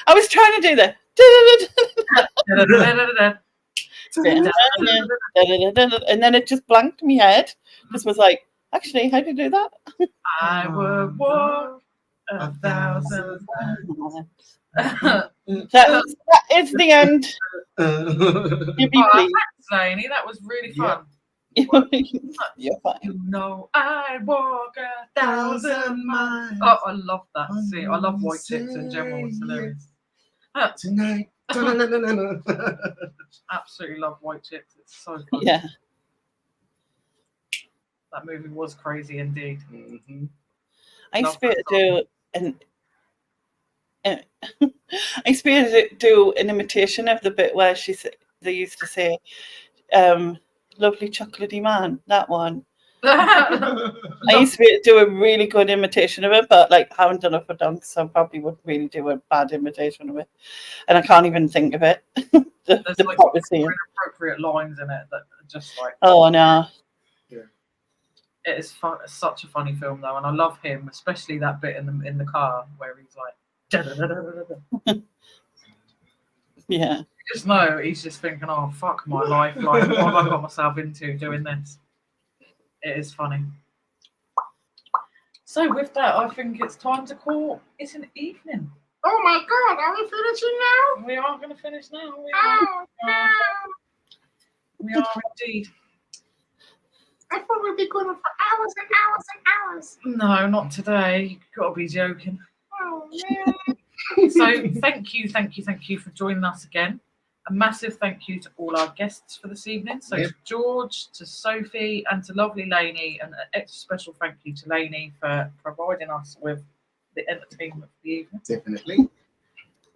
I was trying to do that. And then it just blanked my head. Just was like, actually, how do you do that? I would walk 1,000 miles. That is the end. You be Oh, pleased. thanks, Lainey. That was really fun. You're fine. You know I walk 1,000 miles. Oh, I love that scene. I love White Chicks in general. It's hilarious. Tonight. Absolutely love White Chicks. It's so fun. Yeah. That movie was crazy indeed. Mhm. I used Love to be able that to do I used to be able to do an imitation of the bit where they used to say, lovely chocolatey man, that one. I used to be able to do a really good imitation of it, but like I haven't done it for donks, so I probably would really do a bad imitation of it. And I can't even think of it. There's the like proper scene. inappropriate lines in it that are just like, Oh no. it is fun. It's such a funny film though, and I love him, especially that bit in the car where he's like, "Da-da-da-da-da-da." Yeah. You just know he's just thinking, oh fuck my life, like what have I got myself into doing this? It is funny. So with that, I think it's time to call it an evening. Oh my God, are we finishing now? We are going to finish now. We Oh, are. We are indeed. I thought we'd be going on for hours and hours and hours. No, not today. You've got to be joking. Oh man. So thank you for joining us again. A massive thank you to all our guests for this evening. So Yep. to George, to Sophie, and to lovely Lainey, and an extra special thank you to Lainey for providing us with the entertainment for the evening. Definitely.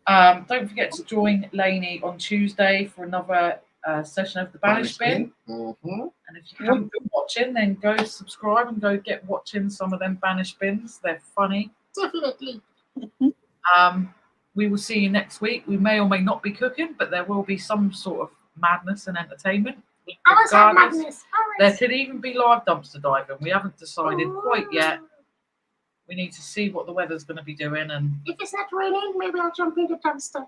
Don't forget to join Lainey on Tuesday for another session of the Banished Bin. Mm-hmm. And if you haven't been watching, then go subscribe and go get watching some of them Banished Bins. They're funny. Definitely. We will see you next week. We may or may not be cooking, but there will be some sort of madness and entertainment. Always have Regardless, madness. there Always. could even be live dumpster diving. We haven't decided quite yet. We need to see what the weather's going to be doing. And If it's not raining, maybe I'll jump in the dumpster. are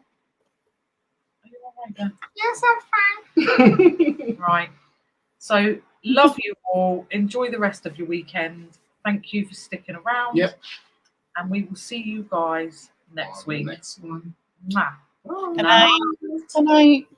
you all right then? Yes, I'm fine. Right. So love you all. Enjoy the rest of your weekend. Thank you for sticking around. Yep. And we will see you guys next week. Next one. Mwah. Oh, Good night. Good night.